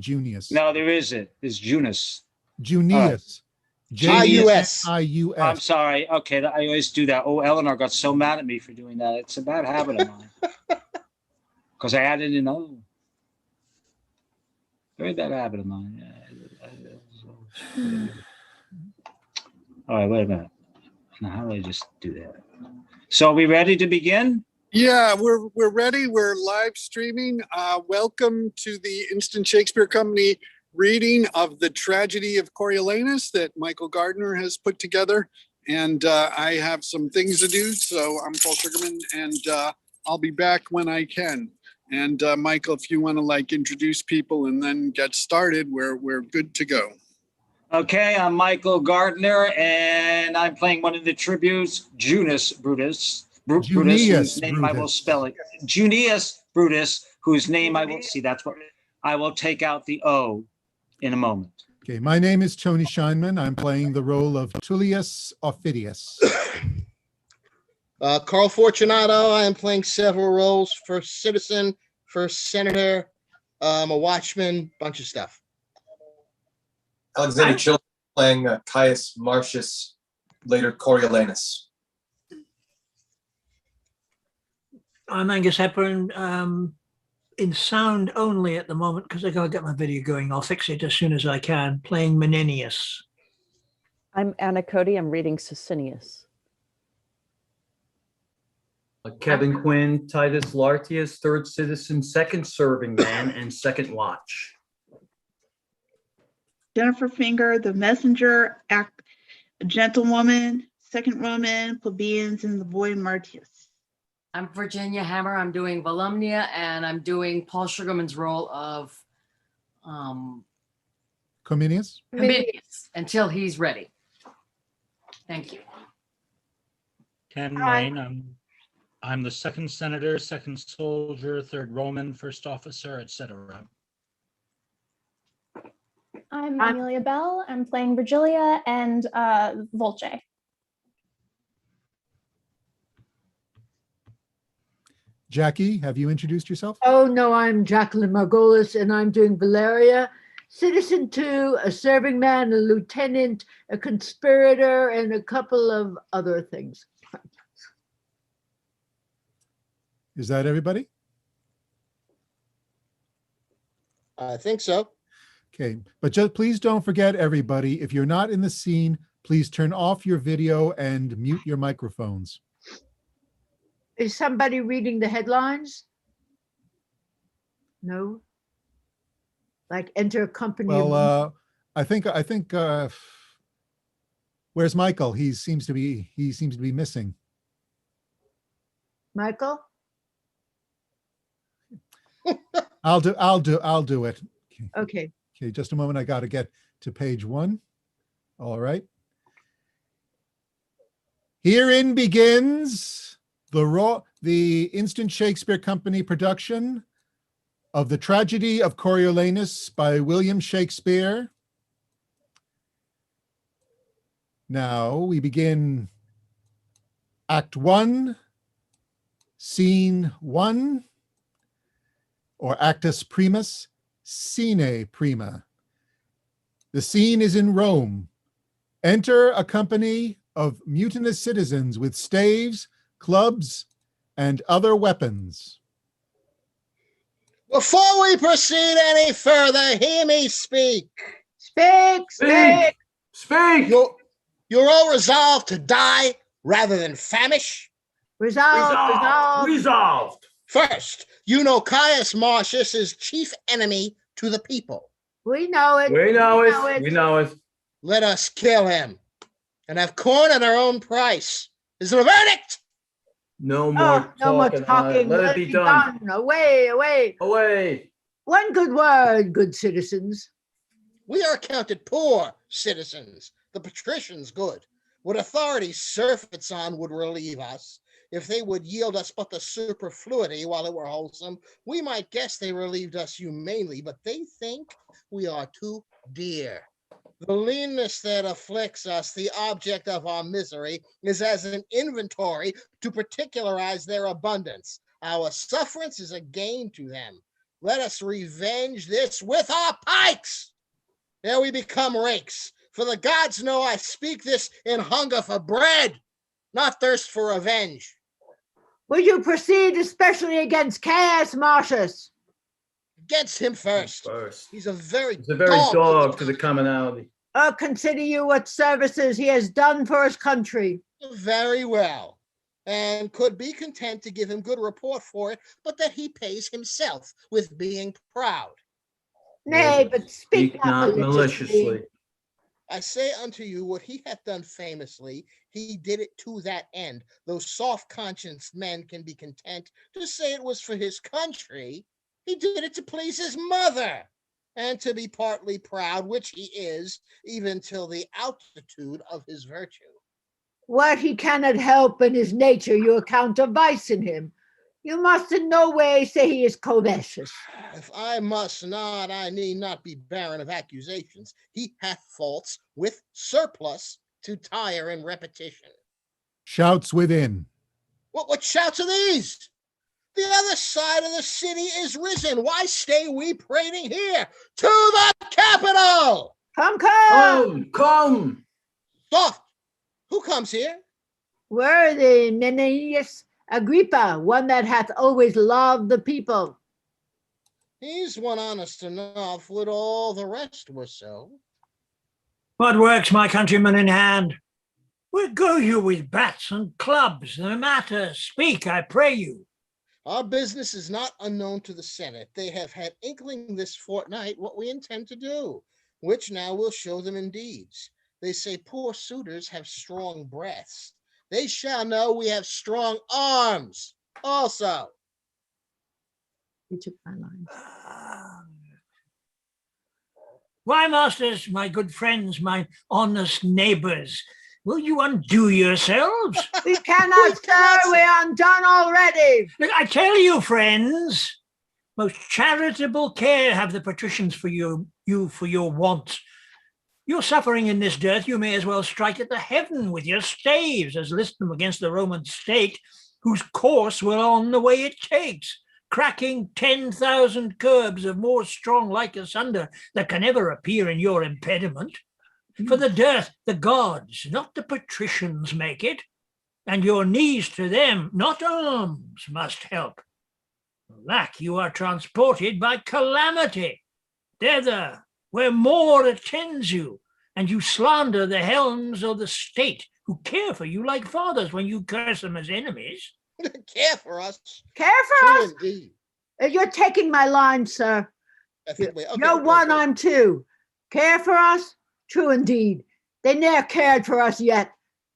Junius. No, there isn't. It's Junus. Junius. J-U-S. J-U-S. I'm sorry. Okay, I always do that. Oh, Eleanor got so mad at me for doing that. It's a bad habit of mine. Because I added an O. Very bad habit of mine. All right, wait a minute. Now, how do I just do that? So are we ready to begin? Yeah, we're ready. We're live streaming. Welcome to the Instant Shakespeare Company reading of the tragedy of Coriolanus that Michael Gardner has put together. And I have some things to do, so I'm Paul Sugarman, and I'll be back when I can. And Michael, if you want to introduce people and then get started, we're good to go. Okay, I'm Michael Gardner, and I'm playing one of the tributes, Junius Brutus. Brutus, whose name I will spell it. Junius Brutus, whose name I will see. That's what I will take out the O in a moment. Okay, my name is Tony Scheinman. I'm playing the role of Tullius Aufidius. Carl Fortunato. I am playing several roles: first citizen, first senator, a watchman, bunch of stuff. Alexander Chilton playing Caius Marcius, later Coriolanus. I'm Angus Hepburn, in sound only at the moment because I gotta get my video going. I'll fix it as soon as I can, playing Menenius. I'm Anna Cody. I'm reading Sicinius. Kevin Quinn, Titus Lartius, third citizen, second serving man, and second watch. Jennifer Finger, the messenger, a gentlewoman, second woman, plebeians, and the boy Martius. I'm Virginia Hammer. I'm doing Volumnia, and I'm doing Paul Sugarman's role of Cominius? Cominius until he's ready. Thank you. Ken Wayne, I'm the second senator, second soldier, third Roman, first officer, etc. I'm Amelia Bell. I'm playing Virgilia and Volce. Jackie, have you introduced yourself? Oh, no, I'm Jacqueline Margolis, and I'm doing Valeria, citizen 2, a serving man, a lieutenant, a conspirator, and a couple of other things. Is that everybody? I think so. Okay, but just please don't forget, everybody, if you're not in the scene, please turn off your video and mute your microphones. Is somebody reading the headlines? No? Like enter company. Well, I think where's Michael? He seems to be missing. Michael? I'll do it. Okay. Okay, just a moment. I got to get to page 1. All right. Herein begins the Instant Shakespeare Company production of the tragedy of Coriolanus by William Shakespeare. Now we begin Act 1, Scene 1, or Actus Primus, Scene Prima. The scene is in Rome. Enter a company of mutinous citizens with staves, clubs, and other weapons. Before we proceed any further, hear me speak. Speak, speak, speak. You're all resolved to die rather than famish? Resolved. First, you know Caius Marcius is chief enemy to the people. We know it. We know it. Let us kill him and have corn at our own price. Is it a verdict? No more talking. Let it be done. Away. One good word, good citizens. We are counted poor citizens. The patricians good. What authority surfeits on would relieve us. If they would yield us but the superfluity while it were wholesome, we might guess they relieved us humanely, but they think we are too dear. The leanness that afflicts us, the object of our misery, is as an inventory to particularize their abundance. Our sufferance is a gain to them. Let us revenge this with our pikes. Ere we become rakes. For the gods know I speak this in hunger for bread, not thirst for revenge. Would you proceed especially against Caius Marcius? Against him first. He's a very dog to the commonality. Consider you what services he has done for his country. Very well. And could be content to give him good report for it, but that he pays himself with being proud. Nay, but speak not maliciously. I say unto you, what he hath done famously, he did it to that end. Those soft-conscienced men can be content to say it was for his country. He did it to please his mother, and to be partly proud, which he is, even till the altitude of his virtue. What he cannot help in his nature, you account a vice in him. You must in no way say he is covetous. If I must not, I need not be barren of accusations. He hath faults with surplus to tire in repetition. Shouts within. What shouts are these? The other side of the city is risen. Why stay we prating here? To the capital! Come! Soft! Who comes here? Worthy Menenius Agrippa, one that hath always loved the people. He's one honest enough, would all the rest were so. What works my countrymen in hand? Where go you with bats and clubs? No matter, speak, I pray you. Our business is not unknown to the Senate. They have had inkling this fortnight what we intend to do, which now we'll show them in deeds. They say poor suitors have strong breaths. They shall know we have strong arms also. You took my line. Why, masters, my good friends, my honest neighbors, will you undo yourselves? We cannot, sir. We're undone already. Look, I tell you, friends, most charitable care have the patricians for you for your wants. You're suffering in this dearth, you may as well strike at the heaven with your staves as list them against the Roman state, whose course will on the way it takes, cracking 10,000 curbs of more strong like asunder that can ever appear in your impediment. For the dearth, the gods, not the patricians, make it, and your knees to them, not arms, must help. Alack, you are transported by calamity, thither where more attends you, and you slander the helms of the state, who care for you like fathers when you curse them as enemies. Care for us. Care for True us? indeed. You're taking my line, sir. You're one, I'm two. Care for us? True indeed. They ne'er cared for us yet.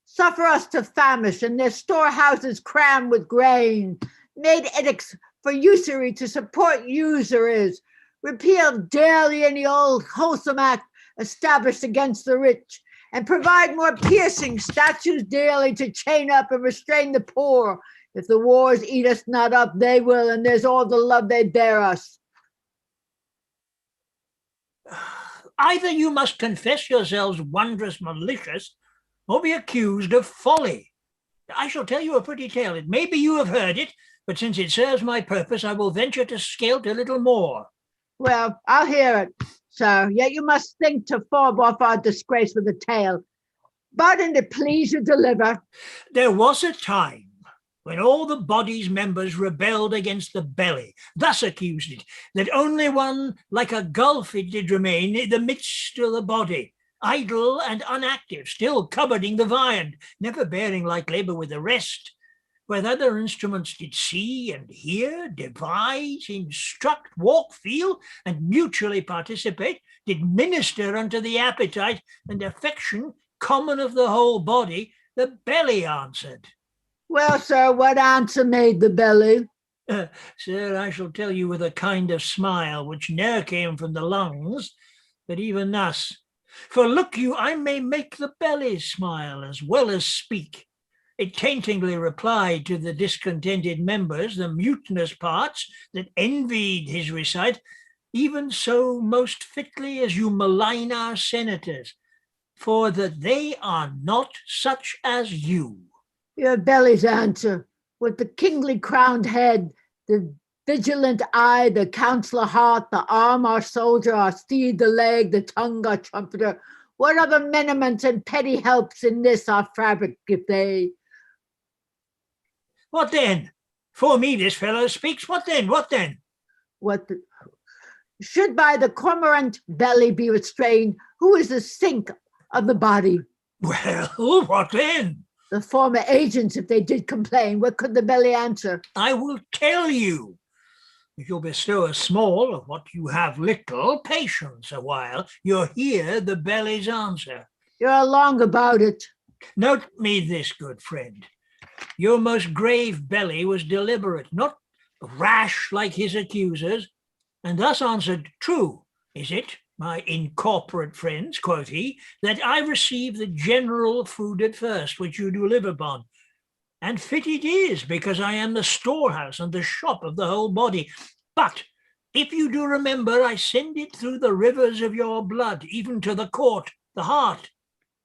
Suffer us to famish, and their storehouses crammed with grain. Made edicts for usury to support usurers. Repealed daily any old wholesome act established against the rich, and provide more piercing statutes daily to chain up and restrain the poor. If the wars eat us not up, they will, and there's all the love they bear us. Either you must confess yourselves wondrous malicious, or be accused of folly. I shall tell you a pretty tale. It may be you have heard it, but since it serves my purpose, I will venture to scale a little more. Well, I'll hear it, sir. Yet you must think to fob off our disgrace with a tale. But in the please you deliver. There was a time when all the body's members rebelled against the belly, thus accused it, that only one like a gulf it did remain in the midst of the body, idle and unactive, still cupboarding the viand, never bearing like labour with the rest, where other instruments did see and hear, devise, instruct, walk, feel, and mutually participate, did minister unto the appetite and affection common of the whole body, the belly answered. Well, sir, what answer made the belly? Sir, I shall tell you with a kind of smile, which ne'er came from the lungs, but even thus. For look you, I may make the belly smile as well as speak. It taintingly replied to the discontented members, the mutinous parts that envied his recite, even so most fitly as you malign our senators, for that they are not such as you. Your belly's answer, with the kingly crowned head, the vigilant eye, the counselor heart, the arm our soldier, our steed the leg, the tongue our trumpeter. What other menaments and petty helps in this our fabric if they? What then? For me this fellow speaks. What then? What then? What should by the cormorant belly be restrained? Who is the sink of the body? Well, what then? The former agents, if they did complain, what could the belly answer? I will tell you. If you'll bestow a small of what you have little, patience a while, you'll hear the belly's answer. You're long about it. Note me this, good friend. Your most grave belly was deliberate, not rash like his accusers, and thus answered, true, is it, my incorporate friends, quoth he, that I receive the general food at first, which you do live upon. And fit it is, because I am the storehouse and the shop of the whole body. But if you do remember, I send it through the rivers of your blood, even to the court, the heart,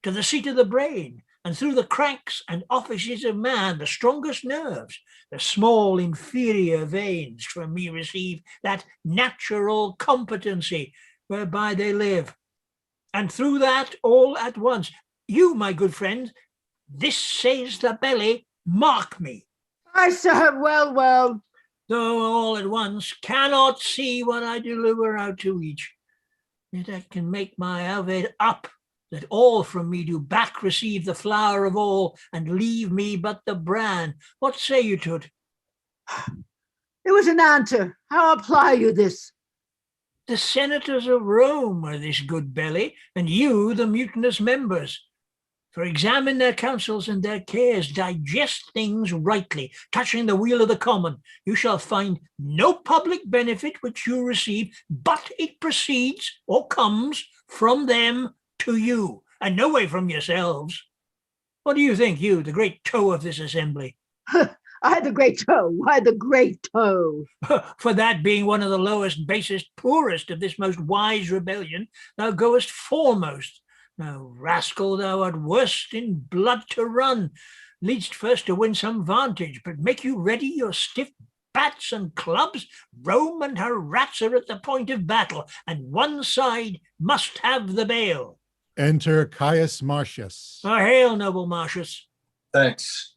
to the seat of the brain, and through the cranks and offices of man, the strongest nerves, the small inferior veins from me receive that natural competency whereby they live. And through that all at once, you, my good friend, this says the belly, mark me. I sir, well. Though all at once cannot see what I deliver out to each, yet I can make my aved up, that all from me do back receive the flower of all, and leave me but the bran. What say you to't? It was an answer. How apply you this? The senators of Rome are this good belly, and you the mutinous members. For examine their counsels and their cares, digest things rightly, touching the weal of the common. You shall find no public benefit which you receive, but it proceeds or comes from them to you, and no way from yourselves. What do you think, you, the great toe of this assembly? I the great toe. Why the great toe? For that being one of the lowest, basest, poorest of this most wise rebellion, thou goest foremost. Now, rascal, thou art worst in blood to run, leadst first to win some vantage, but make you ready your stiff bats and clubs. Rome and her rats are at the point of battle, and one side must have the bail. Enter Caius Marcius. Hail, noble Marcius. Thanks.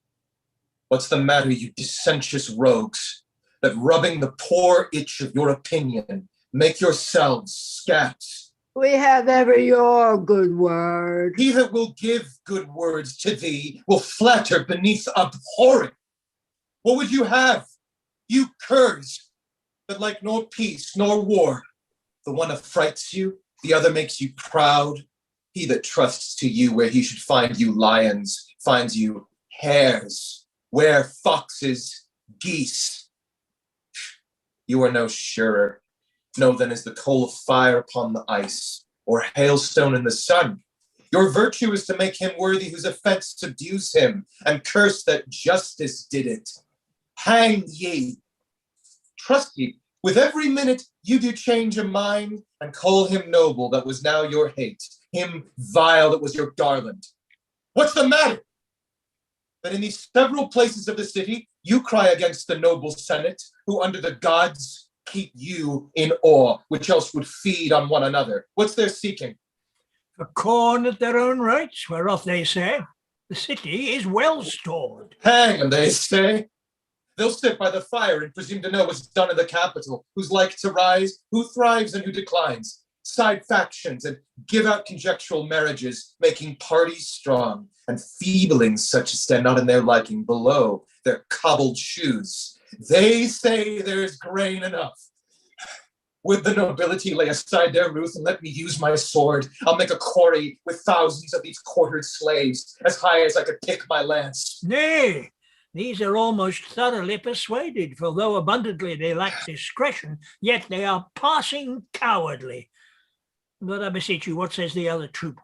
What's the matter, you dissentious rogues, that rubbing the poor itch of your opinion, make yourselves scats? We have ever your good word. He that will give good words to thee will flatter beneath abhorring. What would you have, you curs, that like nor peace nor war? The one affrights you, the other makes you proud. He that trusts to you where he should find you lions, finds you hares, where foxes, geese. You are no surer. No, then is the coal of fire upon the ice, or hailstone in the sun. Your virtue is to make him worthy whose offense subdues him, and curse that justice did it. Hang ye. Trust ye, with every minute you do change a mind, and call him noble that was now your hate, him vile that was your garland. What's the matter? That in these several places of the city, you cry against the noble senate, who under the gods keep you in awe, which else would feed on one another. What's their seeking? For corn at their own rights, whereof they say, the city is well stored. Hang 'em, they say. They'll sit by the fire and presume to know what's done in the capital, who's like to rise, who thrives and who declines, side factions, and give out conjectural marriages, making parties strong, and feebling such as stand not in their liking below their cobbled shoes. They say there's grain enough. Would the nobility lay aside their ruth and let me use my sword? I'll make a quarry with thousands of these quartered slaves, as high as I could pick my lance. Nay, these are almost thoroughly persuaded, for though abundantly they lack discretion, yet they are passing cowardly. But I beseech you, what says the other troop?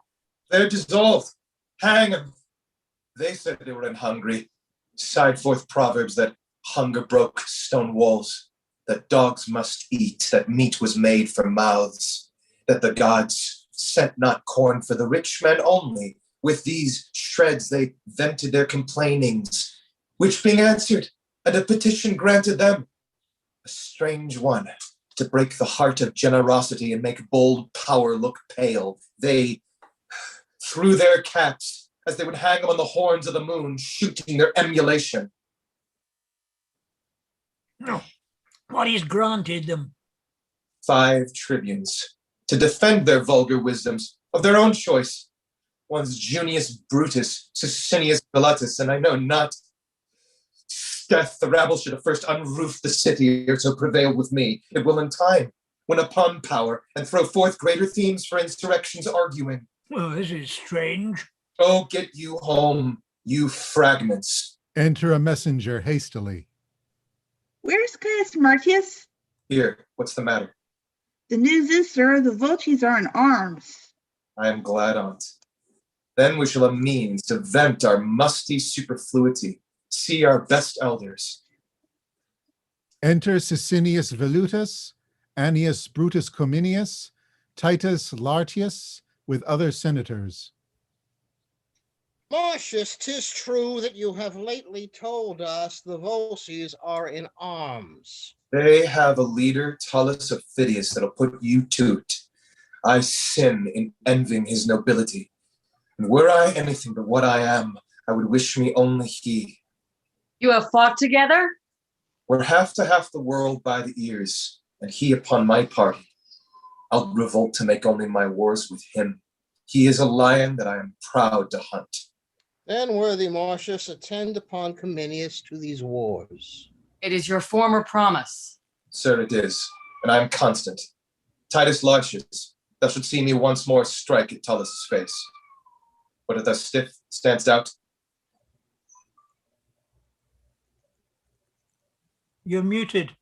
They're dissolved. Hang 'em. They said they were hungry. Side forth proverbs that hunger broke stone walls, that dogs must eat, that meat was made for mouths, that the gods sent not corn for the rich men only. With these shreds they vented their complainings, which being answered, and a petition granted them. a strange one, to break the heart of generosity and make bold power look pale. They threw their caps as they would hang them on the horns of the moon, shooting their emulation. No. What is granted them? 5 tribunes, to defend their vulgar wisdoms of their own choice. One's Junius Brutus, Sicinius Pilatus, and I know not. Death, the rabble should have first unroofed the city, or so prevailed with me. It will in time, when upon power, and throw forth greater themes for insurrections arguing. Well, this is strange. Oh, get you home, you fragments. Enter a messenger hastily. Where's Caius Marcius? Here, what's the matter? The news is, sir, the Volsces are in arms. I am glad on't. Then we shall have means to vent our musty superfluity, see our best elders. Enter Sicinius Velutus, Annius Brutus Cominius, Titus Lartius, with other senators. Marcius, 'tis true that you have lately told us the Volsces are in arms. They have a leader, Tullus of Phidias, that'll put you to't. I sin in envying his nobility. And were I anything but what I am, I would wish me only he. You have fought together? We're half to half the world by the ears, and he upon my party. I'll revolt to make only my wars with him. He is a lion that I am proud to hunt. Then, worthy Marcius, attend upon Cominius to these wars. It is your former promise. Sir, it is, and I am constant. Titus Lartius, thou should see me once more strike at Tullus' face. But if thou stiff, standst out. You're muted.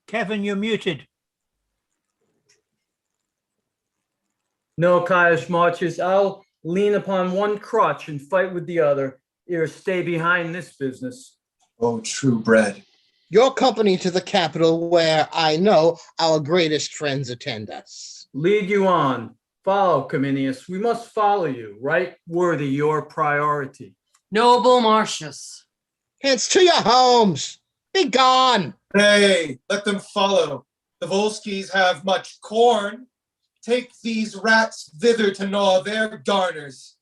Kevin, you're muted. No, Caius Marcius, I'll lean upon one crotch and fight with the other, ere stay behind this business. Oh, true bred. Your company to the capital, where I know our greatest friends attend us. Lead you on. Follow, Cominius. We must follow you, right worthy your priority. Noble Marcius. Hence to your homes. Be gone. Hey, let them follow. The Volskis have much corn. Take these rats thither to gnaw their garners.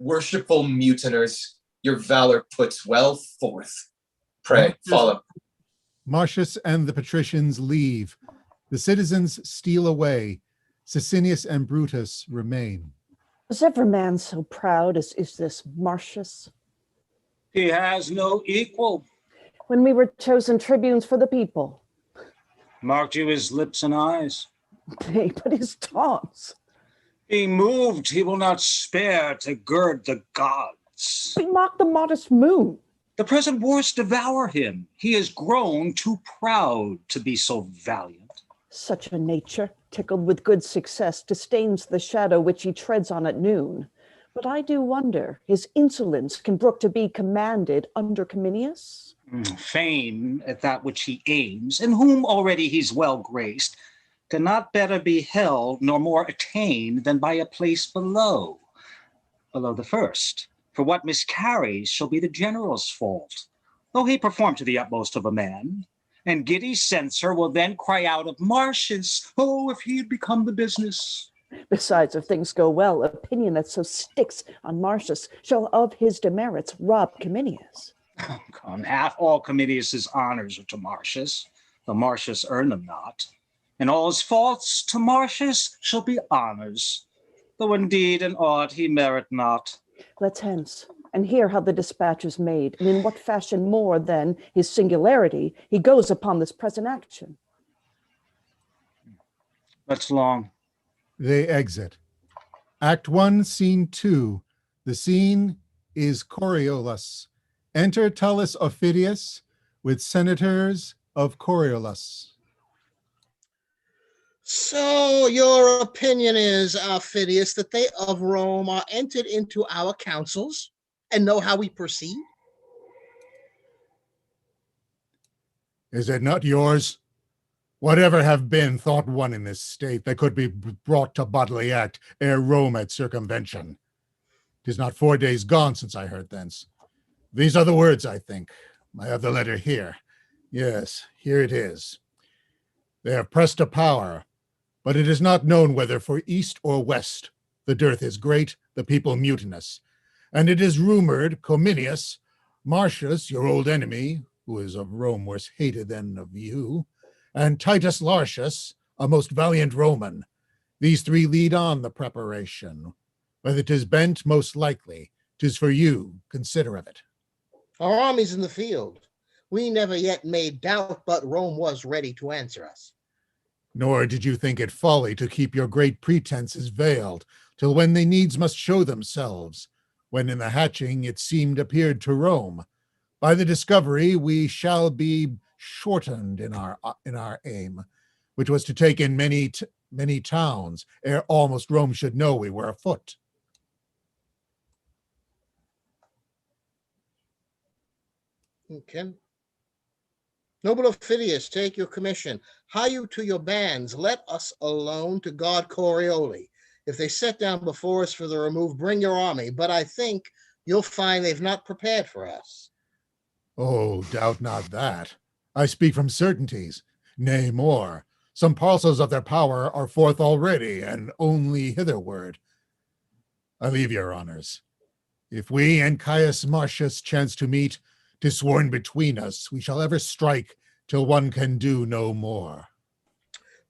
Worshipful mutiners, your valor puts well forth. Pray, follow. Marcius and the patricians leave. The citizens steal away. Sicinius and Brutus remain. Was ever man so proud as is this Marcius? He has no equal. When we were chosen tribunes for the people. Marked you his lips and eyes. Nay, but his taunts. Be moved, he will not spare to gird the gods. We mock the modest moon. The present wars devour him. He is grown too proud to be so valiant. Such a nature, tickled with good success, disdains the shadow which he treads on at noon. But I do wonder, his insolence can brook to be commanded under Cominius? Fame at that which he aims, in whom already he's well graced, cannot better be held nor more attained than by a place below the first. For what miscarries shall be the general's fault, though he perform to the utmost of a man. And giddy censor will then cry out of Marcius, oh, if he had become the business. Besides, if things go well, opinion that so sticks on Marcius shall of his demerits rob Cominius. Oh, come, half all Cominius's honors are to Marcius, though Marcius earn them not. And all his faults to Marcius shall be honors, though indeed in aught he merit not. Let's hence, and hear how the dispatch is made, and in what fashion more than his singularity he goes upon this present action. That's long. They exit. Act 1, Scene 2. The scene is Coriolanus. Enter Tullus of Phidias with senators of Coriolanus. So your opinion is, Phidias, that they of Rome are entered into our councils and know how we proceed? Is it not yours? Whatever have been thought one in this state that could be brought to bodily act ere Rome at circumvention. 'Tis not 4 days gone since I heard thence. These are the words, I think. I have the letter here. Yes, here it is. They have pressed to power, but it is not known whether for east or west. The dearth is great, the people mutinous. And it is rumored Cominius, Marcius, your old enemy, who is of Rome worse hated than of you, and Titus Lartius, a most valiant Roman. These three lead on the preparation. Whether 'tis bent, most likely, 'tis for you, consider of it. Our army's in the field. We never yet made doubt, but Rome was ready to answer us. Nor did you think it folly to keep your great pretenses veiled, till when they needs must show themselves, when in the hatching it seemed appeared to Rome. By the discovery we shall be shortened in our aim, which was to take in many towns, ere almost Rome should know we were afoot. Okay. Noble Ophidius, take your commission. Hie you to your bands. Let us alone to guard Corioli. If they set down before us for the remove, bring your army. But I think you'll find they've not prepared for us. Oh, doubt not that. I speak from certainties. Nay, more. Some parcels of their power are forth already, and only hitherward. I leave your honors. If we and Caius Marcius chance to meet, 'tis sworn between us we shall ever strike till one can do no more.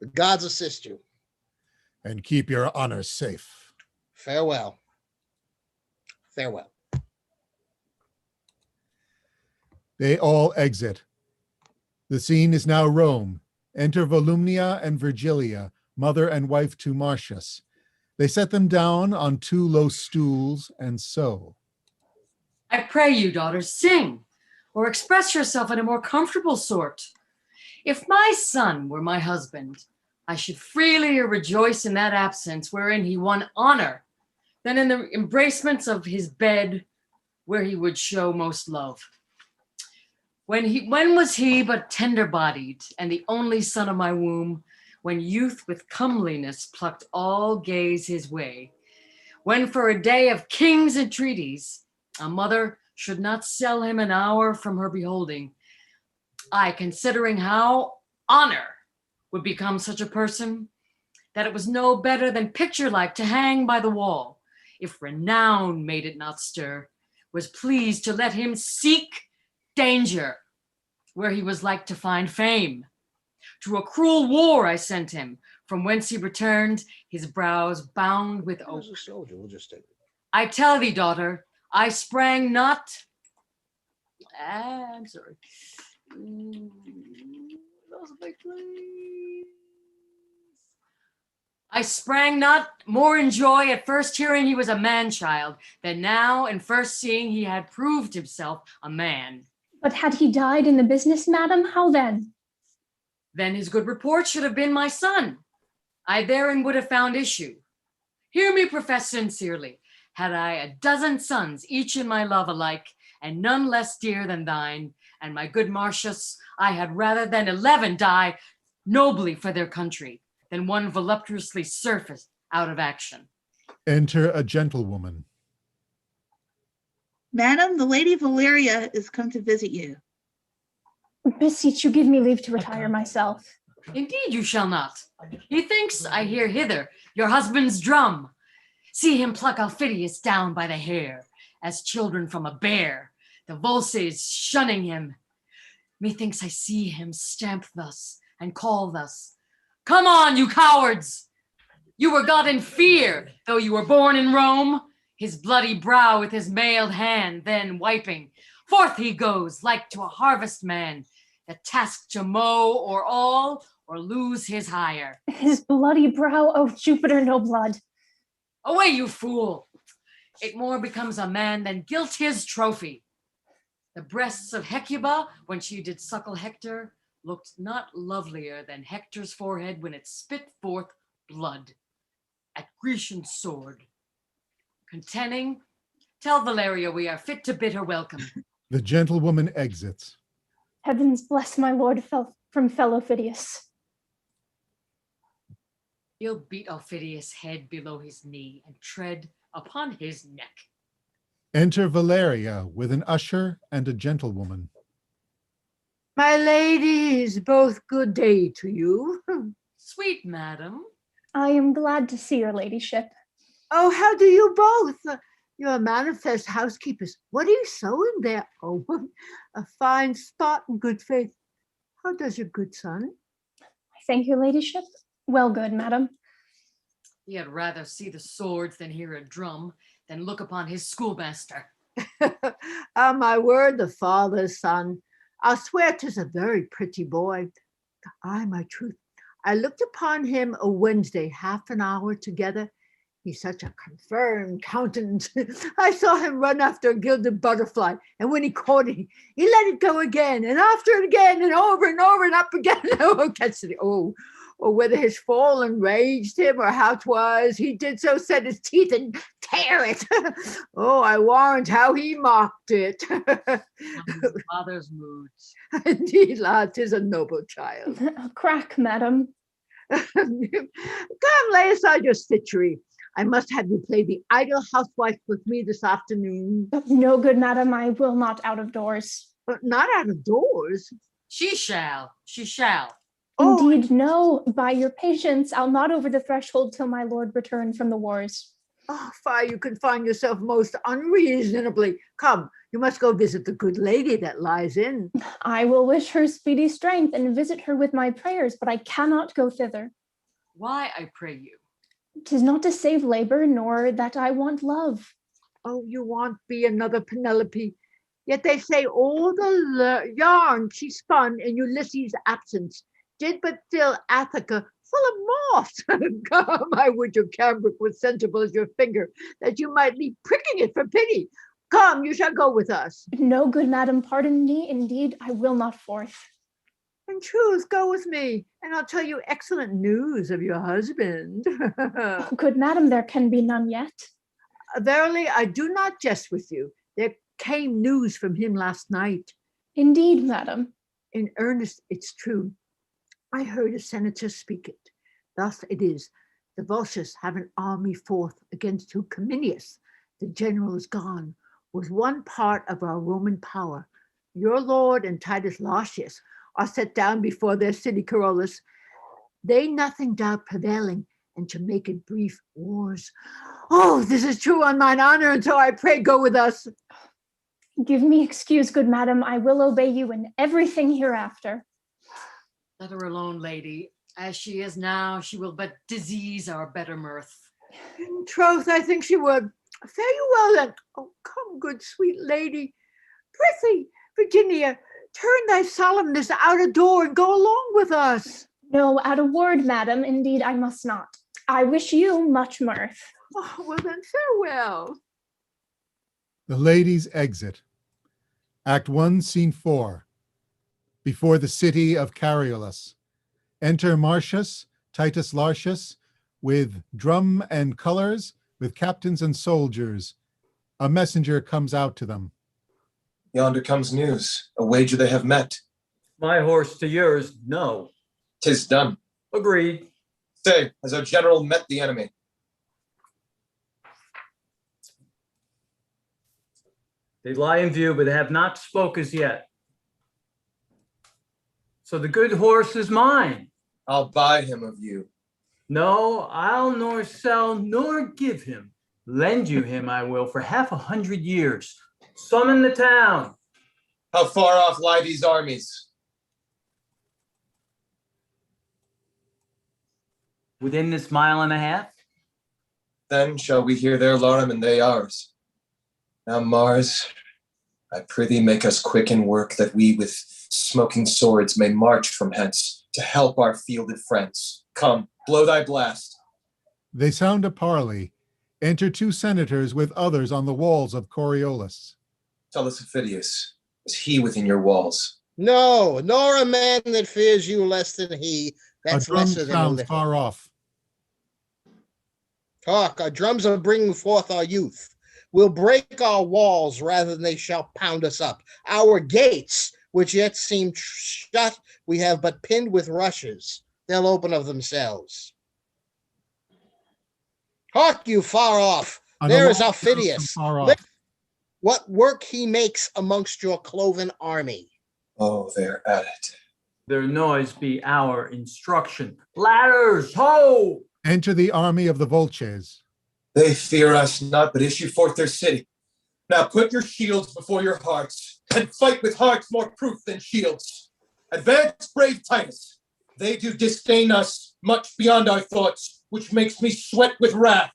The gods assist you. And keep your honor safe. Farewell. Farewell. They all exit. The scene is now Rome. Enter Volumnia and Virgilia, mother and wife to Marcius. They set them down on two low stools, and so. I pray you, daughters, sing, or express yourself in a more comfortable sort. If my son were my husband, I should freely rejoice in that absence wherein he won honor, than in the embracements of his bed where he would show most love. When was he but tender-bodied and the only son of my womb, when youth with comeliness plucked all gaze his way, when for a day of kings' entreaties, a mother should not sell him an hour from her beholding, I, considering how honor would become such a person, that it was no better than picture-like to hang by the wall, if renown made it not stir, was pleased to let him seek danger where he was like to find fame. To a cruel war I sent him, from whence he returned, his brows bound with oak. A soldier, we'll just take it. I tell thee, daughter, I sprang not. I'm sorry. Lost my place. I sprang not more in joy at first hearing he was a man-child, than now in first seeing he had proved himself a man. But had he died in the business, madam, how then? Then his good report should have been my son. I therein would have found issue. Hear me profess sincerely, had I a dozen sons, each in my love alike, and none less dear than thine, and my good Marcius, I had rather than 11 die nobly for their country, than one voluptuously surfaced out of action. Enter a gentlewoman. Madam, the Lady Valeria is come to visit you. Beseech you, give me leave to retire myself. Indeed you shall not. He thinks I hear hither your husband's drum. See him pluck Aufidius down by the hair, as children from a bear, the Volsces shunning him. Methinks I see him stamp thus and call thus. Come on, you cowards! You were got in fear, though you were born in Rome. His bloody brow with his mailed hand, then wiping. Forth he goes, like to a harvest man, the task to mow or all, or lose his hire. His bloody brow, oh Jupiter, no blood. Away, you fool! It more becomes a man than gilt his trophy. The breasts of Hecuba, when she did suckle Hector, looked not lovelier than Hector's forehead when it spit forth blood. At Grecian sword. Contending, tell Valeria we are fit to bid her welcome. The gentlewoman exits. Heavens bless my lord from fellow Phidias. He'll beat Aufidius' head below his knee and tread upon his neck. Enter Valeria with an usher and a gentlewoman. My ladies, both good day to you. Sweet madam. I am glad to see your ladyship. Oh, how do you both? You're manifest housekeepers. What are you sewing there? Oh, a fine spot in good faith. How does your good son? Thank your ladyship. Well, good, madam. He had rather see the swords than hear a drum, than look upon his schoolmaster. On my word, the father's son. I'll swear 'tis a very pretty boy. Ay, my truth. I looked upon him a Wednesday, half an hour together. He's such a confirmed countenance. I saw him run after a gilded butterfly, and when he caught it, he let it go again, and after it again, and over and up again. Oh, catch it. Oh, or whether his fall enraged him or how 'twas, he did so set his teeth and tear it. Oh, I warrant how he mocked it. His father's moods. Indeed, lad, 'tis a noble child. A crack, madam. Come, lay aside your stitchery. I must have you play the idle housewife with me this afternoon. No, good madam, I will not out of doors. Not out of doors? She shall. Indeed, no. By your patience, I'll not over the threshold till my lord return from the wars. Oh, fie, you confine yourself most unreasonably. Come, you must go visit the good lady that lies in. I will wish her speedy strength and visit her with my prayers, but I cannot go thither. Why, I pray you? 'Tis not to save labor, nor that I want love. Oh, you want be another Penelope. Yet they say all the yarn she spun in Ulysses' absence did but fill Attica full of moths. Come, I would your cambric was sensible as your finger, that you might leave pricking it for pity. Come, you shall go with us. No, good madam, pardon me. Indeed, I will not forth. In truth, go with me, and I'll tell you excellent news of your husband. Oh, good madam, there can be none yet. Verily, I do not jest with you. There came news from him last night. Indeed, madam. In earnest, it's true. I heard a senator speak it. Thus it is. The Volscians have an army forth against whom Cominius, the general is gone, was one part of our Roman power. Your lord and Titus Lartius are set down before their city, Coriolanus. They nothing doubt prevailing, and to make it brief, wars. Oh, this is true on mine honor, and so I pray go with us. Give me excuse, good madam. I will obey you in everything hereafter. Let her alone, lady. As she is now, she will but disease our better mirth. In troth, I think she would. Fare you well then. Oh, come, good sweet lady. Prithee, Virginia, turn thy solemnness out a door and go along with us. No, at a word, madam. Indeed, I must not. I wish you much mirth. Oh, well then, farewell. The ladies exit. Act 1, Scene 4. Before the city of Coriolanus. Enter Marcius, Titus Lartius, with drum and colors, with captains and soldiers. A messenger comes out to them. Yonder comes news. A wager they have met. My horse to yours, no. 'Tis done. Agreed. Say, has our general met the enemy? They lie in view, but have not spoke as yet. So the good horse is mine. I'll buy him of you. No, I'll nor sell nor give him. Lend you him I will for 500 years. Summon the town. How far off lie these armies? Within this 1.5 miles. Then shall we hear their alarm and they ours. Now, Mars, I prithee make us quick in work, that we with smoking swords may march from hence to help our fielded friends. Come, blow thy blast. They sound a parley. Enter 2 senators with others on the walls of Coriolanus. Tell us, Aufidius, is he within your walls? No, nor a man that fears you less than he. That's a drum lesser than a sounds little. far off. Talk, our drums are bringing forth our youth. We'll break our walls rather than they shall pound us up. Our gates, which yet seem shut, we have but pinned with rushes. They'll open of themselves. Hark you far off. On There the is wall Aufidius. far off. what work he makes amongst your cloven army. Oh, they're at it. Their noise be our instruction. Ladders, ho! Enter the army of the Volches. They fear us not, but issue forth their city. Now put your shields before your hearts, and fight with hearts more proof than shields. Advance, brave Titus. They do disdain us much beyond our thoughts, which makes me sweat with wrath.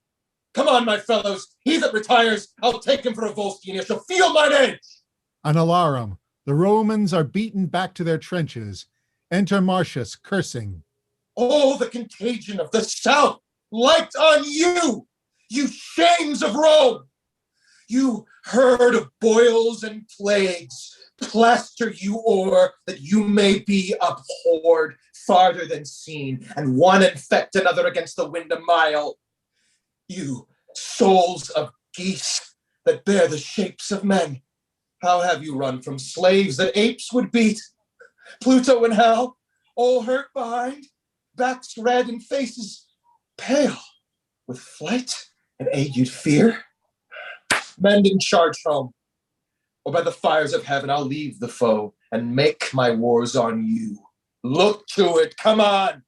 Come on, my fellows. He that retires, I'll take him for a Volsky, and he shall feel mine edge. An alarum. The Romans are beaten back to their trenches. Enter Marcius, cursing. Oh, the contagion of the South light on you, you shames of Rome. You herd of boils and plagues, plaster you o'er, that you may be abhorred farther than seen, and one infect another against the wind a mile. You souls of geese that bear the shapes of men, how have you run from slaves that apes would beat? Pluto and hell, all hurt behind, backs red and faces pale, with flight and agued fear. Mend and charge home, or by the fires of heaven I'll leave the foe and make my wars on you. Look to it, come on.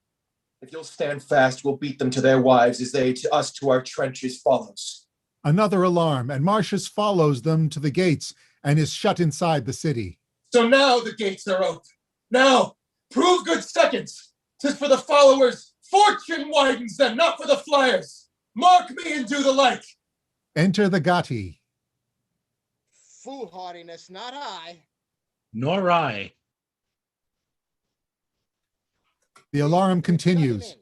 If you'll stand fast, we'll beat them to their wives as they to us to our trenches follows. Another alarm, and Marcius follows them to the gates and is shut inside the city. So now the gates are open. Now, prove good seconds. 'Tis for the followers. Fortune widens them, not for the flyers. Mark me and do the like. Enter the Gatti. Foolhardiness, not I. Nor I. The alarm continues.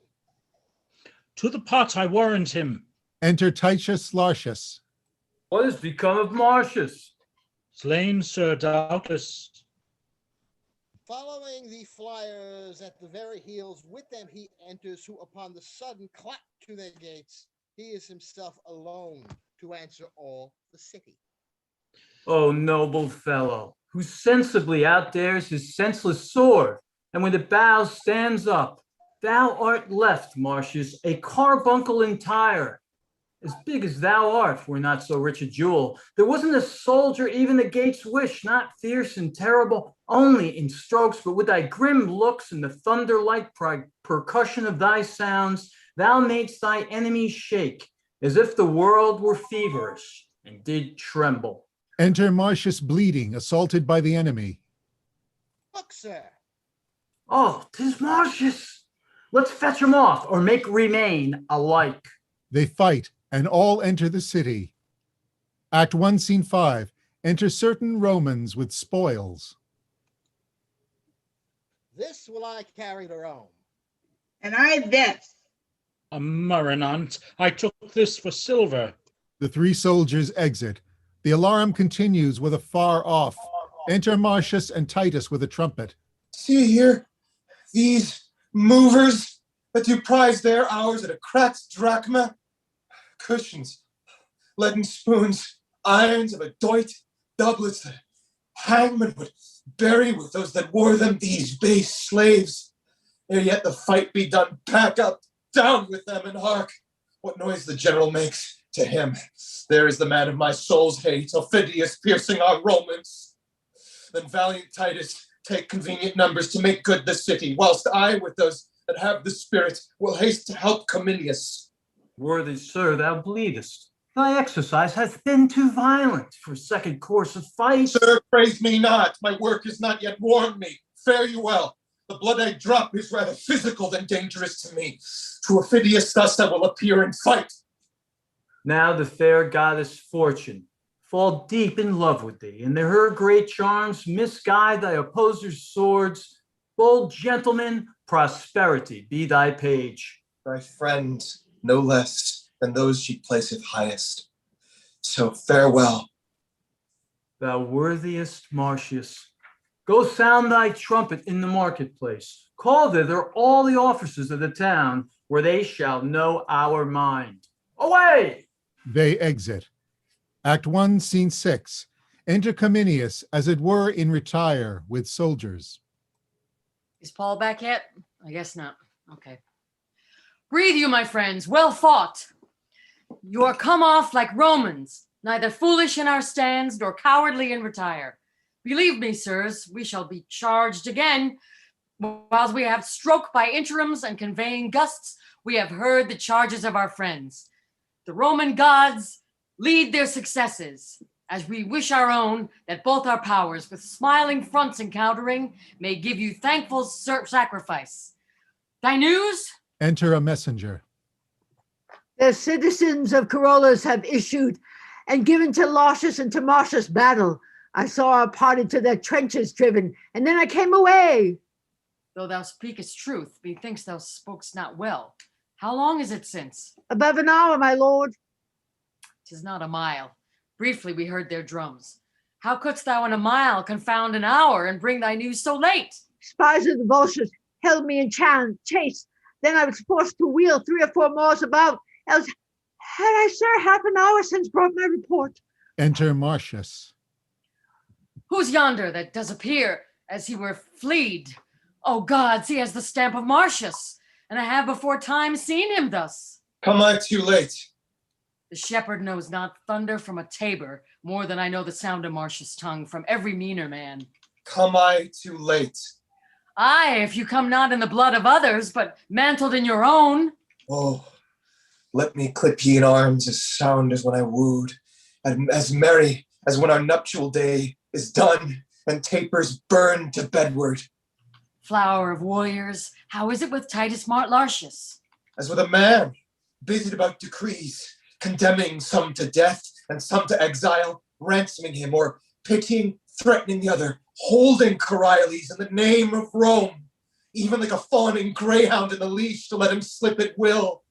To the pot I warrant him. Enter Titius Lartius. What has become of Marcius? Slain, sir, doubtless. Following the flyers at the very heels, with them he enters, who upon the sudden clap to their gates, he is himself alone to answer all the city. O noble fellow, who sensibly outdares his senseless sword, and when it bows stands up, thou art left, Marcius, a carbuncle entire. As big as thou art, were not so rich a jewel. There wasn't a soldier even the gates wish, not fierce and terrible, only in strokes, but with thy grim looks and the thunder-like percussion of thy sounds, thou madest thy enemies shake, as if the world were feverish and did tremble. Enter Marcius bleeding, assaulted by the enemy. Look, sir. Oh, 'tis Marcius. Let's fetch him off, or make remain alike. They fight, and all enter the city. Act 1, Scene 5. Enter certain Romans with spoils. This will I carry to Rome. And I this. A Marinant, I took this for silver. The three soldiers exit. The alarm continues with a far off. Enter Marcius and Titus with a trumpet. See here, these movers that do prize their hours at a cracked drachma, cushions, leaden spoons, irons of a doit, doublets that hangman would bury with those that wore them, these base slaves. Ere yet the fight be done, pack up, down with them, and hark, what noise the general makes. To him, there is the man of my soul's hate, Aufidius piercing our Romans. Then valiant Titus, take convenient numbers to make good the city, whilst I, with those that have the spirit, will haste to help Cominius. Worthy sir, thou bleedest. Thy exercise hath been too violent for second course of fight. Sir, praise me not. My work is not yet warmed me. Fare you well. The blood I drop is rather physical than dangerous to me. To Aufidius thus I will appear in fight. Now the fair goddess Fortune fall deep in love with thee, and her great charms misguide thy opposers' swords. Bold gentleman, prosperity be thy page. Thy friend, no less than those she placeth highest. So farewell. Thou worthiest Marcius, go sound thy trumpet in the marketplace. Call thither all the officers of the town, where they shall know our mind. Away! They exit. Act 1, Scene 6. Enter Cominius, as it were in retire, with soldiers. Is Paul back yet? I guess not. Okay. Breathe you, my friends, well fought. You are come off like Romans, neither foolish in our stands nor cowardly in retire. Believe me, sirs, we shall be charged again. Whilst we have stroke by interims and conveying gusts, we have heard the charges of our friends. The Roman gods lead their successes, as we wish our own, that both our powers, with smiling fronts encountering, may give you thankful sacrifice. Thy news? Enter a messenger. The citizens of Coriolanus have issued and given to Lartius and to Marcius battle. I saw our party to their trenches driven, and then I came away. Though thou speakest truth, methinks thou spokest not well. How long is it since? Above an hour, my lord. 'Tis not a mile. Briefly we heard their drums. How couldst thou in a mile confound an hour and bring thy news so late? Spies of the vultures held me in chase. Then I was forced to wheel 3 or 4 miles about. Else had I, sir, half an hour since brought my report. Enter Marcius. Who's yonder that does appear as he were fleed? O gods, he has the stamp of Marcius, and I have before time seen him thus. Come I too late? The shepherd knows not thunder from a tabor more than I know the sound of Marcius' tongue from every meaner man. Come I too late? Aye, if you come not in the blood of others, but mantled in your own. Oh, let me clip ye in arms as sound as when I wooed, and as merry as when our nuptial day is done and tapers burn to bedward. Flower of warriors, how is it with Titus Lartius? As with a man busied about decrees, condemning some to death and some to exile, ransoming him, or pitying, threatening the other, holding Coriolanus in the name of Rome, even like a fawning greyhound in the leash to let him slip at will.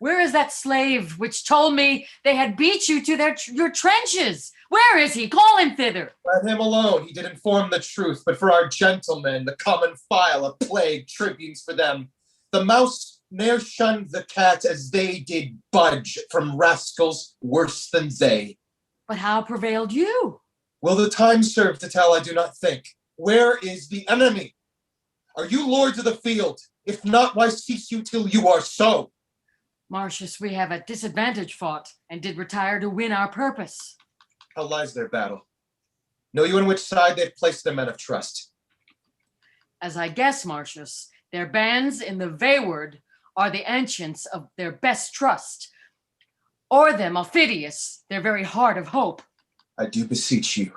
Where is that slave which told me they had beat you to your trenches? Where is he? Call him thither. Let him alone. He did inform the truth, but for our gentlemen, the common file, a plague tribunes for them. The mouse ne'er shunned the cat as they did budge from rascals worse than they. But how prevailed you? Will the time serve to tell? I do not think. Where is the enemy? Are you lords of the field? If not, why cease you till you are so? Marcius, we have at disadvantage fought, and did retire to win our purpose. How lies their battle? Know you on which side they've placed their men of trust? As I guess, Marcius, their bands in the wayward are the ancients of their best trust, or them Aufidius, their very heart of hope. I do beseech you,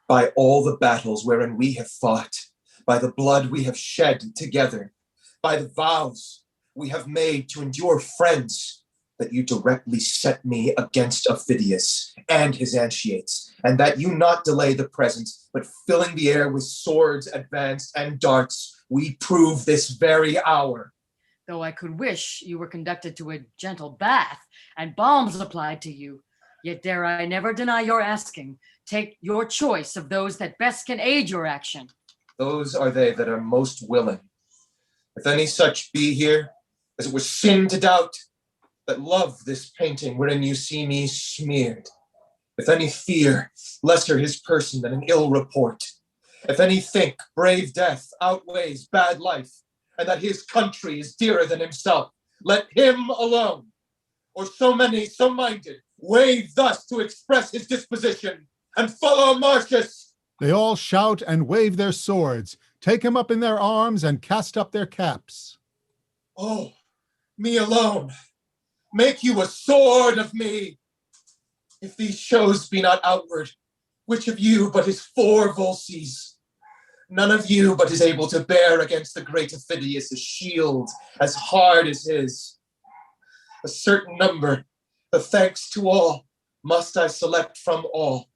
by all the battles wherein we have fought, by the blood we have shed together, by the vows we have made to endure friends, that you directly set me against Aufidius and his Antiates, and that you not delay the present, but filling the air with swords advanced and darts, we prove this very hour. Though I could wish you were conducted to a gentle bath and balms applied to you, yet dare I never deny your asking. Take your choice of those that best can aid your action. Those are they that are most willing. If any such be here, as it were sin to doubt, that love this painting wherein you see me smeared. If any fear lesser his person than an ill report, if any think brave death outweighs bad life, and that his country is dearer than himself, let him alone, or so many so minded, wave thus to express his disposition, and follow Marcius. They all shout and wave their swords, take him up in their arms, and cast up their caps. Oh, me alone, make you a sword of me. If these shows be not outward, which of you but his 4 Volsces? None of you but is able to bear against the great Aufidius a shield as hard as his. A certain number, the thanks to all, must I select from all.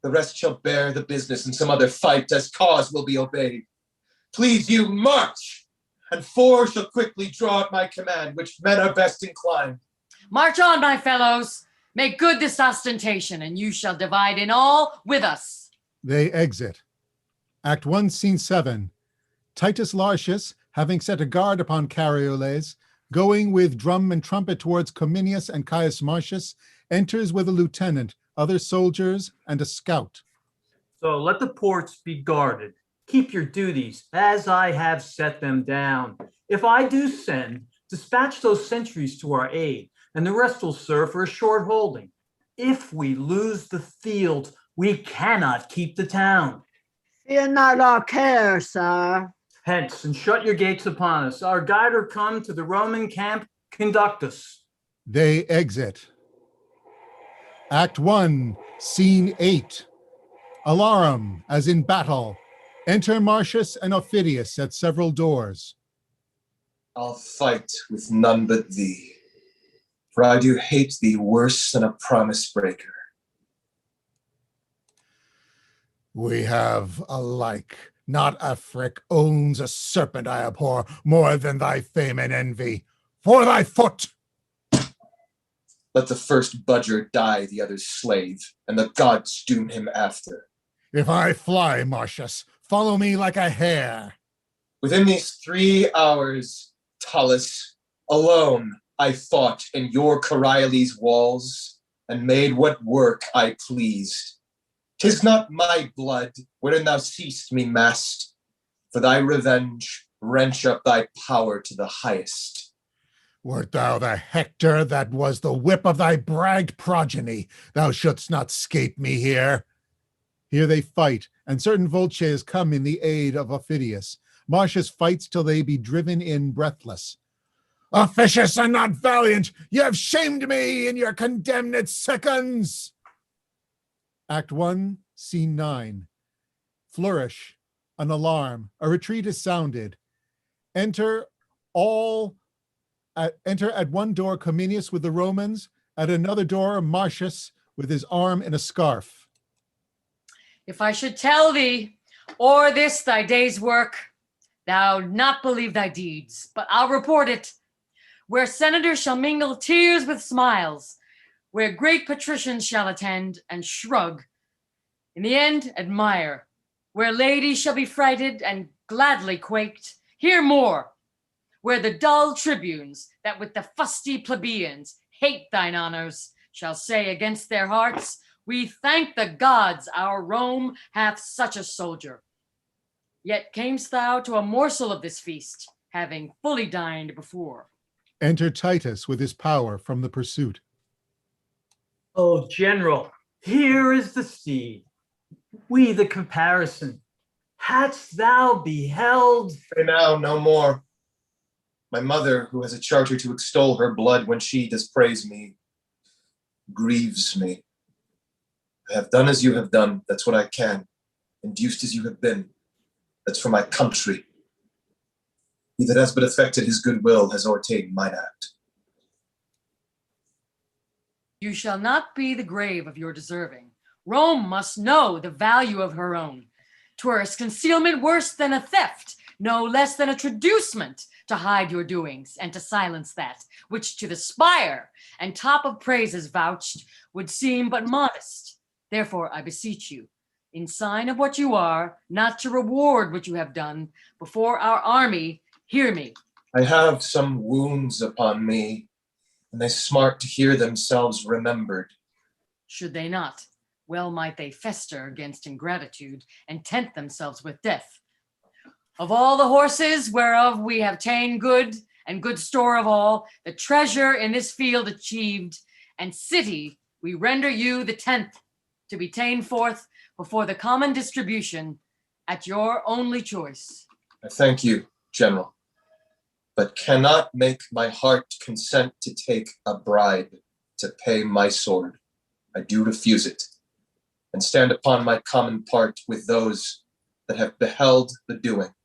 The rest shall bear the business in some other fight, as cause will be obeyed. Please you, march! And 4 shall quickly draw at my command, which men are best inclined. March on, my fellows. Make good this ostentation, and you shall divide in all with us. They exit. Act 1, Scene 7. Titus Lartius, having set a guard upon Coriolanus, going with drum and trumpet towards Cominius and Caius Marcius, enters with a lieutenant, other soldiers, and a scout. So let the ports be guarded. Keep your duties as I have set them down. If I do send, dispatch those sentries to our aid, and the rest will serve for a short holding. If we lose the field, we cannot keep the town. Fear not our care, sir. Hence, and shut your gates upon us. Our guider come to the Roman camp, conduct us. They exit. Act 1, Scene 8. Alarum, as in battle. Enter Marcius and Aufidius at several doors. I'll fight with none but thee, for I do hate thee worse than a promise breaker. We have alike. Not Afric owns a serpent I abhor more than thy fame and envy. For thy foot! Let the first budger die the other's slave, and the gods doom him after. If I fly, Marcius, follow me like a hare. Within these 3 hours, Tullus, alone I fought in your Coriolanus walls, and made what work I pleased. 'Tis not my blood wherein thou seest me massed. For thy revenge, wrench up thy power to the highest. Wert thou the Hector that was the whip of thy bragged progeny, thou shouldst not scape me here. Here they fight, and certain vultures come in the aid of Aufidius. Marcius fights till they be driven in breathless. Officious and not valiant, ye have shamed me in your condemned seconds. Act 1, Scene 9. Flourish, an alarm, a retreat is sounded. Enter at one door Cominius with the Romans, at another door Marcius with his arm in a scarf. If I should tell thee, or this thy day's work, thou'd not believe thy deeds, but I'll report it. Where senators shall mingle tears with smiles, where great patricians shall attend and shrug, in the end admire, where ladies shall be frighted and gladly quaked, hear more, where the dull tribunes that with the fusty plebeians hate thine honors shall say against their hearts, we thank the gods our Rome hath such a soldier. Yet camest thou to a morsel of this feast, having fully dined before. Enter Titus with his power from the pursuit. Oh, General, here is the steed. We the comparison. Hadst thou beheld? Say now no more. My mother, who has a charter to extol her blood when she does praise me, grieves me. I have done as you have done, that's what I can. Induced as you have been, that's for my country. He that has but affected his goodwill has o'ertaken mine act. You shall not be the grave of your deserving. Rome must know the value of her own. 'Twere a concealment worse than a theft, no less than a traducement, to hide your doings and to silence that which to the spire and top of praises vouched would seem but modest. Therefore I beseech you, in sign of what you are, not to reward what you have done before our army, hear me. I have some wounds upon me, and they smart to hear themselves remembered. Should they not, well might they fester against ingratitude and tempt themselves with death. Of all the horses whereof we have ta'en good and good store of all, the treasure in this field achieved, and city we render you the 10th, to be ta'en forth before the common distribution at your only choice. I thank you, General, but cannot make my heart consent to take a bribe to pay my sword. I do refuse it, and stand upon my common part with those that have beheld the doing.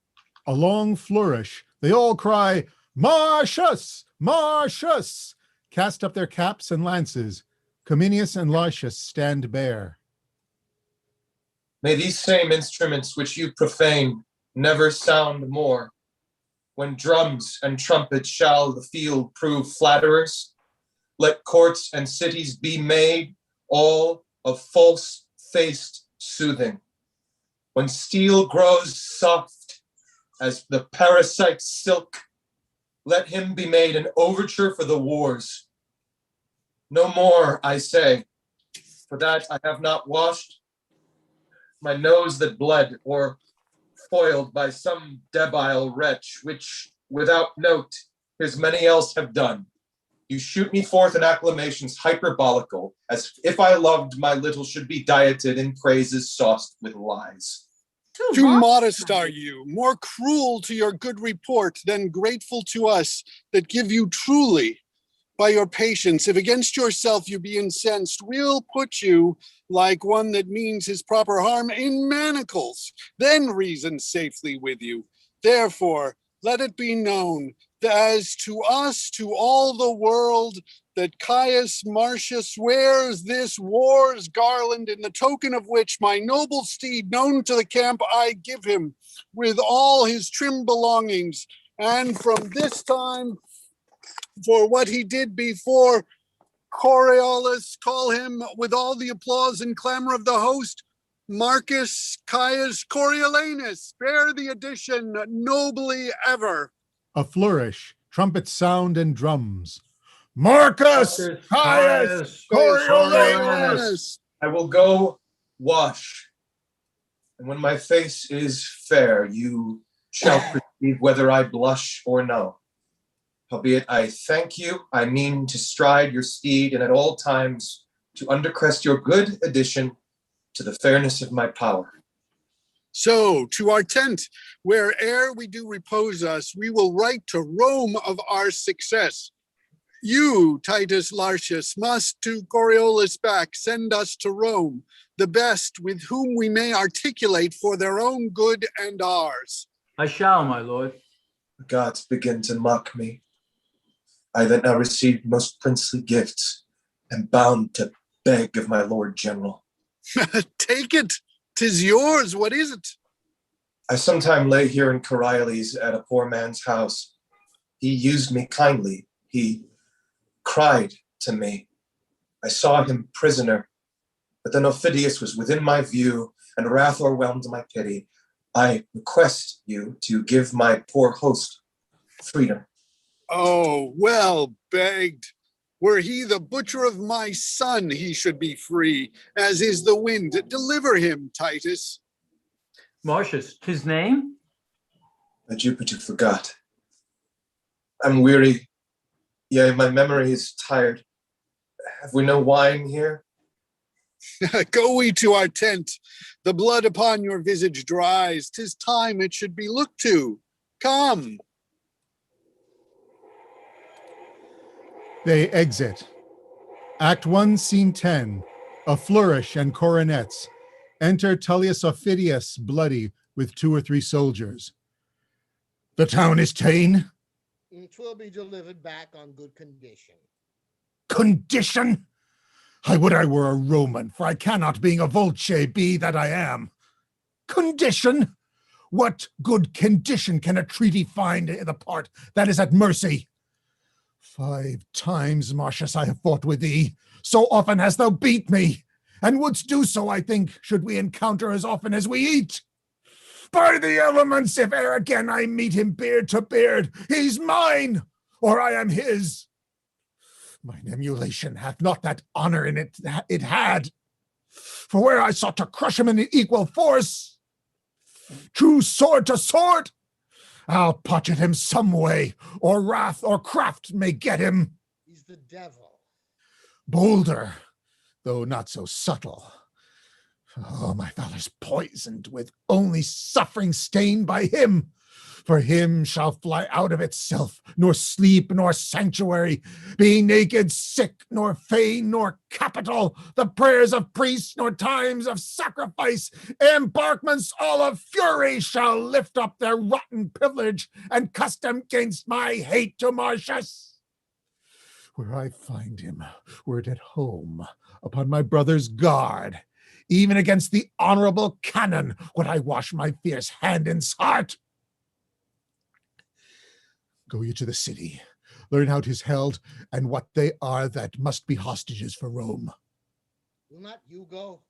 A long flourish, they all cry, Marcius, Marcius, cast up their caps and lances. Cominius and Lartius stand bare. May these same instruments which you profane never sound more. When drums and trumpets shall the field prove flatterers, let courts and cities be made all of false-faced soothing. When steel grows soft as the parasite silk, let him be made an overture for the wars. No more, I say, for that I have not washed my nose that bled, or foiled by some debile wretch, which without note his many else have done. You shoot me forth in acclamations hyperbolical, as if I loved my little should be dieted in praises sauced with lies. Too modest are you, more cruel to your good report than grateful to us that give you truly. By your patience, if against yourself you be incensed, we'll put you, like one that means his proper harm, in manacles, then reason safely with you. Therefore, let it be known, as to us, to all the world, that Caius Marcius wears this war's garland, in the token of which my noble steed, known to the camp, I give him, with all his trim belongings. And from this time, for what he did before, Coriolanus, call him with all the applause and clamor of the host, Marcus Caius Coriolanus. Bear the addition nobly ever. A flourish, trumpets sound and drums. Marcus Caius Coriolanus. I will go wash, and when my face is fair, you shall perceive whether I blush or no. Howbeit I thank you, I mean to stride your steed, and at all times to undercrest your good addition to the fairness of my power. So to our tent, where'er we do repose us, we will write to Rome of our success. You, Titus Lartius, must to Coriolanus back send us to Rome, the best with whom we may articulate for their own good and ours. I shall, my lord. The gods begin to mock me. I that now received most princely gifts am bound to beg of my lord general. Take it, 'tis yours, what is it? I sometime lay here in Coriolanus at a poor man's house. He used me kindly, he cried to me. I saw him prisoner, but then Aufidius was within my view, and wrath o'erwhelmed my pity. I request you to give my poor host freedom. Oh, well begged. Were he the butcher of my son, he should be free, as is the wind. Deliver him, Titus. Marcius, his name? By Jupiter forgot. I'm weary, yea, my memory is tired. Have we no wine here? Go we to our tent. The blood upon your visage dries. 'Tis time it should be looked to. Come. They exit. Act 1, Scene 10. A flourish and coronets. Enter Tullius Aufidius, bloody, with 2 or 3 soldiers. The town is ta'en. It will be delivered back on good condition. Condition? I would I were a Roman, for I cannot, being a Volce, be that I am. Condition? What good condition can a treaty find in the part that is at mercy? 5 times, Marcius, I have fought with thee. So often hast thou beat me, and wouldst do so, I think, should we encounter as often as we eat. By the elements, if e'er again I meet him beard to beard, he's mine, or I am his. Mine emulation hath not that honor in it it had. For where I sought to crush him in equal force, true sword to sword, I'll pocket him some way, or wrath or craft may get him. He's the devil. Bolder, though not so subtle. Oh, my valor's poisoned with only suffering stained by him. For him shall fly out of itself, nor sleep, nor sanctuary, being naked, sick, nor fane, nor capital, the prayers of priests, nor times of sacrifice. Embarkments all of fury shall lift up their rotten privilege and custom gainst my hate to Marcius. Where I find him, were it at home, upon my brother's guard, even against the honorable canon would I wash my fierce hand in's heart. Go you to the city, learn how 'tis held, and what they are that must be hostages for Rome. Will not you go?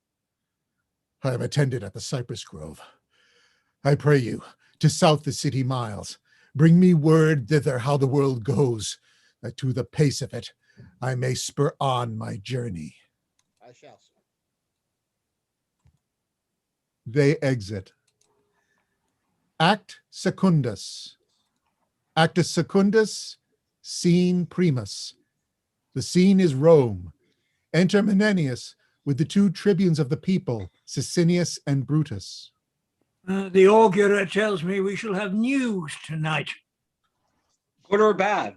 I am attended at the cypress grove. I pray you, to south the city miles, bring me word thither how the world goes, that to the pace of it I may spur on my journey. I shall, sir. They exit. Act Secundus. Actus Secundus, Scene Primus. The scene is Rome. Enter Menenius with the two tribunes of the people, Sicinius and Brutus. The augurer tells me we shall have news tonight. Good or bad?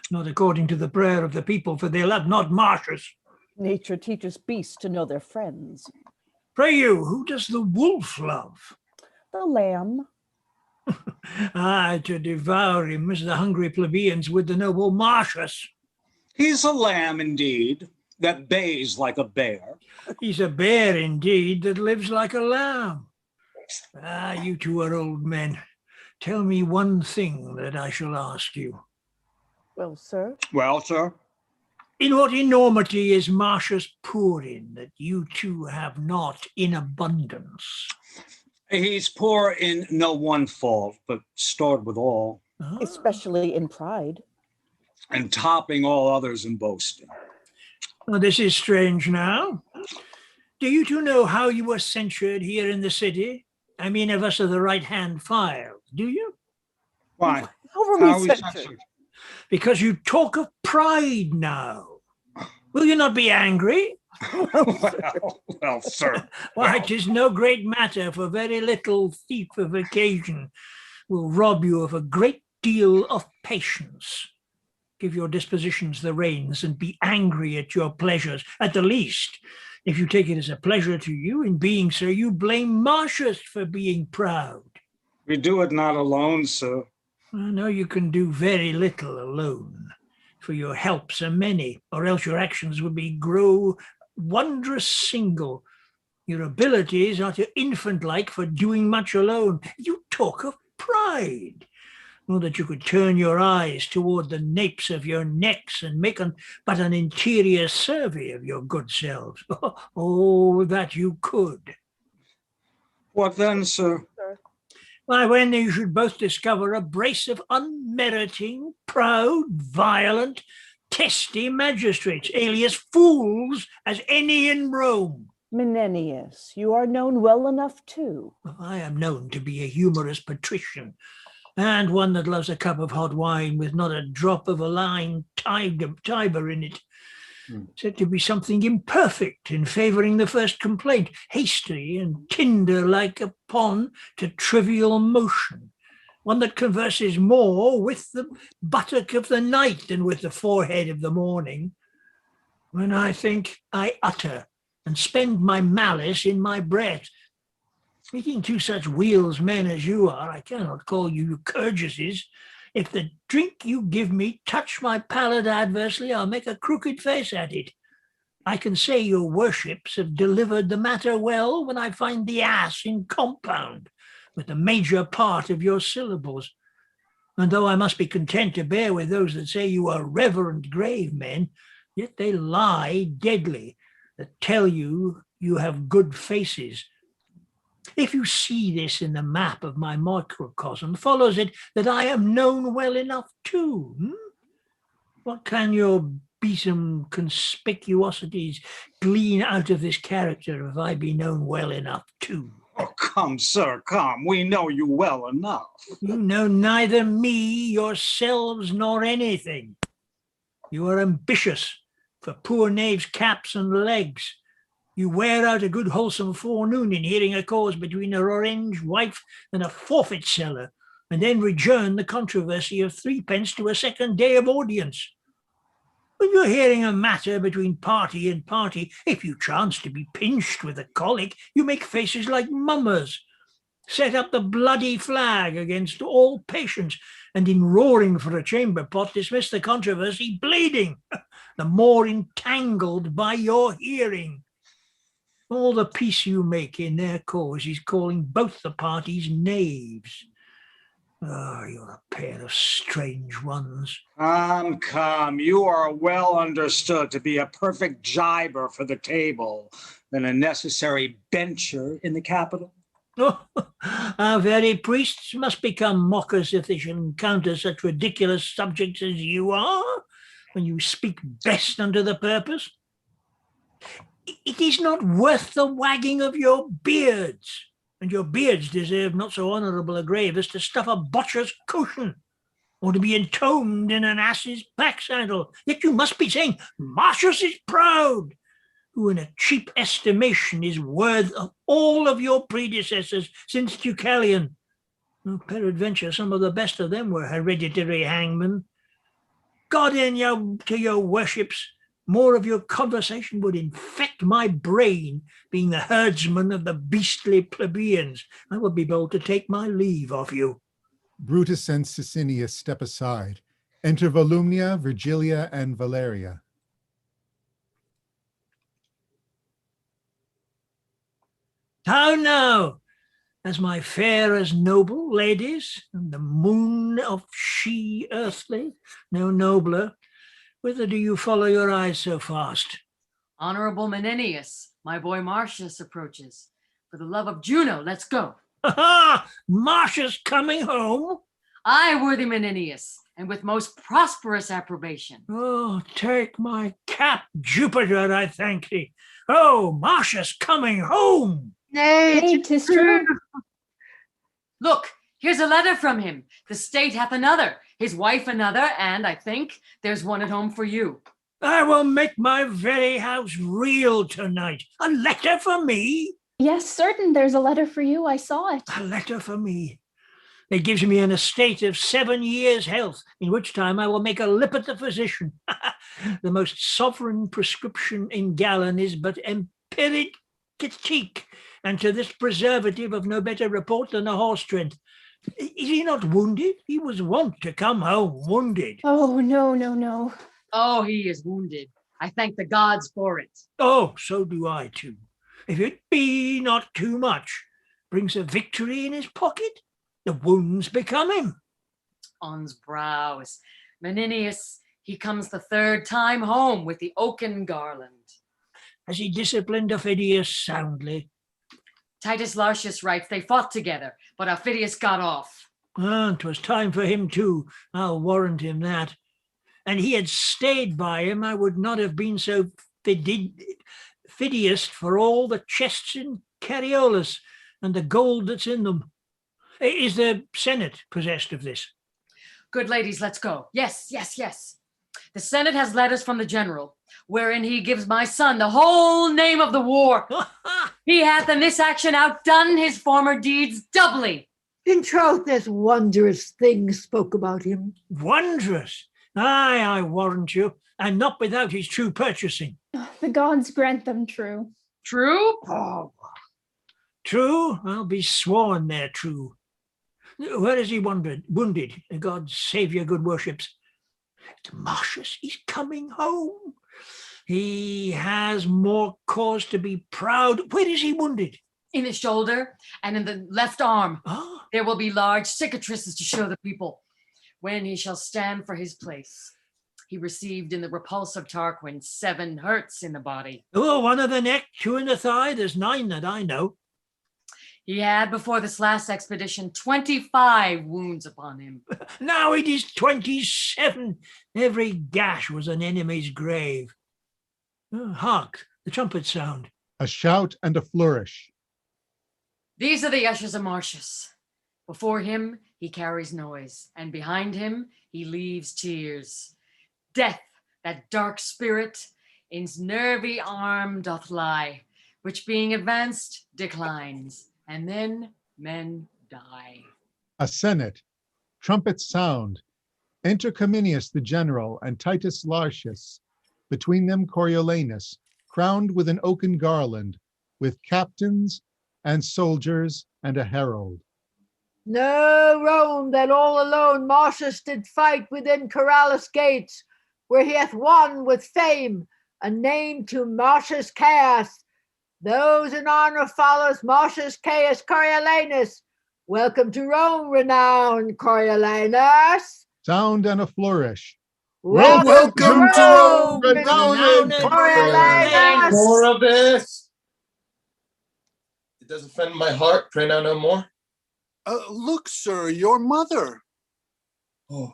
Not according to the prayer of the people, for they love not Marcius. Nature teaches beasts to know their friends. Pray you, who does the wolf love? The lamb. To devour him as the hungry plebeians would the noble Marcius. He's a lamb indeed, that bays like a bear. He's a bear indeed, that lives like a lamb. You two are old men. Tell me one thing that I shall ask you. Well, sir? Well, sir? In what enormity is Marcius poor in that you two have not in abundance? He's poor in no one fault, but stored with all. Especially in pride. And topping all others in boasting. Well, this is strange now. Do you two know how you were censured here in the city? I mean, of us of the right-hand file, do you? Why? How were we censured? Because you talk of pride now. Will you not be angry? Well, sir. Why, 'tis no great matter, for very little thief of occasion will rob you of a great deal of patience. Give your dispositions the reins and be angry at your pleasures. At the least, if you take it as a pleasure to you, in being so, you blame Marcius for being proud. We do it not alone, sir. I know you can do very little alone, for your helps are many, or else your actions would grow wondrous single. Your abilities are too infant-like for doing much alone. You talk of pride. Or that you could turn your eyes toward the napes of your necks and make but an interior survey of your good selves. Oh, that you could. What then, sir? Why, when you should both discover a brace of unmeriting, proud, violent, testy magistrates, alias fools, as any in Rome. Menenius, you are known well enough too. I am known to be a humorous patrician, and one that loves a cup of hot wine with not a drop of a line Tiber in it. Said to be something imperfect in favouring the first complaint, hasty and tinder-like upon to trivial motion. One that converses more with the buttock of the night than with the forehead of the morning. When I think, I utter, and spend my malice in my breath. Speaking to such wheels men as you are, I cannot call you courteses. If the drink you give me touch my palate adversely, I'll make a crooked face at it. I can say your worships have delivered the matter well when I find the ass in compound with the major part of your syllables. And though I must be content to bear with those that say you are reverend grave men, yet they lie deadly that tell you you have good faces. If you see this in the map of my microcosm, follows it that I am known well enough too. What can your besom conspicuosities glean out of this character if I be known well enough too? Oh, come, sir, come. We know you well enough. You know neither me, yourselves, nor anything. You are ambitious for poor knaves' caps and legs. You wear out a good wholesome forenoon in hearing a cause between an orange wife and a forfeit seller, and then rejourn the controversy of 3d to a second day of audience. When you're hearing a matter between party and party, if you chance to be pinched with a colic, you make faces like mummers, set up the bloody flag against all patience, and in roaring for a chamber pot, dismiss the controversy bleeding, the more entangled by your hearing. All the peace you make in their cause is calling both the parties knaves. Oh, you're a pair of strange ones. Come, you are well understood to be a perfect jiber for the table and a necessary bencher in the capital. Oh, our very priests must become mockers if they shall encounter such ridiculous subjects as you are, when you speak best unto the purpose. It is not worth the wagging of your beards, and your beards deserve not so honourable a grave as to stuff a botcher's cushion. or to be entombed in an ass's back saddle. Yet you must be saying, Marcius is proud, who in a cheap estimation is worth of all of your predecessors since Deucalion. Peradventure, some of the best of them were hereditary hangmen. God in to your worships, more of your conversation would infect my brain, being the herdsman of the beastly plebeians. I would be bold to take my leave of you. Brutus and Sicinius step aside. Enter Volumnia, Virgilia, and Valeria. How now, as my fair as noble ladies, and the moon of she earthly, no nobler, whither do you follow your eyes so fast? Honorable Menenius, my boy Marcius approaches. For the love of Juno, let's go. Ha! Marcius coming home? Aye, worthy Menenius, and with most prosperous approbation. Oh, take my cap, Jupiter, I thank thee. Oh, Marcius coming home. Nay, 'tis true. Look, here's a letter from him. The state hath another, his wife another, and I think there's one at home for you. I will make my very house reel tonight. A letter for me? Yes, certain, there's a letter for you. I saw it. A letter for me. It gives me an estate of 7 years' health, in which time I will make a lip at the physician. The most sovereign prescription in Gallon is but empiric critique, and to this preservative of no better report than a horse strength. Is he not wounded? He was wont to come home wounded. Oh, no, no, no. Oh, he is wounded. I thank the gods for it. Oh, so do I too. If it be not too much, brings a victory in his pocket, the wounds become him. On's brows. Menenius, he comes the third time home with the oaken garland. Has he disciplined Aufidius soundly? Titus Lartius writes they fought together, but Aufidius got off. 'Twas time for him too, I'll warrant him that. And he had stayed by him, I would not have been so fidious for all the chests in Coriolanus and the gold that's in them. Is the Senate possessed of this? Good ladies, let's go. Yes, yes, yes. The Senate has letters from the general, wherein he gives my son the whole name of the war. He hath in this action outdone his former deeds doubly. In troth, there's wondrous things spoke about him. Wondrous? Aye, I warrant you, and not without his true purchasing. The gods grant them true. True? Oh. True? I'll be sworn they're true. Where is he wounded? God save your good worships. Marcius is coming home. He has more cause to be proud. Where is he wounded? In the shoulder and in the left arm. Oh. There will be large cicatrices to show the people when he shall stand for his place. He received in the repulse of Tarquin 7 hurts in the body. Oh, 1 of the neck, 2 in the thigh. There's 9 that I know. He had before this last expedition 25 wounds upon him. Now it is 27. Every gash was an enemy's grave. Oh, hark, the trumpet sound. A shout and a flourish. These are the ushers of Marcius. Before him, he carries noise, and behind him, he leaves tears. Death, that dark spirit, in's nervy arm doth lie, which being advanced, declines, and then men die. A senate. Trumpets sound. Enter Cominius the general and Titus Lartius. Between them Coriolanus, crowned with an oaken garland, with captains and soldiers and a herald. No Rome that all alone Marcius did fight within Coriolanus gates, where he hath won with fame a name to Marcius Caius. Those in honor follows Marcius Caius Coriolanus. Welcome to Rome, renowned Coriolanus. Sound and a flourish. Welcome to Rome, renowned Coriolanus. More of this. It does offend my heart. Pray now no more. Look, sir, your mother. Oh,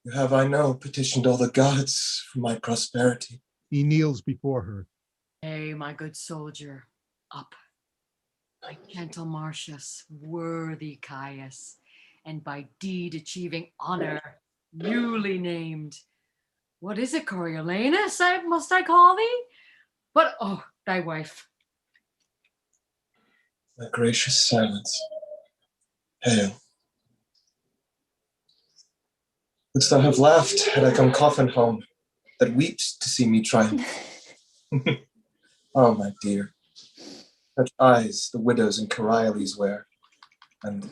you have, I know, petitioned all the gods for my prosperity. He kneels before her. Hey, my good soldier, up. My gentle Marcius, worthy Caius, and by deed achieving honor, newly named. What is it, Coriolanus, must I call thee? But, oh, thy wife. My gracious silence. Hail. Wouldst thou have laughed had I come coffin home, that weeps to see me triumph? Oh, my dear, such eyes the widows in Coriolanus wear, and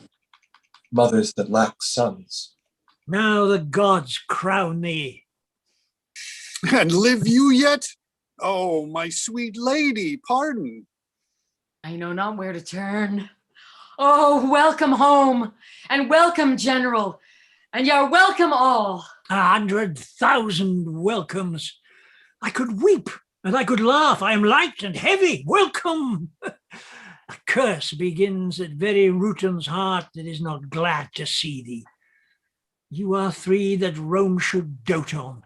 mothers that lack sons. Now the gods crown thee. And live you yet? Oh, my sweet lady, pardon. I know not where to turn. Oh, welcome home, and welcome, General, and you're welcome all. 100,000 welcomes. I could weep and I could laugh. I am light and heavy. Welcome. A curse begins at very Rutan's heart that is not glad to see thee. You are three that Rome should dote on.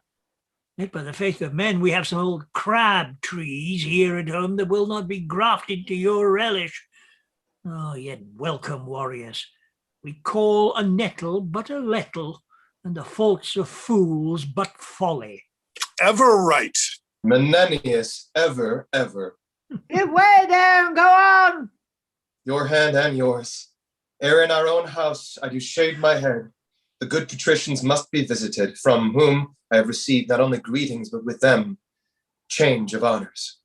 Yet by the faith of men, we have some old crab trees here at home that will not be grafted to your relish. Oh, yet welcome, warriors. We call a nettle but a lettle, and the faults of fools but folly. Ever right. Menenius, ever, ever. Give way there and go on. Your hand and yours. Ere in our own house I do shade my head, the good patricians must be visited, from whom I have received not only greetings, but with them change of honors.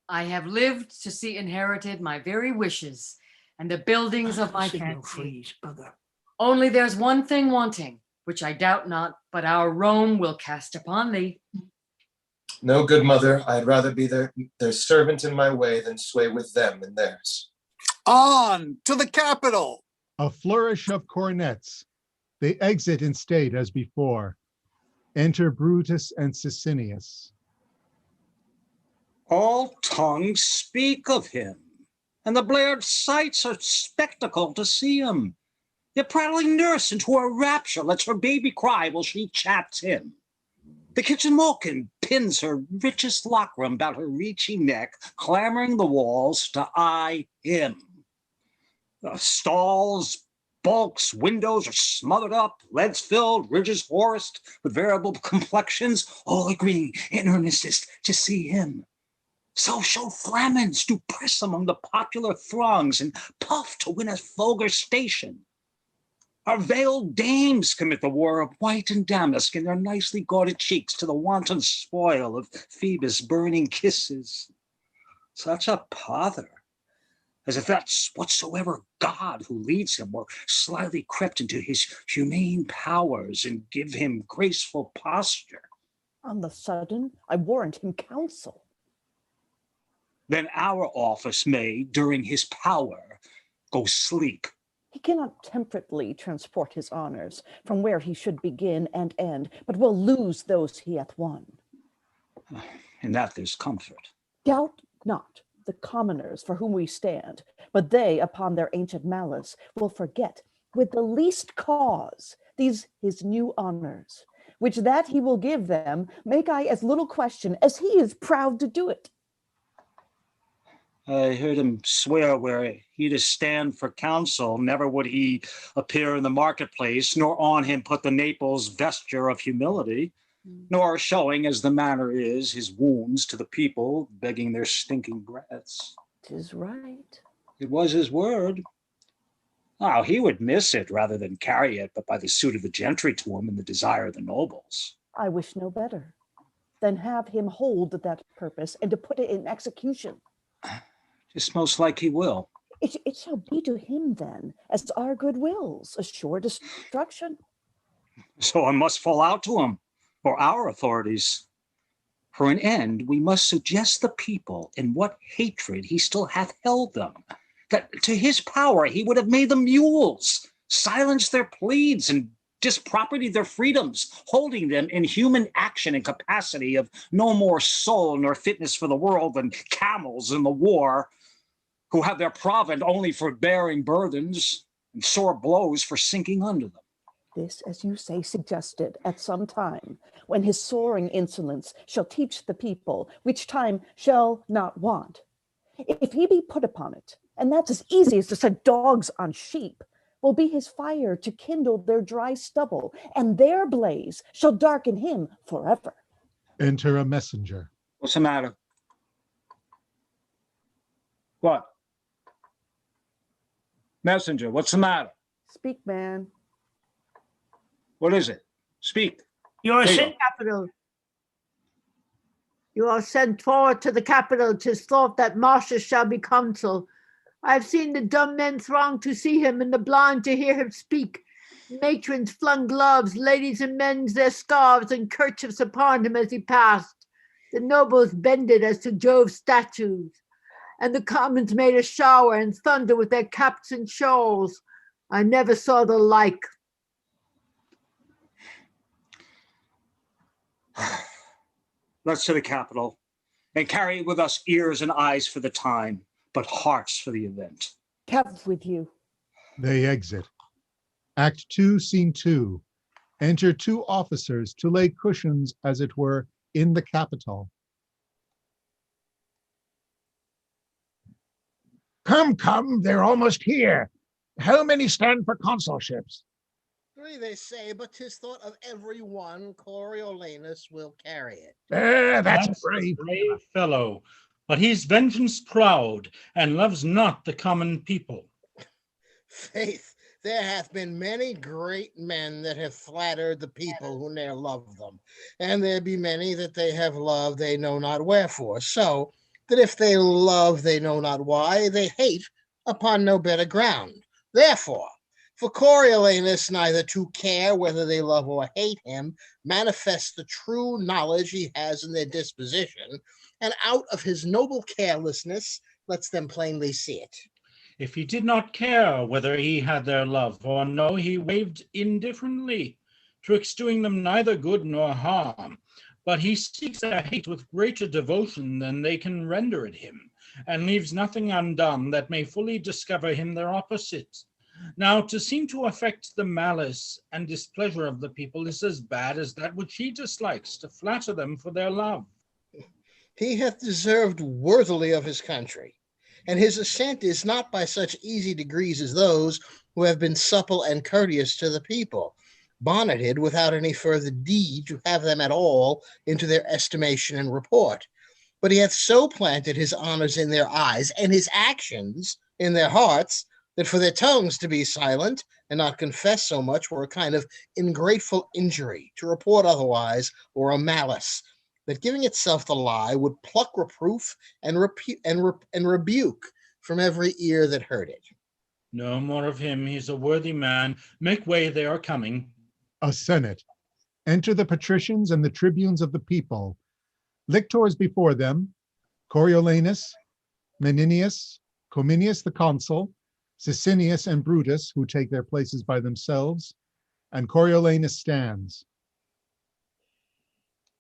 I have lived to see inherited my very wishes and the buildings of my fancy. Freeze, brother. Only there's one thing wanting, which I doubt not, but our Rome will cast upon thee. No, good mother, I'd rather be their servant in my way than sway with them in theirs. On to the capital. A flourish of cornets. They exit in state as before. Enter Brutus and Sicinius. All tongues speak of him, and the blared sights are spectacle to see him. The prattling nurse into her rapture lets her baby cry while she chats him. The kitchen malkin pins her richest lockram about her reachy neck, clamoring the walls to eye him. The stalls, bulks, windows are smothered up, leads filled, ridges horsed, with variable complexions, all agreeing in earnestness to see him. Social flamens do press among the popular throngs and puff to win a vulgar station. Our veiled dames commit the war of white and damask in their nicely guarded cheeks to the wanton spoil of Phoebus' burning kisses. Such a pother, as if that's whatsoever God who leads him were slyly crept into his humane powers and give him graceful posture. On the sudden, I warrant him counsel. Then our office may, during his power, go sleep. He cannot temperately transport his honors from where he should begin and end, but will lose those he hath won. In that there's comfort. Doubt not the commoners for whom we stand, but they, upon their ancient malice, will forget with the least cause these his new honors, which that he will give them, make I as little question as he is proud to do it. I heard him swear where he to stand for counsel, never would he appear in the marketplace, nor on him put the Naples vesture of humility, nor showing, as the manner is, his wounds to the people, begging their stinking breaths. 'Tis right. It was his word. Now, he would miss it rather than carry it, but by the suit of the gentry to him and the desire of the nobles. I wish no better than have him hold that purpose and to put it in execution. It's most like he will. It shall be to him then, as our good wills, a sure destruction. So I must fall out to him, or our authorities. For an end, we must suggest the people in what hatred he still hath held them, that to his power he would have made them mules, silenced their pleads, and dispropertied their freedoms, holding them in human action and capacity of no more soul nor fitness for the world than camels in the war, who have their provant only for bearing burthens and sore blows for sinking under them. This, as you say, suggested at some time, when his soaring insolence shall teach the people, which time shall not want. If he be put upon it, and that's as easy as to set dogs on sheep, will be his fire to kindle their dry stubble, and their blaze shall darken him forever. Enter a messenger. What's the matter? What? Messenger, what's the matter? Speak, man. What is it? Speak. You're There you sent. go. Capital. You are sent forward to the capital. 'Tis thought that Marcius shall be consul. I have seen the dumb men throng to see him, and the blind to hear him speak. Matrons flung gloves, ladies and men their scarves and kerchiefs upon him as he passed. The nobles bended as to Jove's statues, and the commons made a shower and thunder with their caps and shawls. I never saw the like. Let's to the capital and carry with us ears and eyes for the time, but hearts for the event. Cap with you. They exit. Act 2, Scene 2. Enter 2 officers to lay cushions, as it were, in the Capitol. Come, come, they're almost here. How many stand for consulships? 3 they say, but 'tis thought of every one Coriolanus will carry it. That's a brave. brave fellow, but he's vengeance proud and loves not the common people. Faith, there hath been many great men that have flattered the people who ne'er loved them, and there be many that they have loved they know not wherefore, so that if they love they know not why, they hate upon no better ground. Therefore, for Coriolanus neither to care whether they love or hate him, manifests the true knowledge he has in their disposition, and out of his noble carelessness lets them plainly see it. If he did not care whether he had their love or no, he waved indifferently, twixt doing them neither good nor harm. But he seeks their hate with greater devotion than they can render it him, and leaves nothing undone that may fully discover him their opposite. Now, to seem to affect the malice and displeasure of the people is as bad as that which he dislikes, to flatter them for their love. He hath deserved worthily of his country, and his ascent is not by such easy degrees as those who have been supple and courteous to the people, bonneted without any further deed to have them at all into their estimation and report. But he hath so planted his honors in their eyes and his actions in their hearts, that for their tongues to be silent and not confess so much were a kind of ingrateful injury, to report otherwise or a malice, that giving itself the lie would pluck reproof and rebuke from every ear that heard it. No more of him, he's a worthy man. Make way, they are coming. A Senate. Enter the patricians and the tribunes of the people. Lictors before them, Coriolanus, Menenius, Cominius the consul, Sicinius and Brutus, who take their places by themselves, and Coriolanus stands.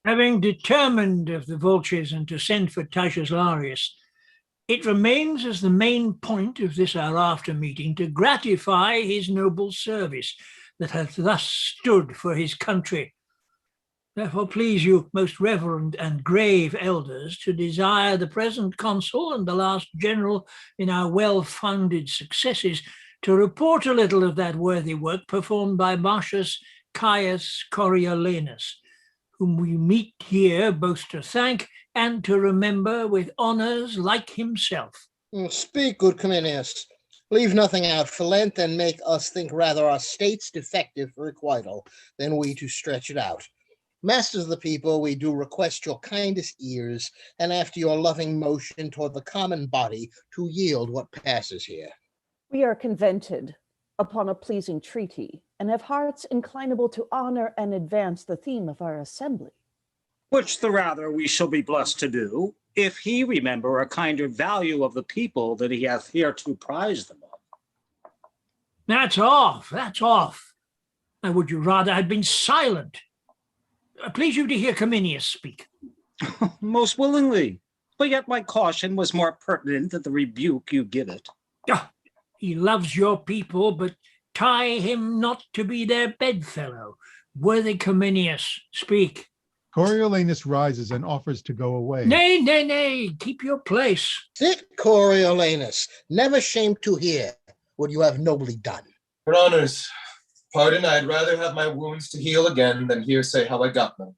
Having determined of the vultures and to send for Titius Larius, it remains as the main point of this our after meeting to gratify his noble service that hath thus stood for his country. Therefore please you, most reverend and grave elders, to desire the present consul and the last general in our well-founded successes to report a little of that worthy work performed by Marcius Caius Coriolanus, whom we meet here both to thank and to remember with honours like himself. Speak, good Cominius. Leave nothing out for Lent, and make us think rather our states defective for requital than we to stretch it out. Masters of the people, we do request your kindest ears, and after your loving motion toward the common body, to yield what passes here. We are convented upon a pleasing treaty, and have hearts inclinable to honor and advance the theme of our assembly. Which the rather we shall be blessed to do, if he remember a kinder value of the people that he hath hereto prized them of. That's off. Now would you rather had been silent? Please you to hear Cominius speak. Most willingly, but yet my caution was more pertinent than the rebuke you give it. He loves your people, but tie him not to be their bedfellow. Worthy Cominius, speak. Coriolanus rises and offers to go away. Nay, keep your place. Sit, Coriolanus, never shamed to hear what you have nobly done. Your honors, pardon, I'd rather have my wounds to heal again than hear say how I got them.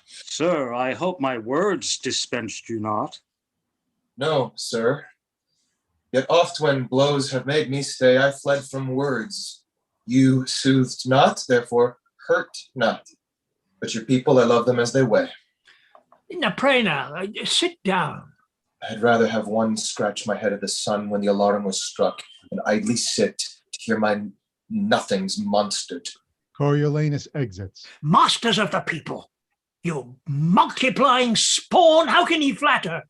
Sir, I hope my words dispensed you not. No, sir. Yet oft when blows have made me stay, I fled from words. You soothed not, therefore hurt not. But your people, I love them as they weigh. Now, pray now, sit down. I'd rather have one scratch my head at the sun when the alarm was struck and idly sit to hear my nothings monstered. Coriolanus exits. Masters of the people, you multiplying spawn, how can ye flatter?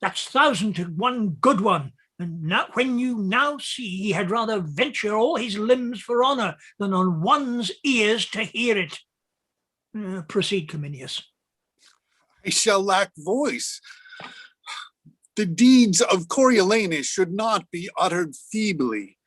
That's 1,000 to one good one. And now, when you now see he had rather venture all his limbs for honor than on one's ears to hear it. Proceed, Cominius. I shall lack voice. The deeds of Coriolanus should not be uttered feebly.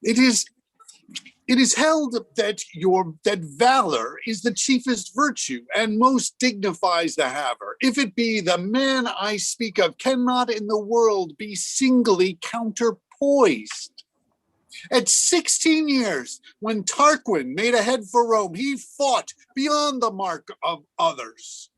It is held that valor is the chiefest virtue and most dignifies the haver. If it be, the man I speak of cannot in the world be singly counterpoised. At 16 years, when Tarquin made a head for Rome, he fought beyond the mark of others.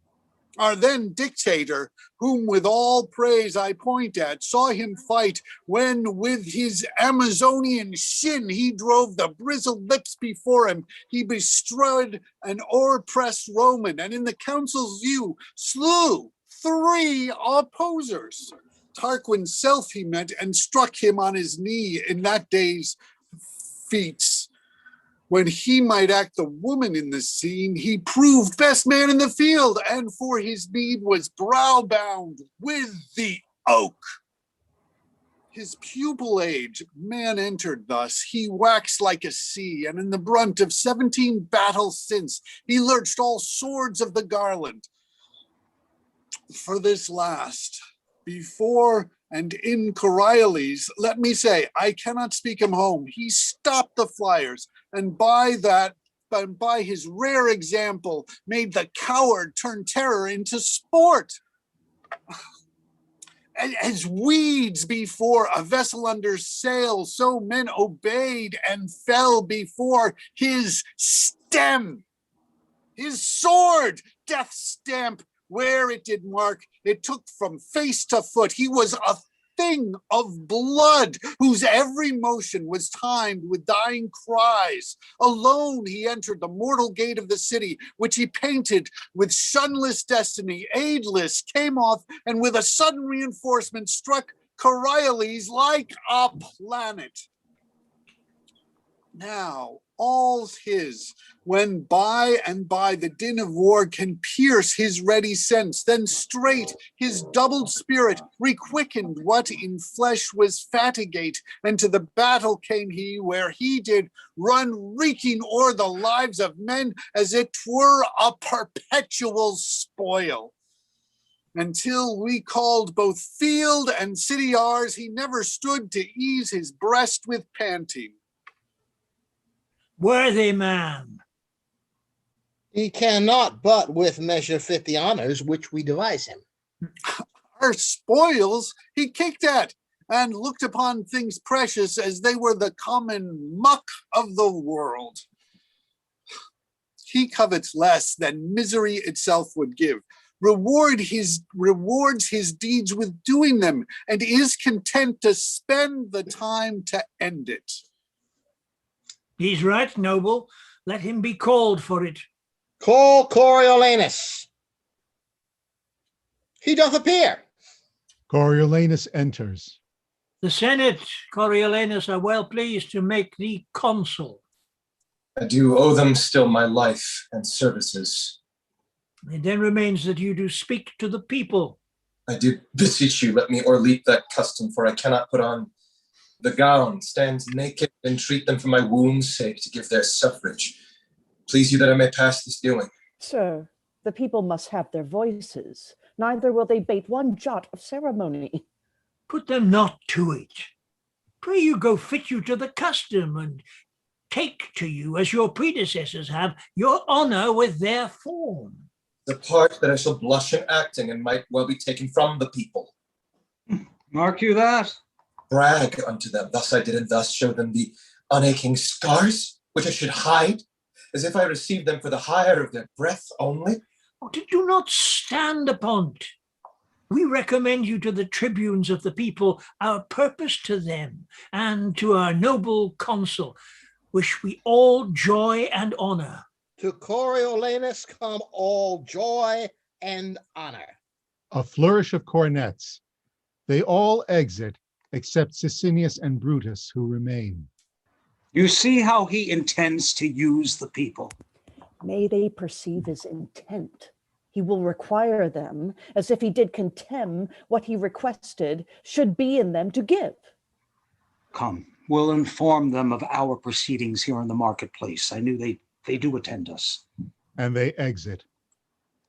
Our then dictator, whom with all praise I point at, saw him fight when with his Amazonian shin he drove the bristled lips before him. He bestrode an o'erpressed Roman, and in the council's view slew 3 opposers. Tarquin's self he met and struck him on his knee in that day's feats. When he might act the woman in the scene, he proved best man in the field, and for his meed was brow-bound with the oak. His pupil age, man entered thus, he waxed like a sea, and in the brunt of 17 battles since, he lurched all swords of the garland. For this last, before and in Coriolanus, let me say, I cannot speak him home. He stopped the flyers, and by his rare example, made the coward turn terror into sport. As weeds before a vessel under sail, so men obeyed and fell before his stem. His sword, death stamp, where it did mark, it took from face to foot. He was a thing of blood, whose every motion was timed with dying cries. Alone he entered the mortal gate of the city, which he painted with shunless destiny. Aidless came off, and with a sudden reinforcement struck Coriolanus like a planet. Now all's his, when by and by the din of war can pierce his ready sense, then straight his doubled spirit requickened what in flesh was fatigate, and to the battle came he, where he did run reeking o'er the lives of men as it were a perpetual spoil. Until we called both field and city ours, he never stood to ease his breast with panting. Worthy man. He cannot but with measure fit the honors which we devise him. Our spoils he kicked at, and looked upon things precious as they were the common muck of the world. He covets less than misery itself would give, rewards his deeds with doing them, and is content to spend the time to end it. He's right, noble. Let him be called for it. Call Coriolanus. He doth appear. Coriolanus enters. The Senate, Coriolanus, are well pleased to make thee consul. I do owe them still my life and services. It then remains that you do speak to the people. I do beseech you, let me o'erleap that custom, for I cannot put on the gown, stand naked, and treat them for my wound's sake to give their suffrage. Please you that I may pass this doing. Sir, the people must have their voices. Neither will they bate one jot of ceremony. Put them not to it. Pray you go fit you to the custom, and take to you, as your predecessors have, your honor with their form. The part that I shall blush in acting and might well be taken from the people. Mark you that? Brag unto them, thus I did, and thus show them the On aching scars, which I should hide, as if I received them for the hire of their breath only? Oh, do not stand upon't. We recommend you to the tribunes of the people, our purpose to them, and to our noble consul. Wish we all joy and honor. To Coriolanus come all joy and honor. A flourish of cornets. They all exit except Sicinius and Brutus, who remain. You see how he intends to use the people. May they perceive his intent. He will require them, as if he did contemn what he requested should be in them to give. Come, we'll inform them of our proceedings here in the marketplace. I knew they do attend us. And they exit.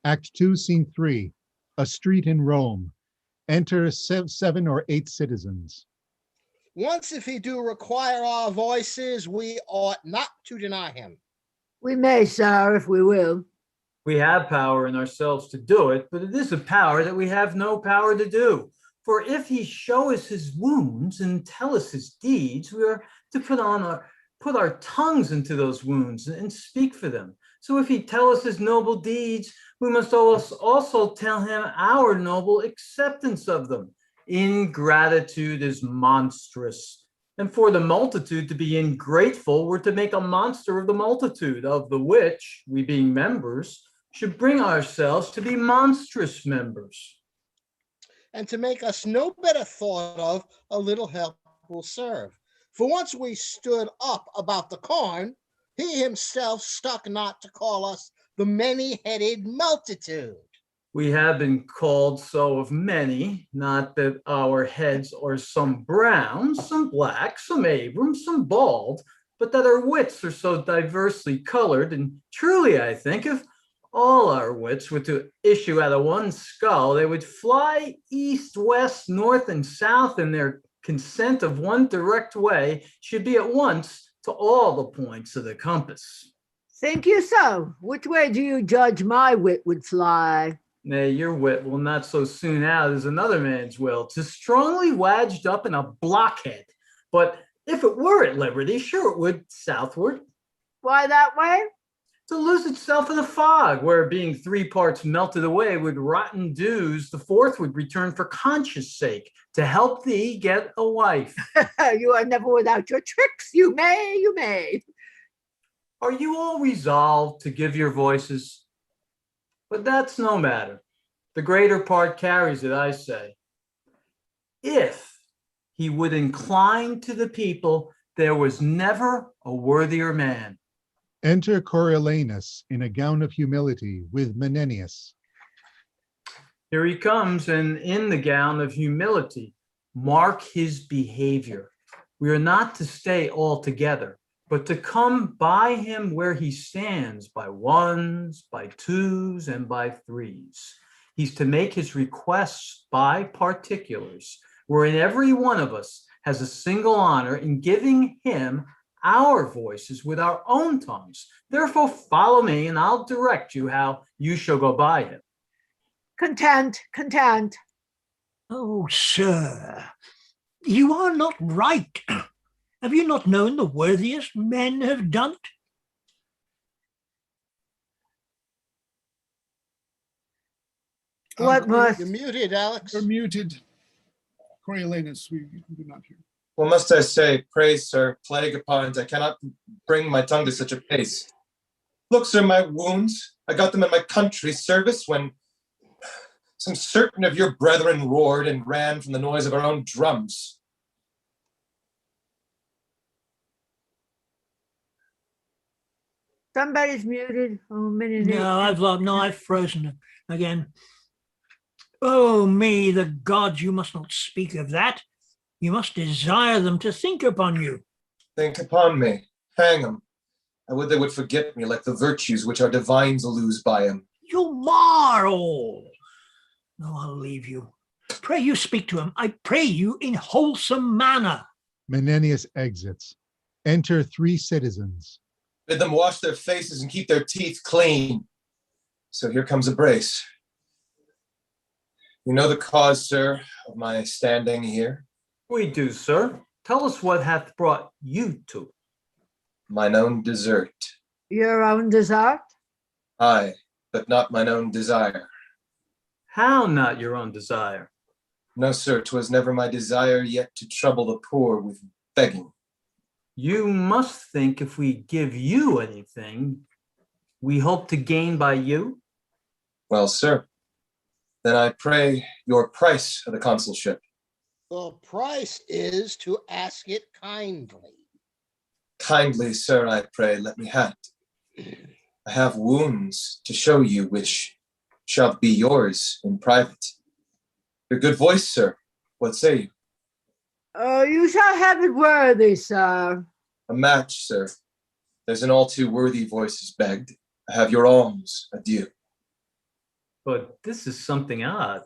Act 2, Scene 3, a street in Rome. Enter 7 or 8 citizens. Once if he do require our voices, we ought not to deny him. We may, sir, if we will. We have power in ourselves to do it, but it is a power that we have no power to do. For if he show us his wounds and tell us his deeds, we are to put our tongues into those wounds and speak for them. So if he tell us his noble deeds, we must also tell him our noble acceptance of them. Ingratitude is monstrous. And for the multitude to be ingrateful were to make a monster of the multitude, of the which, we being members, should bring ourselves to be monstrous members. And to make us no better thought of, a little help will serve. For once we stood up about the corn, he himself stuck not to call us the many-headed multitude. We have been called so of many, not that our heads are some brown, some black, some Abram, some bald, but that our wits are so diversely colored. And truly, I think, if all our wits were to issue out of one skull, they would fly east, west, north, and south, and their consent of one direct way should be at once to all the points of the compass. Think you so? Which way do you judge my wit would fly? Nay, your wit will not so soon out as another man's will. 'Tis strongly wedged up in a blockhead. But if it were at liberty, sure it would southward. Why that way? To lose itself in a fog, where being 3 parts melted away with rotten dews, the 4th would return for conscience sake, to help thee get a wife. You are never without your tricks. You may. Are you all resolved to give your voices? But that's no matter. The greater part carries it, I say. If he would incline to the people, there was never a worthier man. Enter Coriolanus in a gown of humility with Menenius. Here he comes, and in the gown of humility, mark his behavior. We are not to stay all together, but to come by him where he stands, by 1s, by 2s, and by 3s. He's to make his requests by particulars, wherein every one of us has a single honor in giving him our voices with our own tongues. Therefore, follow me, and I'll direct you how you shall go by him. Content. Oh, sir, you are not right. Have you not known the worthiest men have done't? What must? You're muted, Alex. You're muted. Coriolanus, we do not hear. What must I say? Pray, sir, plague upon it. I cannot bring my tongue to such a pace. Look, sir, my wounds, I got them in my country's service when some certain of your brethren roared and ran from the noise of our own drums. Somebody's muted. Oh, minute. No, I've frozen again. Oh me, the gods, you must not speak of that. You must desire them to think upon you. Think upon me. Hang 'em. I would they would forget me like the virtues which our divines lose by 'em. You mar all. No, I'll leave you. Pray you speak to him. I pray you in wholesome manner. Menenius exits. Enter 3 citizens. Bid them wash their faces and keep their teeth clean. So here comes a brace. You know the cause, sir, of my standing here? We do, sir. Tell us what hath brought you to. Mine own desert. Your own dessert? Aye, but not mine own desire. How not your own desire? No, sir, 'twas never my desire yet to trouble the poor with begging. You must think if we give you anything, we hope to gain by you. Well, sir, then I pray your price of the consulship. The price is to ask it kindly. Kindly, sir, I pray, let me have it. I have wounds to show you which shall be yours in private. Your good voice, sir, what say you? You shall have it worthy, sir. A match, sir. There's an all too worthy voice is begged. I have your alms, adieu. But this is something odd.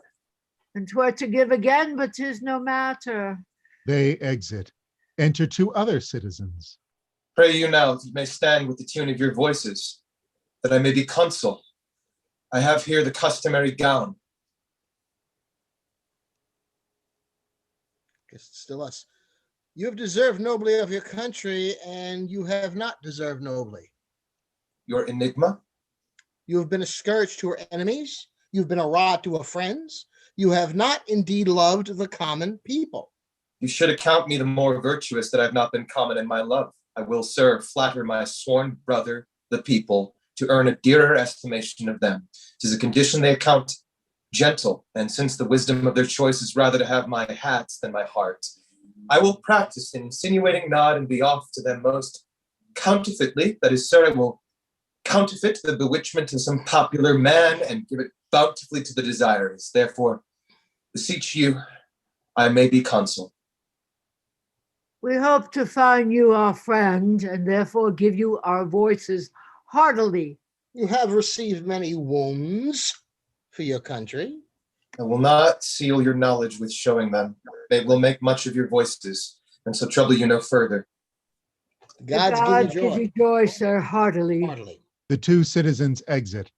And 'twere to give again, but 'tis no matter. They exit. Enter two other citizens. Pray you now, if you may stand with the tune of your voices, that I may be consul. I have here the customary gown. Guess it's still us. You have deserved nobly of your country, and you have not deserved nobly. Your enigma? You have been a scourge to our enemies. You've been a rod to our friends. You have not indeed loved the common people. You should account me the more virtuous that I have not been common in my love. I will, sir, flatter my sworn brother, the people, to earn a dearer estimation of them. 'Tis a condition they account gentle, and since the wisdom of their choice is rather to have my hats than my heart, I will practice an insinuating nod and be off to them most counterfeitly. That is, sir, I will counterfeit the bewitchment of some popular man and give it bountifully to the desirous. Therefore, beseech you, I may be consul. We hope to find you our friend, and therefore give you our voices heartily. You have received many wounds for your country. I will not seal your knowledge with showing them. They will make much of your voices, and so trouble you no further. Gods give you joy, sir, heartily. The two citizens exit.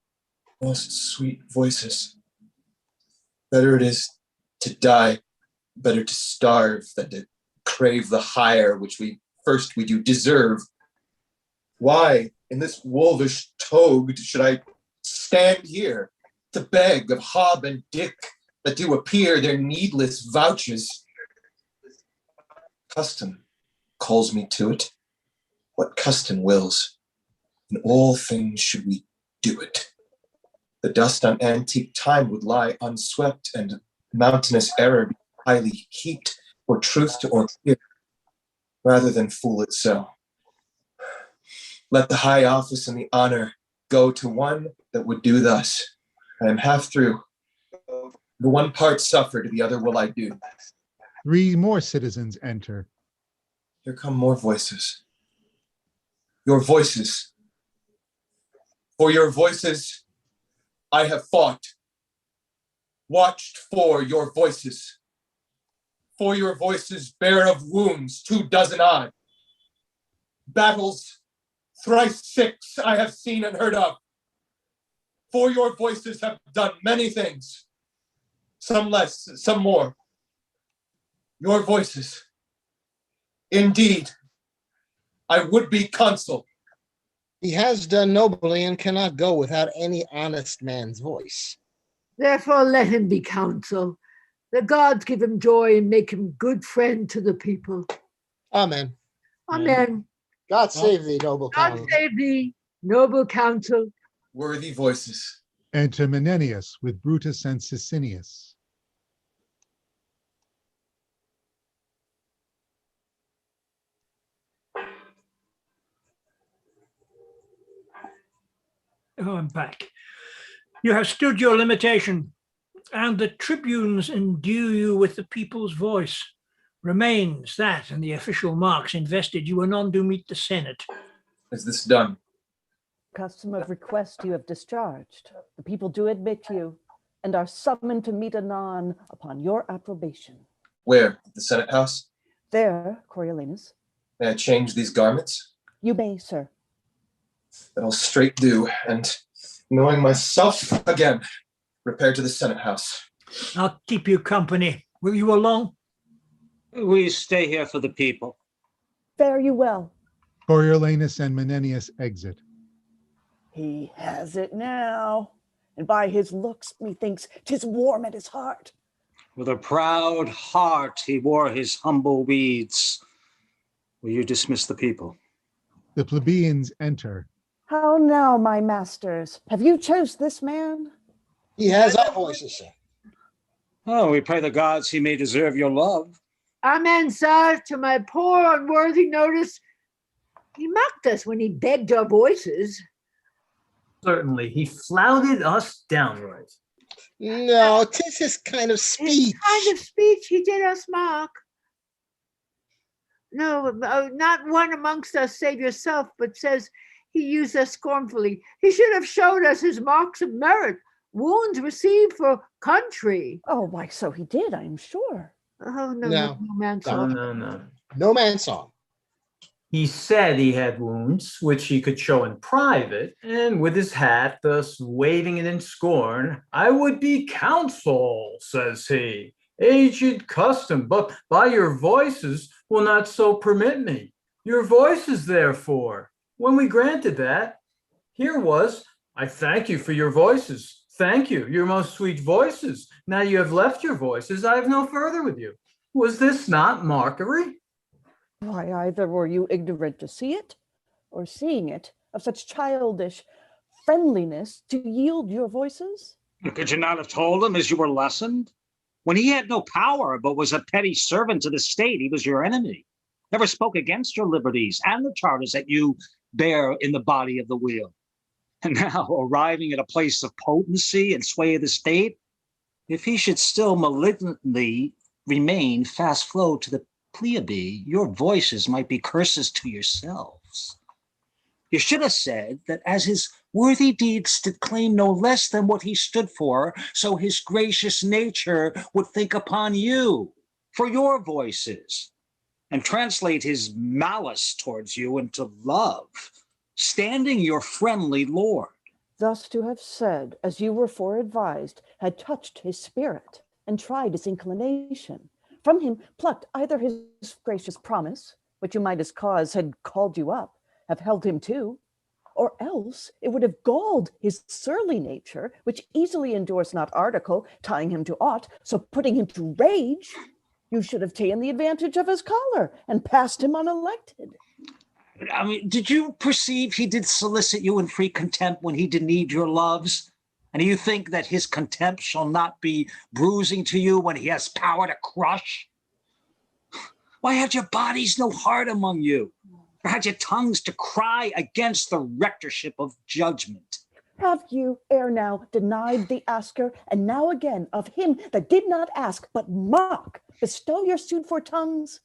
Most sweet voices. Better it is to die, better to starve than to crave the hire which we do deserve. Why, in this wolvish toga, should I stand here to beg of Hob and Dick that do appear their needless vouchers? Custom calls me to it. What custom wills, in all things should we do it. The dust on antique time would lie unswept, and mountainous error be highly heaped for truth to o'erhear, rather than fool it so. Let the high office and the honor go to one that would do thus. I am half through. The one part suffered, the other will I do. Three more citizens enter. Here come more voices. Your voices. For your voices, I have fought. Watched for your voices. For your voices bare of wounds 24 odd. Battles thrice 6 I have seen and heard of. For your voices have done many things, some less, some more. Your voices, indeed, I would be consul. He has done nobly and cannot go without any honest man's voice. Therefore let him be consul. The gods give him joy and make him good friend to the people. Amen. Amen. God save thee, noble God counsel. save thee, noble counsel. Worthy voices. Enter Menenius with Brutus and Sicinius. Oh, I'm back. You have stood your limitation, and the tribunes endue you with the people's voice. Remains that, and the official marks invested you anon do meet the Senate. Is this done? Custom of request you have discharged. The people do admit you, and are summoned to meet anon upon your approbation. Where? At the Senate House? There, Coriolanus. May I change these garments? You may, sir. That I'll straight do, and knowing myself again, repair to the Senate House. I'll keep you company. Will you along? We stay here for the people. Fare you well. Coriolanus and Menenius exit. He has it now, and by his looks, methinks 'tis warm at his heart. With a proud heart he wore his humble weeds. Will you dismiss the people? The plebeians enter. How now, my masters? Have you chose this man? He has our voices, sir. Oh, we pray the gods he may deserve your love. Amen, sir. To my poor unworthy notice, he mocked us when he begged our voices. Certainly, he flouted us downright. No, 'tis his kind of speech. His kind of speech he did us mock. No, not one amongst us save yourself, but says he used us scornfully. He should have showed us his marks of merit, wounds received for country. Oh, why, so he did, I am sure. Oh, no, No. no man No, saw. no. No man saw him. He said he had wounds, which he could show in private, and with his hat, thus waving it in scorn, I would be counsel, says he, aged custom, but by your voices will not so permit me. Your voices, therefore, when we granted that, here was, I thank you for your voices. Thank you, your most sweet voices. Now you have left your voices, I have no further with you. Was this not mockery? Why, either were you ignorant to see it, or seeing it, of such childish friendliness to yield your voices? Could you not have told him as you were lessoned? When he had no power, but was a petty servant to the state, he was your enemy. Never spoke against your liberties and the charters that you bear in the body of the wheel. And now, arriving at a place of potency and sway of the state, if he should still malignantly remain fast flow to the plebe, your voices might be curses to yourselves. You should have said that as his worthy deeds did claim no less than what he stood for, so his gracious nature would think upon you for your voices and translate his malice towards you into love, standing your friendly lord. Thus to have said, as you were foreadvised, had touched his spirit and tried his inclination. From him plucked either his gracious promise, which you might as cause had called you up, have held him to, or else it would have galled his surly nature, which easily endures not article, tying him to aught, so putting him to rage, you should have taken the advantage of his collar and passed him unelected. I mean, did you perceive he did solicit you in free contempt when he did need your loves? And do you think that his contempt shall not be bruising to you when he has power to crush? Why had your bodies no heart among you? Or had your tongues to cry against the rectorship of judgment? Have you ere now denied the asker, and now again of him that did not ask but mock, bestow your suit for tongues?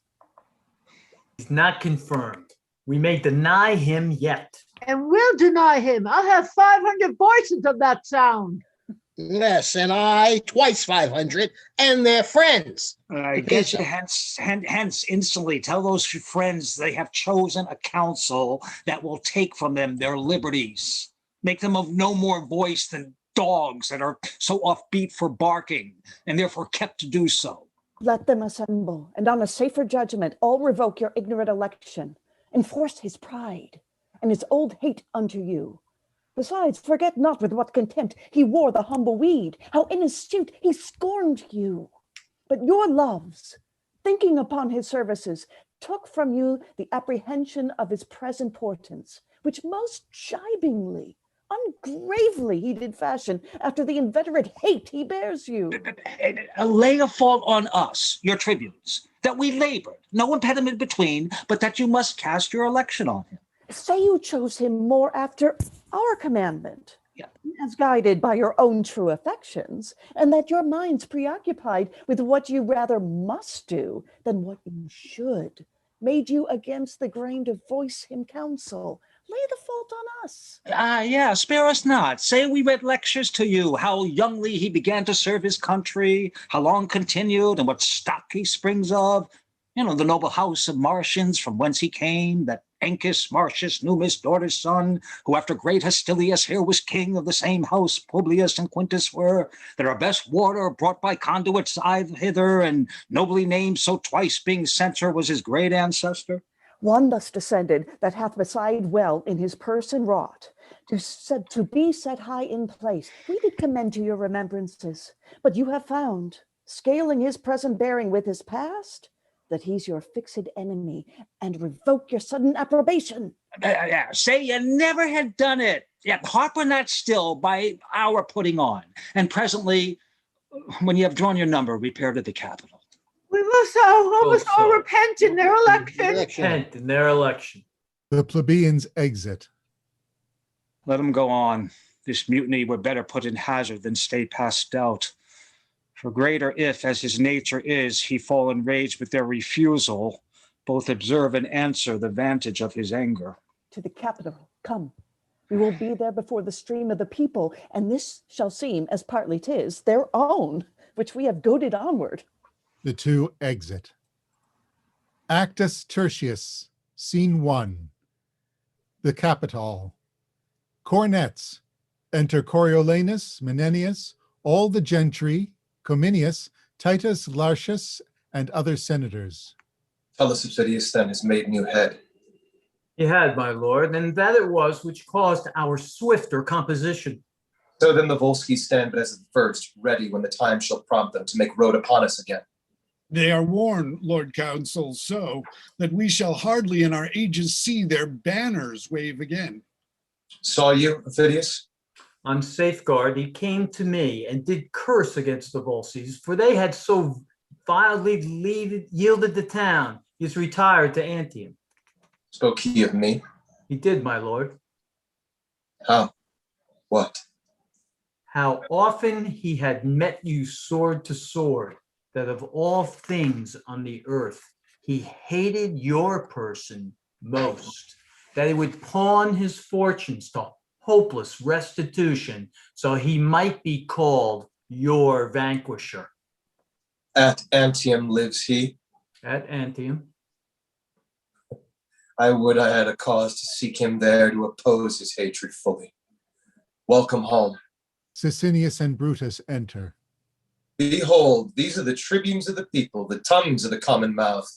He's not confirmed. We may deny him yet. And we'll deny him. I'll have 500 voices of that sound. Yes, and I twice 500, and their friends. I get you hence instantly. Tell those friends they have chosen a council that will take from them their liberties. Make them of no more voice than dogs that are so offbeat for barking, and therefore kept to do so. Let them assemble, and on a safer judgment, all revoke your ignorant election. Enforce his pride and his old hate unto you. Besides, forget not with what contempt he wore the humble weed, how in his suit he scorned you. But your loves, thinking upon his services, took from you the apprehension of his present portents, which most jibingly, ungravely he did fashion after the inveterate hate he bears you. Lay a fault on us, your tribunes, that we labored, no impediment between, but that you must cast your election on him. Say you chose him more after our commandment, as guided by your own true affections, and that your mind's preoccupied with what you rather must do than what you should, made you against the grain to voice him counsel. Lay the fault on us. Spare us not. Say we read lectures to you, how youngly he began to serve his country, how long continued, and what stock he springs of. The noble house of Martians from whence he came, that Ancus Marcius Numis, daughter's son, who after great Hostilius here was king of the same house Publius and Quintus were, that our best water brought by conduits hither, and nobly named, so twice being censor was his great ancestor. One thus descended that hath beside well in his person wrought, to be set high in place. We did commend to your remembrances, but you have found, scaling his present bearing with his past, that he's your fixed enemy, and revoke your sudden approbation. Say you never had done it. Yeah, harp on that still by our putting on. And presently, when you have drawn your number, repair to the Capitol. We must all repent in their election. Repent in their election. The plebeians exit. Let him go on. This mutiny were better put in hazard than stay past doubt. For greater if, as his nature is, he fall enraged with their refusal, both observe and answer the vantage of his anger. To the Capitol, come. We will be there before the stream of the people, and this shall seem, as partly 'tis, their own, which we have goaded onward. The two exit. Actus Tertius, Scene 1. The Capitol. Cornets. Enter Coriolanus, Menenius, all the gentry, Cominius, Titus Lartius, and other senators. Tullus Obsidius then is made new head. He had, my lord, and that it was which caused our swifter composition. So then the Volsci stand but as at first, ready when the time shall prompt them to make road upon us again. They are warned, Lord Counsel, so that we shall hardly in our ages see their banners wave again. Saw you, Ophidius? On safeguard, he came to me and did curse against the Volsces, for they had so vilely yielded the town. He is retired to Antium. Spoke he of me? He did, my lord. How? What? How often he had met you sword to sword, that of all things on the earth, he hated your person most, that he would pawn his fortunes to hopeless restitution, so he might be called your vanquisher. At Antium lives he? At Antium. I would I had a cause to seek him there to oppose his hatred fully. Welcome home. Sicinius and Brutus enter. Behold, these are the tribunes of the people, the tongues of the common mouth.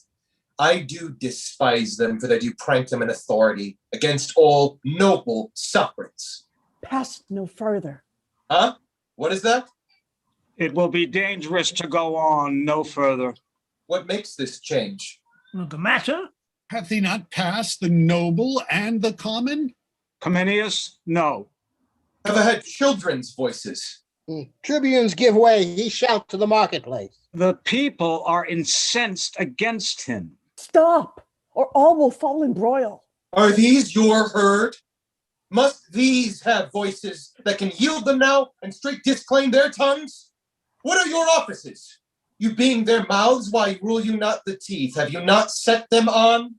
I do despise them, for they do prank them in authority against all noble sufferance. Pass no further. Huh? What is that? It will be dangerous to go on no further. What makes this change? The matter? Hath he not passed the noble and the common? Cominius, no. Have I had children's voices? Tribunes give way, he shout to the marketplace. The people are incensed against him. Stop, or all will fall in broil. Are these your herd? Must these have voices that can yield them now and straight disclaim their tongues? What are your offices? You being their mouths, why rule you not the teeth? Have you not set them on?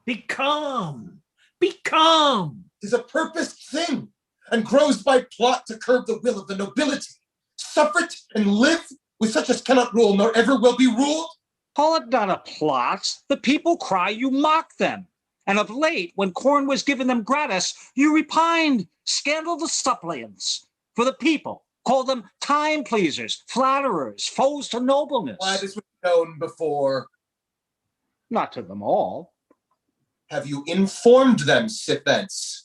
Be calm. Be calm. 'Tis a purposed thing, and grows by plot to curb the will of the nobility. Suffer it and live with such as cannot rule nor ever will be ruled? Call it not a plot. The people cry, you mock them. And of late, when corn was given them gratis, you repined, scandal the suppliants. For the people, call them time pleasers, flatterers, foes to nobleness. Why, this was known before. Not to them all. Have you informed them, Sithence?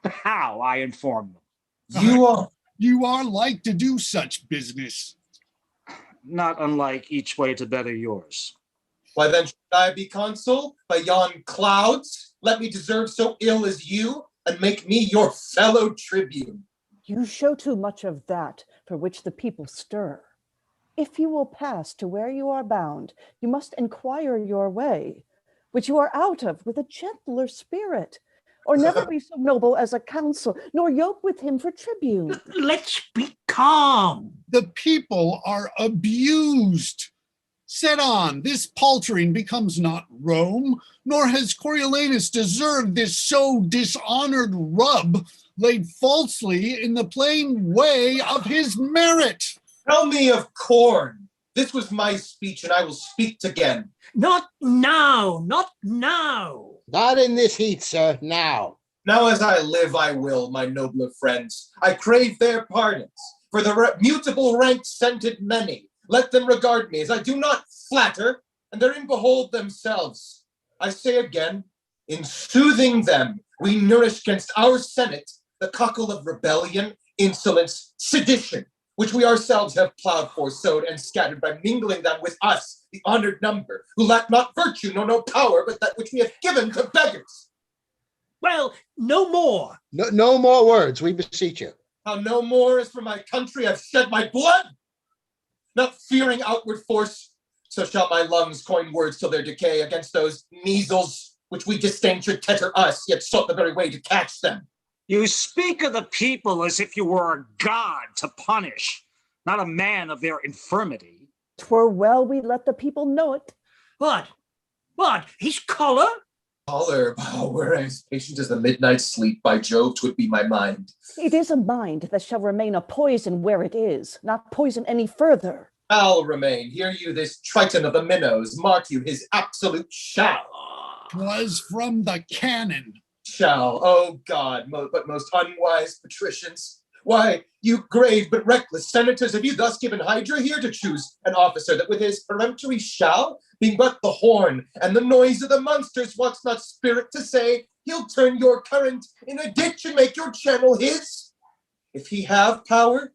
How I inform them? You are like to do such business. Not unlike each way to better yours. Why then should I be consul by yon clouds? Let me deserve so ill as you, and make me your fellow tribune. You show too much of that for which the people stir. If you will pass to where you are bound, you must inquire your way, which you are out of with a gentler spirit, or never be so noble as a consul, nor yoke with him for tribune. Let's be calm. The people are abused. Set on, this paltering becomes not Rome, nor has Coriolanus deserved this so dishonored rub laid falsely in the plain way of his merit. Tell me of corn. This was my speech, and I will speak again. Not now, not now. Not in this heat, sir, now. Now as I live, I will, my nobler friends. I crave their pardons. For the mutable rank scented many. Let them regard me as I do not flatter, and therein behold themselves. I say again, in soothing them, we nourish against our Senate the cockle of rebellion, insolence, sedition, which we ourselves have plowed for, sowed, and scattered by mingling them with us, the honored number, who lack not virtue nor no power, but that which we have given to beggars. Well, no more. No more words, we beseech you. How no more is for my country I've shed my blood? Not fearing outward force, so shall my lungs coin words till their decay against those measles, which we disdain should tetter us, yet sought the very way to catch them. You speak of the people as if you were a god to punish, not a man of their infirmity. 'Twere well we let the people know it. What? His collar? Collar, were I as patient as the midnight sleep, by Jove, 'twould be my mind. It is a mind that shall remain a poison where it is, not poison any further. Shall remain. Hear you this Triton of the minnows, mark you his absolute shall. 'Twas from the cannon. Shall, oh God, but most unwise patricians. Why, you grave but reckless senators, have you thus given Hydra here to choose an officer that with his peremptory shall, being but the horn and the noise of the monsters, wants not spirit to say, he'll turn your current in a ditch and make your channel his? If he have power,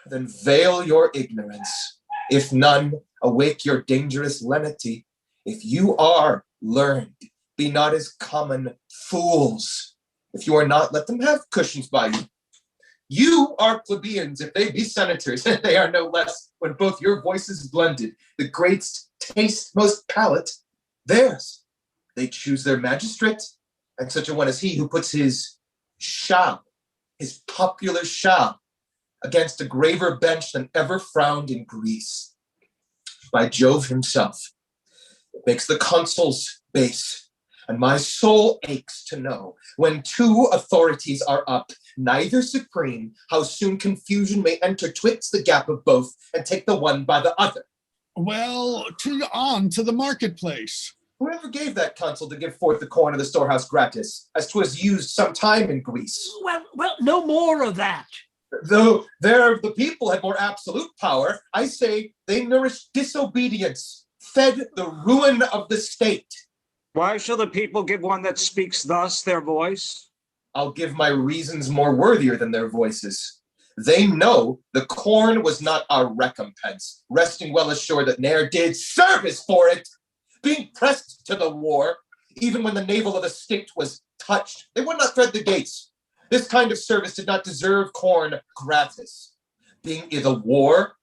then veil your ignorance. If none, awake your dangerous lenity. If you are learned, be not as common fools. If you are not, let them have cushions by you. You are plebeians, if they be senators, and they are no less, when both your voices blended, the greatest taste, most palate, theirs. They choose their magistrate, and such a one as he who puts his shall, his popular shall, against a graver bench than ever frowned in Greece. By Jove himself, it makes the consuls base, and my soul aches to know, when two authorities are up, neither supreme, how soon confusion may enter twixt the gap of both, and take the one by the other. Well, on to the marketplace. Whoever gave that consul to give forth the corn of the storehouse gratis, as 'twas used some time in Greece? Well, no more of that. Though there the people had more absolute power, I say they nourished disobedience, fed the ruin of the state. Why shall the people give one that speaks thus their voice? I'll give my reasons more worthier than their voices. They know the corn was not our recompense, resting well assured that ne'er did service for it. Being pressed to the war, even when the navel of the state was touched, they would not thread the gates. This kind of service did not deserve corn gratis. Being i' the war,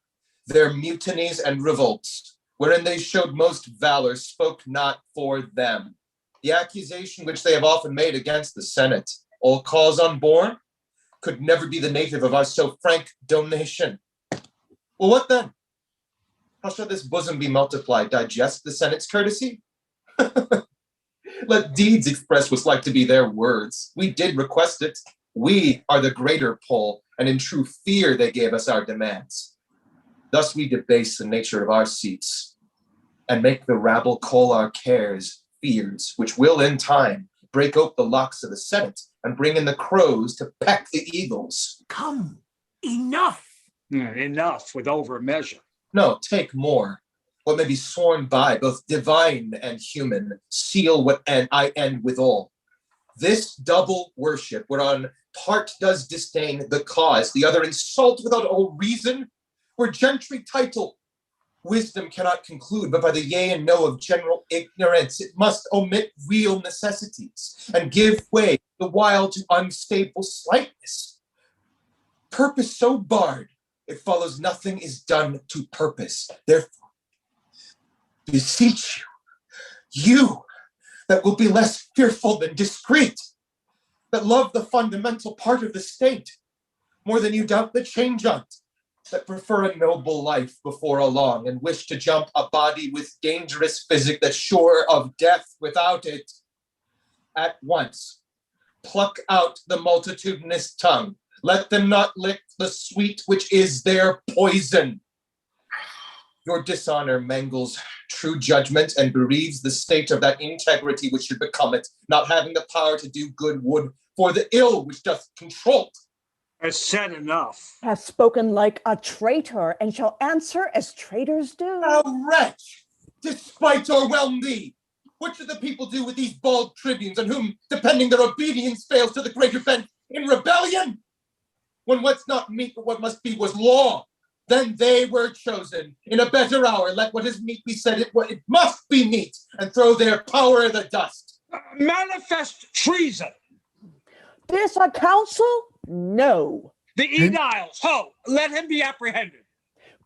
their mutinies and revolts, wherein they showed most valor, spoke not for them. The accusation which they have often made against the Senate, all cause unborn, could never be the native of our so frank donation. Well, what then? How shall this bosom be multiplied? Digest the Senate's courtesy? Let deeds express what's like to be their words. We did request it. We are the greater pull, and in true fear they gave us our demands. Thus we debase the nature of our seats, and make the rabble call our cares fears, which will in time break ope the locks of the Senate and bring in the crows to peck the eagles. Come, enough. Enough with over measure. No, take more. What may be sworn by, both divine and human, seal what I end withal. This double worship, whereon part does disdain the cause, the other insult without all reason, where gentry title, wisdom cannot conclude, but by the yea and no of general ignorance, it must omit real necessities, and give way the while to unstable slightness. Purpose so barred, it follows nothing is done to purpose. Therefore, beseech you that will be less fearful than discreet, that love the fundamental part of the state, more than you doubt the change on't, that prefer a noble life before a long, and wish to jump a body with dangerous physic that's sure of death without it, at once pluck out the multitudinous tongue. Let them not lick the sweet which is their poison. Your dishonor mangles true judgment and bereaves the state of that integrity which should become it, not having the power to do good would for the ill which doth control it. Has said enough. Has spoken like a traitor, and shall answer as traitors do. Thou wretch! despite o'erwhelm thee? What should the people do with these bald tribunes, on whom, depending their obedience, fails to the greater bent in rebellion? When what's not meet but what must be was law, then they were chosen. In a better hour, let what is meet be said, it must be meet, and throw their power in the dust. Manifest treason. This a council? No. The Aediles, ho, let him be apprehended.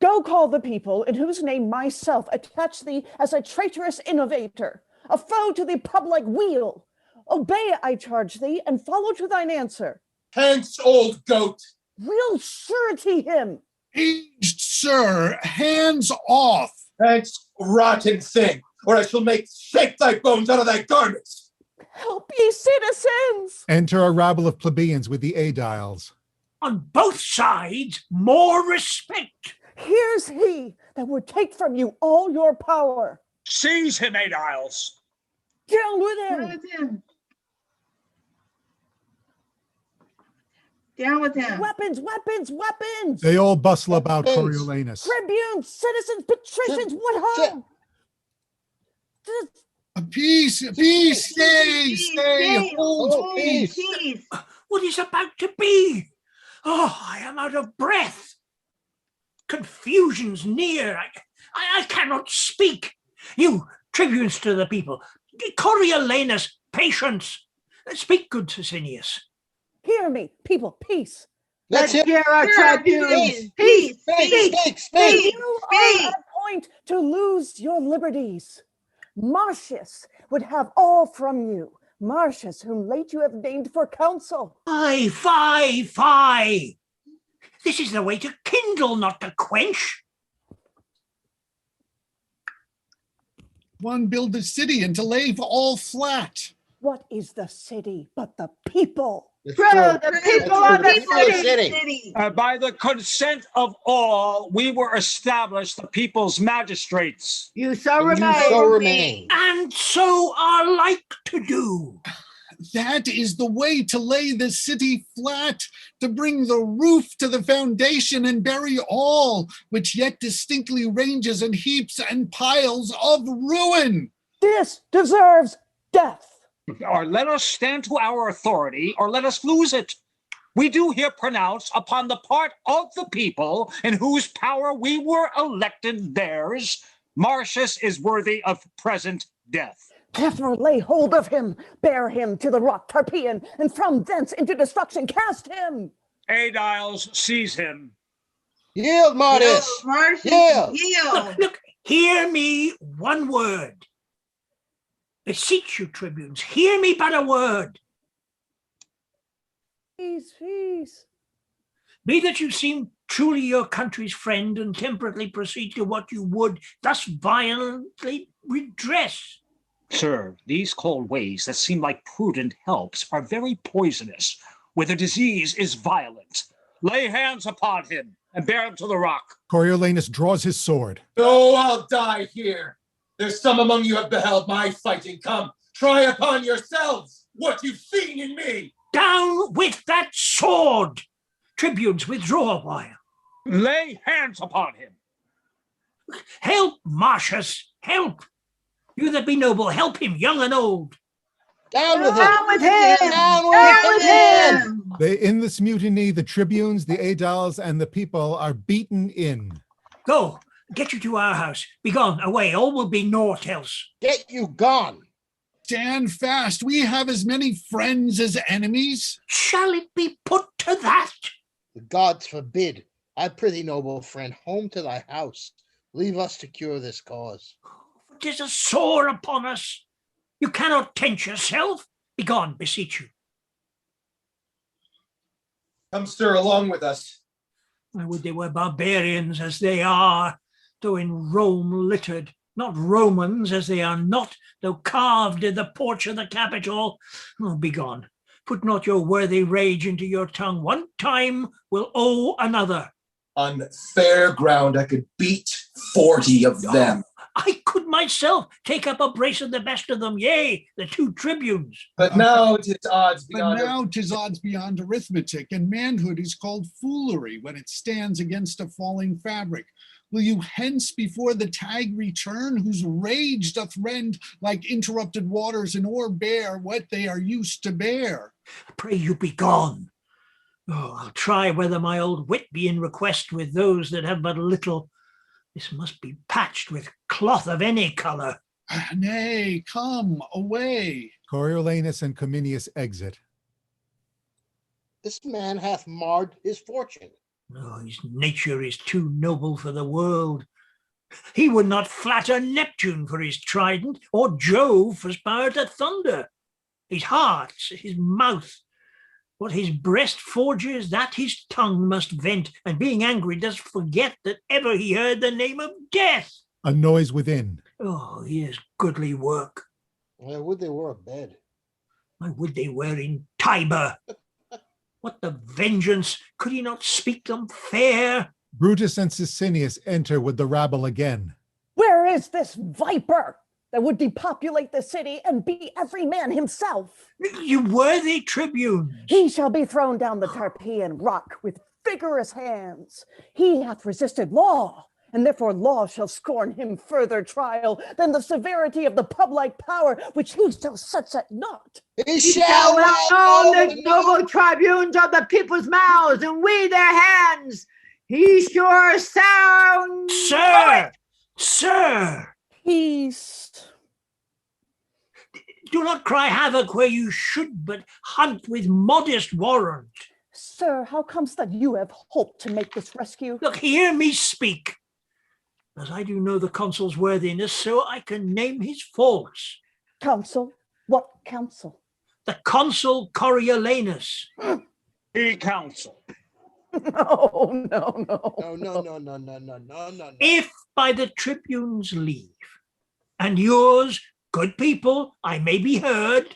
Go call the people, in whose name myself attach thee as a traitorous innovator, a foe to the public weal. Obey, I charge thee, and follow to thine answer. Hence, old goat. We'll surety him. Aged sir, hands off. Hence, rotten thing, or I shall shake thy bones out of thy garments. Help ye, citizens. Enter a rabble of plebeians with the Aediles. On both sides, more respect. Here's he that would take from you all your power. Seize him, Aediles. Down with him. Down with him. Weapons, weapons, weapons. They all bustle about Coriolanus. Tribunes, citizens, patricians, what harm? Peace, stay, hold peace. What is about to be? Oh, I am out of breath. Confusion's near. I cannot speak. You, tribunes to the people, Coriolanus, patience. Speak, good Sicinius. Hear me, people, peace. Let's hear our tribunes. Peace. Speak. You are at point to lose your liberties. Marcius would have all from you. Marcius, whom late you have named for council. Fie. This is the way to kindle, not to quench. One build the city and to lay all flat. What is the city but the people? The people are the city. By the consent of all, we were established the people's magistrates. You so remain. And so are like to do. That is the way to lay the city flat, to bring the roof to the foundation and bury all, which yet distinctly ranges in heaps and piles of ruin. This deserves death. Or let us stand to our authority, or let us lose it. We do here pronounce upon the part of the people in whose power we were elected theirs, Marcius is worthy of present death. Therefore lay hold of him, bear him to the rock Tarpeian, and from thence into destruction cast him. Aediles, seize him. Yield, Marcius. Yield. Look, hear me one word. Beseech you, tribunes, hear me but a word. Peace. Be that you seem truly your country's friend and temperately proceed to what you would thus violently redress. Sir, these cold ways that seem like prudent helps are very poisonous, where the disease is violent. Lay hands upon him and bear him to the rock. Coriolanus draws his sword. No, I'll die here. There's some among you have beheld my fighting. Come, try upon yourselves what you've seen in me. Down with that sword! Tribunes, withdraw a while. Lay hands upon him. Help, Marcius, help. You that be noble, help him, young and old. Down with him. In this mutiny, the tribunes, the Aediles, and the people are beaten in. Go, get you to our house. Be gone, away, all will be naught else. Get you gone. Stand fast, we have as many friends as enemies. Shall it be put to that? The gods forbid. I prithee, noble friend, home to thy house. Leave us to cure this cause. 'Tis a sore upon us. You cannot tent yourself. Be gone, beseech you. Come, stir along with us. I would they were barbarians as they are, though in Rome littered, not Romans as they are not, though carved in the porch of the Capitol. Oh, be gone. Put not your worthy rage into your tongue. One time will owe another. On fair ground, I could beat 40 of them. I could myself take up a brace of the best of them, yea, the 2 tribunes. But now 'tis odds beyond arithmetic, and manhood is called foolery when it stands against a falling fabric. Will you hence before the tag return, whose rage doth rend like interrupted waters, and o'erbear what they are used to bear? Pray you be gone. Oh, I'll try whether my old wit be in request with those that have but little. This must be patched with cloth of any colour. Nay, come away. Coriolanus and Cominius exit. This man hath marred his fortune. Oh, his nature is too noble for the world. He would not flatter Neptune for his trident, or Jove for power to thunder. His heart, his mouth, what his breast forges, that his tongue must vent, and being angry does forget that ever he heard the name of death. A noise within. Oh, here's goodly work. Where would they were a bed? Why would they were in Tiber? What the vengeance? Could he not speak them fair? Brutus and Sicinius enter with the rabble again. Where is this viper that would depopulate the city and be every man himself? You worthy tribunes. He shall be thrown down the Tarpeian rock with vigorous hands. He hath resisted law, and therefore law shall scorn him further trial than the severity of the public power which he shall sets at naught. He shall well known the noble tribunes of the people's mouths, and we their hands. He sure sound. Sir! Peace. Do not cry havoc where you should but hunt with modest warrant. Sir, how comes that you have hoped to make this rescue? Look, hear me speak. As I do know the consul's worthiness, so I can name his faults. Counsel? What counsel? The consul Coriolanus. He counsel. No. No. If by the tribune's leave, and yours, good people, I may be heard,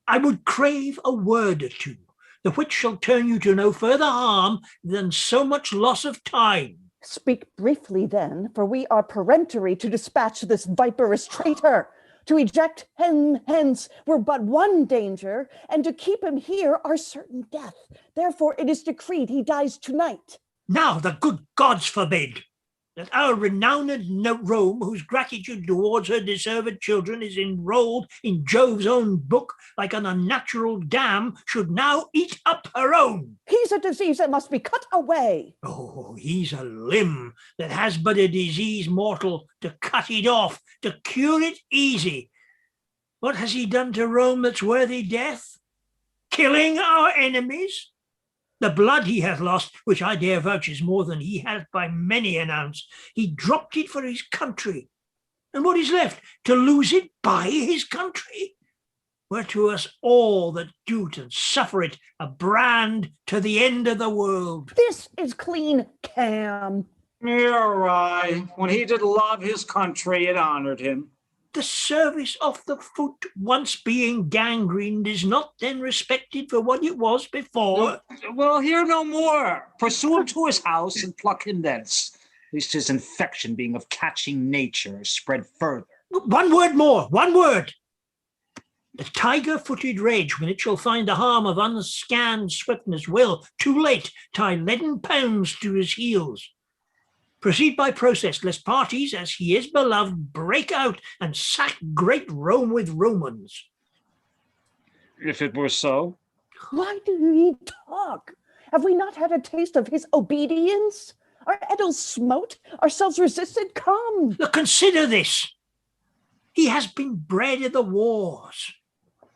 I would crave a word or two, the which shall turn you to no further harm than so much loss of time. Speak briefly then, for we are peremptory to dispatch this viperous traitor. To eject him hence were but one danger, and to keep him here are certain death. Therefore it is decreed he dies tonight. Now the good gods forbid that our renowned Rome, whose gratitude towards her deserved children is enrolled in Jove's own book like an unnatural dam, should now eat up her own. He's a disease that must be cut away. Oh, he's a limb that has but a disease mortal to cut it off, to cure it easy. What has he done to Rome that's worthy death? Killing our enemies? The blood he hath lost, which I dare vouch is more than he hath by many an ounce, he dropped it for his country. And what is left? To lose it by his country? Were to us all that do it and suffer it a brand to the end of the world. This is clean cam. You're right. When he did love his country, it honored him. The service of the foot, once being gangrened, is not then respected for what it was before. Well, hear no more. Pursue him to his house and pluck him thence. At least his infection, being of catching nature, spread further. One word more, one word. The tiger-footed rage, when it shall find the harm of unscanned swiftness, will, too late, tie leaden pounds to his heels. Proceed by process, lest parties, as he is beloved, break out and sack great Rome with Romans. If it were so. Why do ye talk? Have we not had a taste of his obedience? Our edels smote, ourselves resisted? Come. Look, consider this. He has been bred in the wars,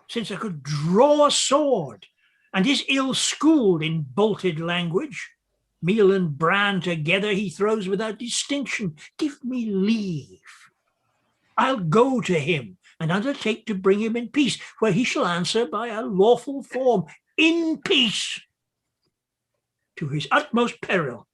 since I could draw a sword, and is ill-schooled in bolted language. Meal and bran together he throws without distinction. Give me leave. I'll go to him and undertake to bring him in peace, where he shall answer by a lawful form, in peace, to his utmost peril.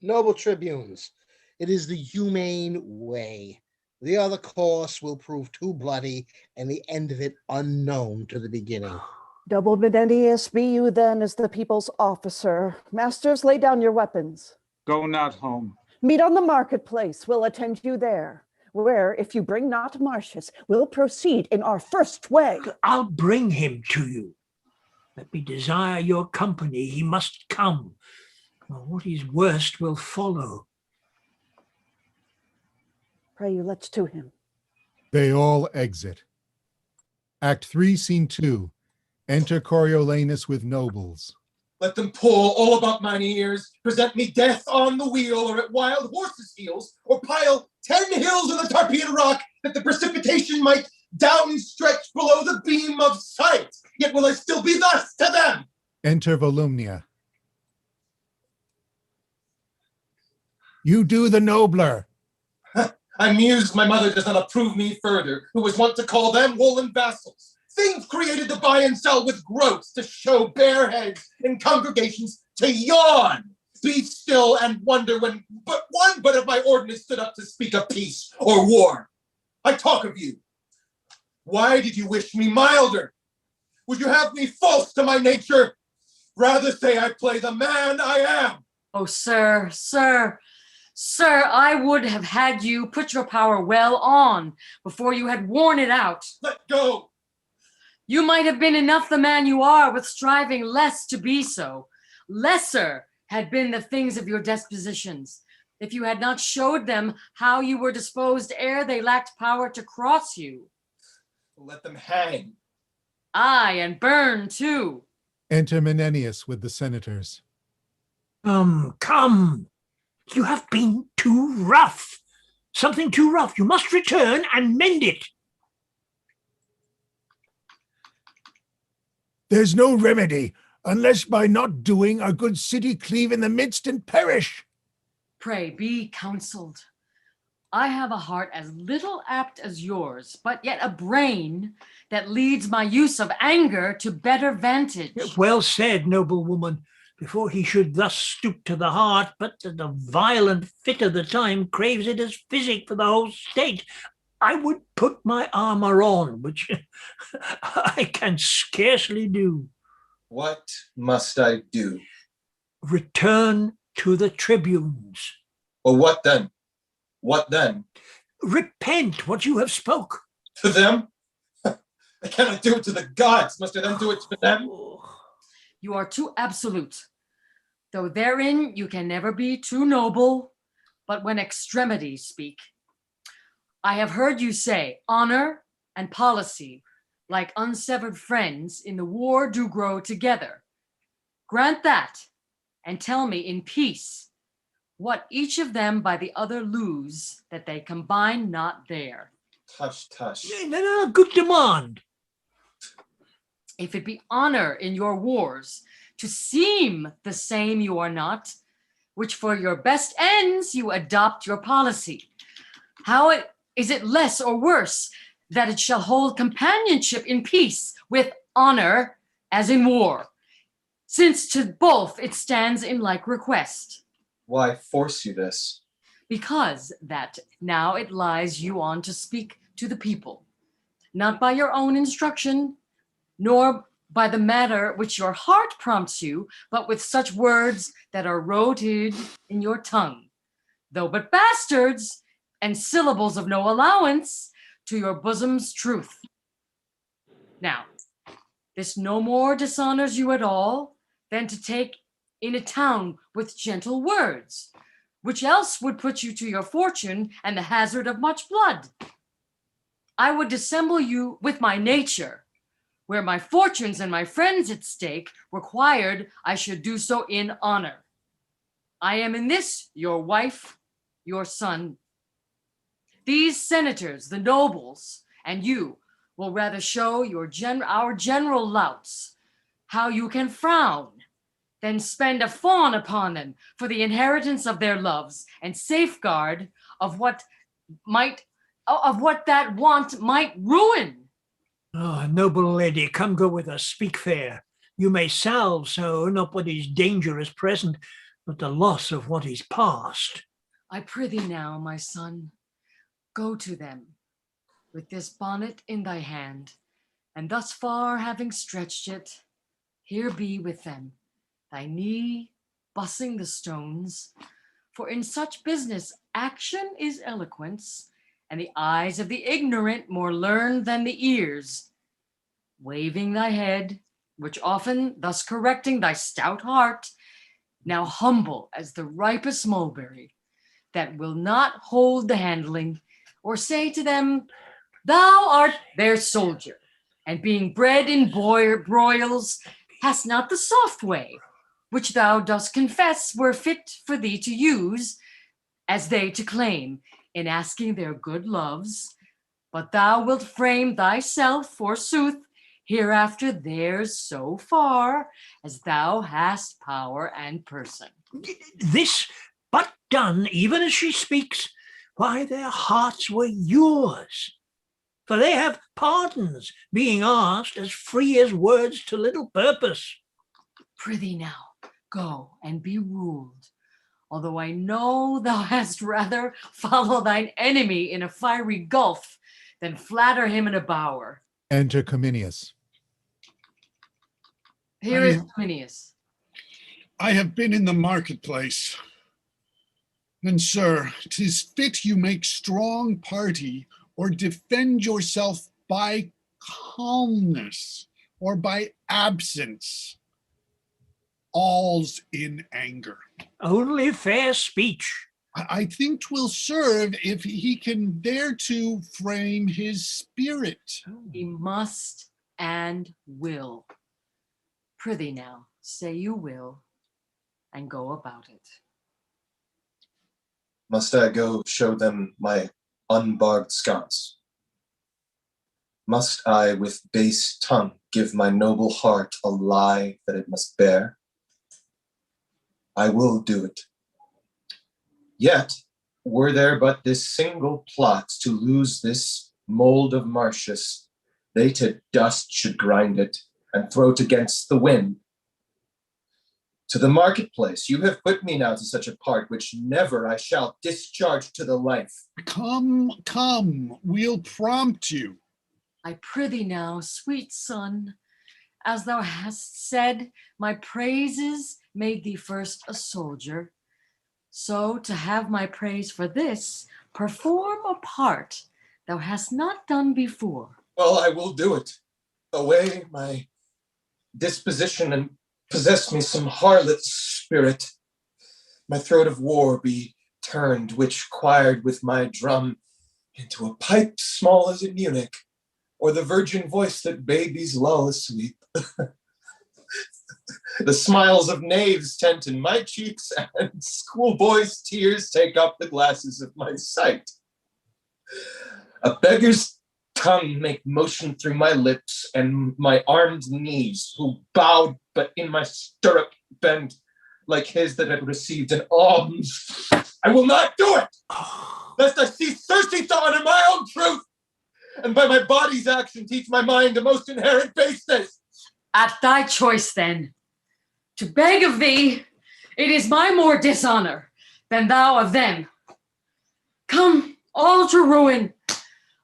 Noble tribunes, it is the humane way. The other course will prove too bloody, and the end of it unknown to the beginning. Double Benedius, be you then as the people's officer. Masters, lay down your weapons. Go not home. Meet on the marketplace, we'll attend you there, where, if you bring not Marcius, we'll proceed in our first way. I'll bring him to you. Let me desire your company, he must come. Well, what is worst will follow. Pray you, let's to him. They all exit. Act 3, Scene 2. Enter Coriolanus with nobles. Let them pull all about mine ears, present me death on the wheel or at wild horses' heels, or pile 10 hills on the Tarpeian rock, that the precipitation might down stretch below the beam of sight. Yet will I still be thus to them. Enter Volumnia. You do the nobler. I muse my mother does not approve me further, who was wont to call them woolen vassals. Things created to buy and sell with groats, to show bare heads in congregations, to yawn. Be still and wonder when but of my ordinance stood up to speak of peace or war. I talk of you. Why did you wish me milder? Would you have me false to my nature? Rather say I play the man I am. Oh, sir, I would have had you put your power well on before you had worn it out. Let go. You might have been enough the man you are with striving less to be so. Lesser had been the things of your dispositions, if you had not showed them how you were disposed ere they lacked power to cross you. Let them hang. Aye, and burn too. Enter Menenius with the senators. Come. You have been too rough. Something too rough. You must return and mend it. There's no remedy, unless by not doing our good city cleave in the midst and perish. Pray be counseled. I have a heart as little apt as yours, but yet a brain that leads my use of anger to better vantage. Well said, noble woman. Before he should thus stoop to the heart, but the violent fit of the time craves it as physic for the whole state. I would put my armor on, which I can scarcely do. What must I do? Return to the tribunes. Well, what then? What then? Repent what you have spoke. To them? I cannot do it to the gods. Must I then do it to them? You are too absolute, though therein you can never be too noble, but when extremities speak. I have heard you say honor and policy, like unsevered friends in the war, do grow together. Grant that, and tell me in peace what each of them by the other lose, that they combine not there. Tush, tush. No, good demand. If it be honor in your wars to seem the same you are not, which for your best ends you adopt your policy, is it less or worse that it shall hold companionship in peace with honor as in war, since to both it stands in like request? Why force you this? Because that now it lies you on to speak to the people, not by your own instruction, nor by the matter which your heart prompts you, but with such words that are roted in your tongue, though but bastards and syllables of no allowance to your bosom's truth. Now, this no more dishonors you at all than to take in a town with gentle words, which else would put you to your fortune and the hazard of much blood. I would dissemble you with my nature, where my fortunes and my friends at stake required I should do so in honor. I am in this your wife, your son. These senators, the nobles, and you will rather show our general louts how you can frown, than spend a fawn upon them for the inheritance of their loves and safeguard of what that want might ruin. Noble lady, come go with us, speak fair. You may salve so, not what is dangerous present, but the loss of what is past. I prithee now, my son, go to them, with this bonnet in thy hand, and thus far having stretched it, here be with them, thy knee bussing the stones, for in such business action is eloquence, and the eyes of the ignorant more learned than the ears. Waving thy head, which often thus correcting thy stout heart, now humble as the ripest mulberry, that will not hold the handling, or say to them, thou art their soldier, and being bred in broils, hast not the soft way, which thou dost confess were fit for thee to use, as they to claim, in asking their good loves. But thou wilt frame thyself, forsooth, hereafter theirs so far as thou hast power and person. This but done, even as she speaks, why their hearts were yours. For they have pardons, being asked as free as words to little purpose. Prithee now, go and be ruled, although I know thou hast rather follow thine enemy in a fiery gulf than flatter him in a bower. Enter Cominius. Here is Cominius. I have been in the marketplace. And sir, 'tis fit you make strong party, or defend yourself by calmness, or by absence. All's in anger. Only fair speech. I think 'twill serve if he can dare to frame his spirit. He must and will. Prithee now, say you will, and go about it. Must I go show them my unbarred sconce? Must I with base tongue give my noble heart a lie that it must bear? I will do it. Yet, were there but this single plot to lose this mold of Marcius, they to dust should grind it and throw it against the wind. To the marketplace, you have put me now to such a part which never I shall discharge to the life. Come, we'll prompt you. I prithee now, sweet son, as thou hast said, my praises made thee first a soldier. So to have my praise for this, perform a part thou hast not done before. Well, I will do it. Away my disposition and possess me some harlot spirit. My throat of war be turned, which choired with my drum, into a pipe small as a Munich, or the virgin voice that babies lull asleep. The smiles of knaves tent in my cheeks, and schoolboys' tears take up the glasses of my sight. A beggar's tongue make motion through my lips, and my armed knees, who bowed but in my stirrup bend, like his that had received an alms. I will not do it, lest I see Circe to honor my own truth, and by my body's action teach my mind a most inherent baseness. At thy choice then. To beg of thee, it is my more dishonor than thou of them. Come, all to ruin.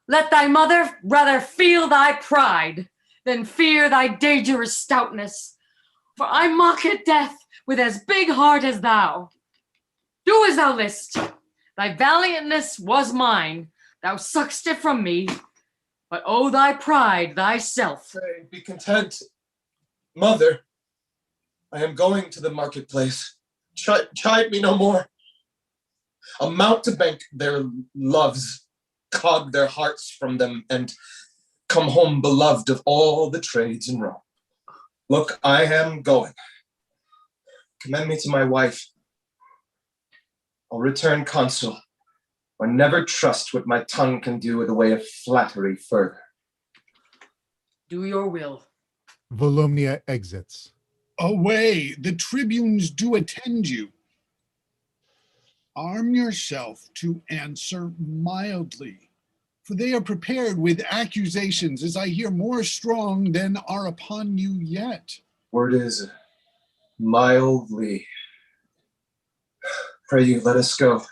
Let thy mother rather feel thy pride than fear thy dangerous stoutness. For I mock at death with as big heart as thou. Do as thou list. Thy valiantness was mine. Thou suck'st it from me. But owe thy pride thyself. Pray, be content. Mother, I am going to the marketplace. Chide me no more. A mountebank their loves, cog their hearts from them, and come home beloved of all the trades in Rome. Look, I am going. Commend me to my wife. I'll return consul, or never trust what my tongue can do in the way of flattery further. Do your will. Volumnia exits. Away, the tribunes do attend you. Arm yourself to answer mildly, for they are prepared with accusations, as I hear, more strong than are upon you yet. Word is mildly. Pray you, let us go.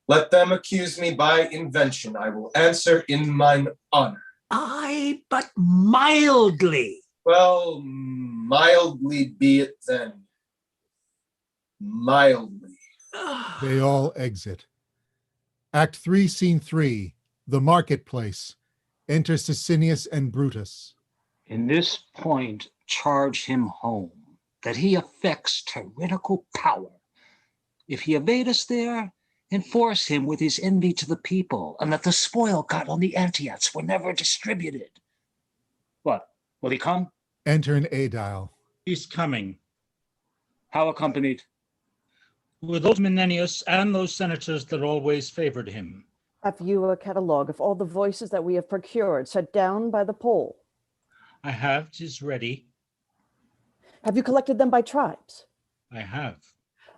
Let them accuse me by invention. I will answer in mine honor. Aye, but mildly. Well, mildly be it then. Mildly. They all exit. Act 3, Scene 3, the marketplace. Enter Sicinius and Brutus. In this point, charge him home. that he affects tyrannical power. If he evade us there, enforce him with his envy to the people, and that the spoil got on the Antiochs were never distributed. What, will he come? Enter an aedile. He's coming. How accompanied? With those Menenius and those senators that always favored him. Have you a catalogue of all the voices that we have procured, set down by the poll? I have, 'tis ready. Have you collected them by tribes? I have.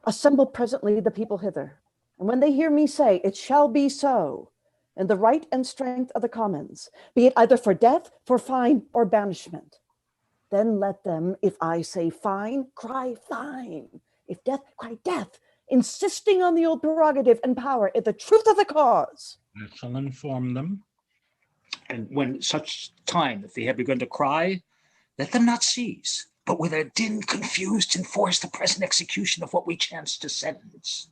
Assemble presently the people hither, and when they hear me say, it shall be so, in the right and strength of the commons, be it either for death, for fine, or banishment. Then let them, if I say fine, cry fine. If death, cry death, insisting on the old prerogative and power in the truth of the cause. I shall inform them. And when such time that they have begun to cry, let them not cease, but with their din confused enforce the present execution of what we chance to sentence.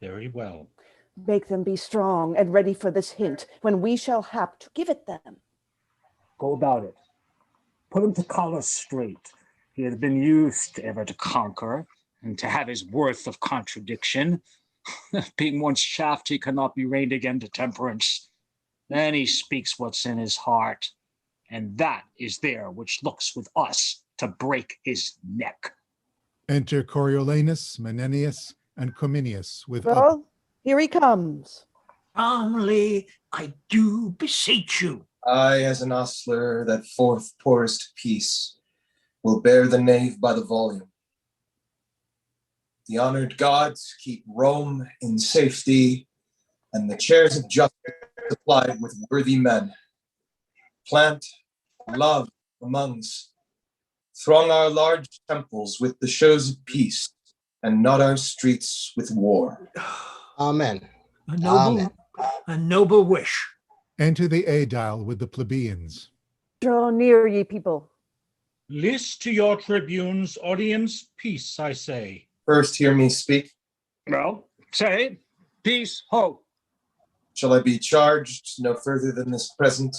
Very well. Make them be strong and ready for this hint when we shall hap to give it them. Go about it. Put him to collar straight. He has been used ever to conquer, and to have his worth of contradiction. Being once shaft, he cannot be reined again to temperance. Then he speaks what's in his heart, and that is there which looks with us to break his neck. Enter Coriolanus, Menenius, and Cominius with Well, here he comes. Calmly, I do beseech you. I, as an ostler that forth pourest peace, will bear the knave by the volume. The honored gods keep Rome in safety, and the chairs of justice supplied with worthy men. Plant love among us. Throng our large temples with the shows of peace, and not our streets with war. Amen. A noble wish. Enter the aedile with the plebeians. Draw near, ye people. List to your tribunes, audience, peace, I say. First hear me speak. Well, say, peace, ho. Shall I be charged no further than this present?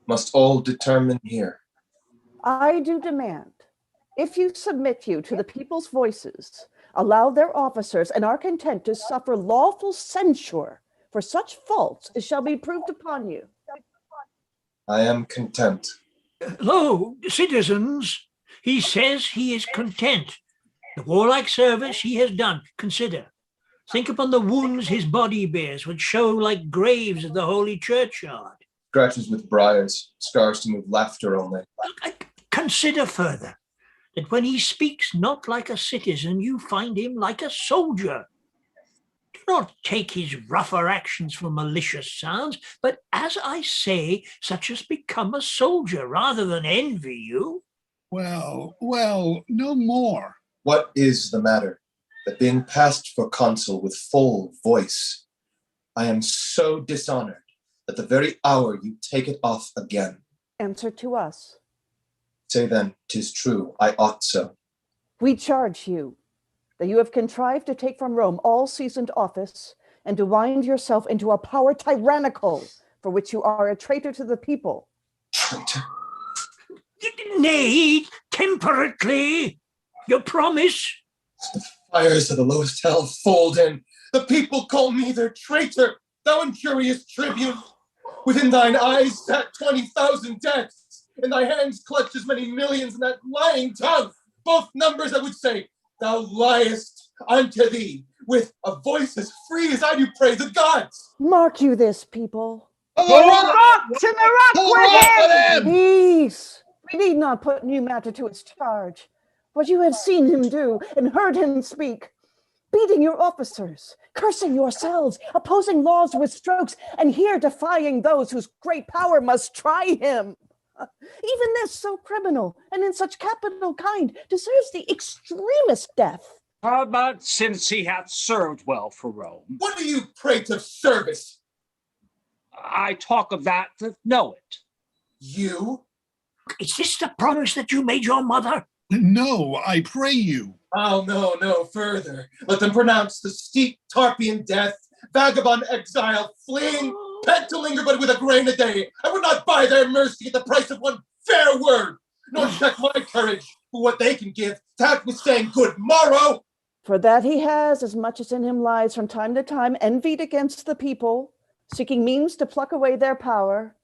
Must all determine here. I do demand, if you submit you to the people's voices, allow their officers and are content to suffer lawful censure for such faults as shall be proved upon you. I am content. Lo, citizens, he says he is content. The warlike service he has done, consider. Think upon the wounds his body bears, which show like graves of the holy churchyard. Scratches with briars, scars to move laughter only. Consider further, that when he speaks not like a citizen, you find him like a soldier. Do not take his rougher actions for malicious sounds, but as I say, such as become a soldier, rather than envy you. Well, no more. What is the matter? That being passed for consul with full voice, I am so dishonored that the very hour you take it off again. Answer to us. Say then, 'tis true, I ought so. We charge you that you have contrived to take from Rome all seasoned office and to wind yourself into a power tyrannical, for which you are a traitor to the people. Traitor? Nay, temperately. Your promise. The fires of the lowest hell fold in. The people call me their traitor, thou incurious tribune. Within thine eyes sat 20,000 deaths. In thy hands clutched as many millions in that lying tongue. Both numbers, I would say, thou liest unto thee, with a voice as free as I do pray the gods. Mark you this, people. To the rock with him! Peace. We need not put new matter to its charge. What you have seen him do and heard him speak, beating your officers, cursing yourselves, opposing laws with strokes, and here defying those whose great power must try him. Even this so criminal and in such capital kind deserves the extremest death. How about since he hath served well for Rome? What do you prate of service? I talk of that know it. You? Is this the promise that you made your mother? No, I pray you. Oh, no further. Let them pronounce the steep Tarpeian death, vagabond exile, fleeing, pent to linger but with a grain a day. I would not buy their mercy at the price of one fair word, nor check my courage for what they can give. That was saying good morrow. For that he has, as much as in him lies, from time to time envied against the people, seeking means to pluck away their power,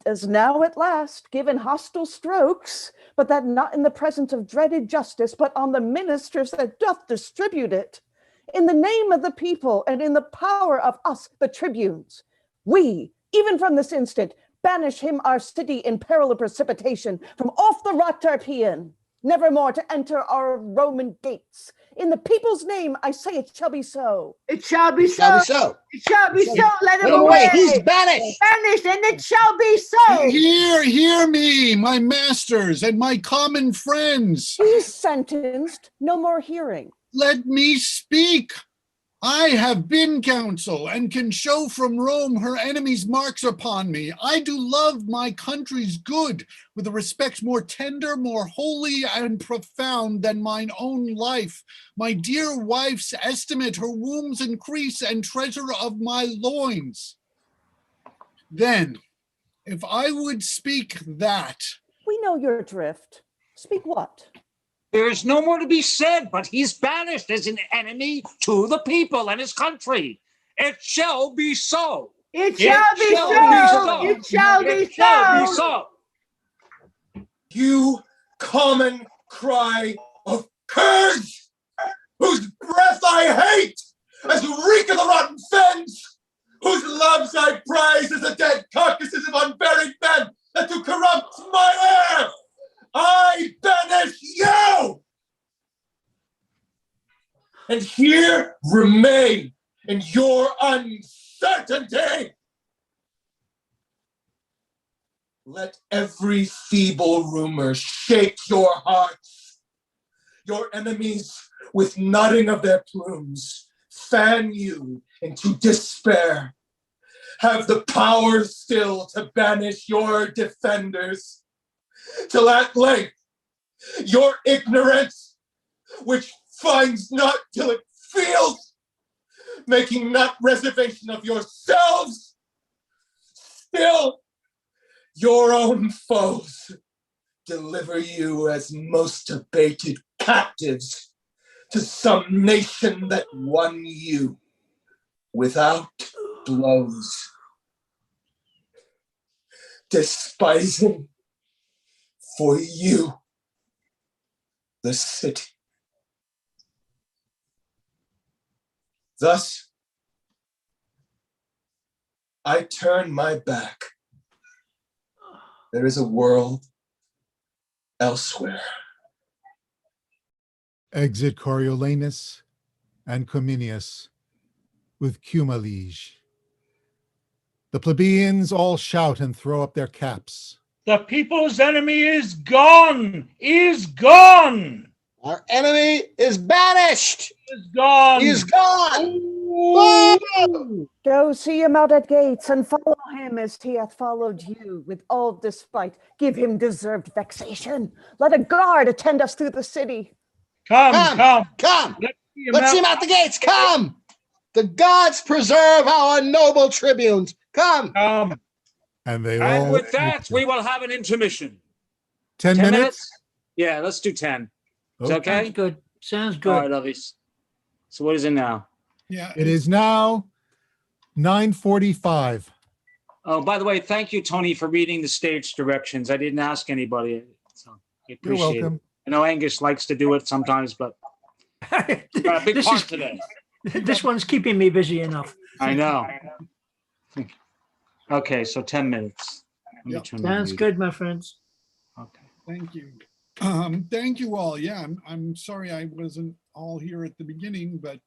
as now at last given hostile strokes, but that not in the presence of dreaded justice, but on the ministers that doth distribute it. In the name of the people and in the power of us, the tribunes, we, even from this instant, banish him our city in peril of precipitation from off the rock Tarpeian, never more to enter our Roman gates. In the people's name, I say it shall be so. It shall be so. Shall be so. It shall be so. Let him Let him away. He's banished. Banished, and it shall be so. Hear me, my masters and my common friends. He's sentenced, no more hearing. Let me speak. I have been counsel and can show from Rome her enemies' marks upon me. I do love my country's good with a respect more tender, more holy and profound than mine own life. My dear wife's estimate, her womb's increase and treasure of my loins. Then, if I would speak that. We know your drift. Speak what? There is no more to be said, but he's banished as an enemy to the people and his country. It shall be so. It shall be so. It shall be so. You common cry of curse, whose breath I hate, as you reek of the rotten fens, whose loves I prize as the dead carcasses of unburied men that do corrupt my air. I banish you! And here remain in your uncertainty. Let every feeble rumor shake your hearts. Your enemies, with nodding of their plumes, fan you into despair. Have the power still to banish your defenders, till at length your ignorance, which finds not till it feels, making not reservation of yourselves, still your own foes deliver you as most abated captives to some nation that won you without blows. Despising for you the city. Thus, I turn my back. There is a world elsewhere. Exit Coriolanus and Cominius with Cumalige. The plebeians all shout and throw up their caps. The people's enemy is gone! Is gone! Our enemy is banished. Is gone! He's gone! Go see him out at gates and follow him as he hath followed you with all despite. Give him deserved vexation. Let a guard attend us through the city. Come. Let's see him out the gates. Come. The gods preserve our noble tribunes. Come. And they And all. with that, we will have an intermission. 10 minutes? Yeah, let's do 10. Is that okay? Sounds good. Sounds good. All right, lovies. So what is it now? Yeah. It is now 9:45. Oh, by the way, thank you, Tony, for reading the stage directions. I didn't ask anybody, so I appreciate welcome. it. I know Angus likes to do it sometimes, but got a big part today. This one's keeping me busy enough. I know. Okay, so 10 minutes. Let me Yep. turn my Sounds music. good, my friends. Okay. Thank you. Thank you all. Yeah, I'm sorry I wasn't all here at the beginning, but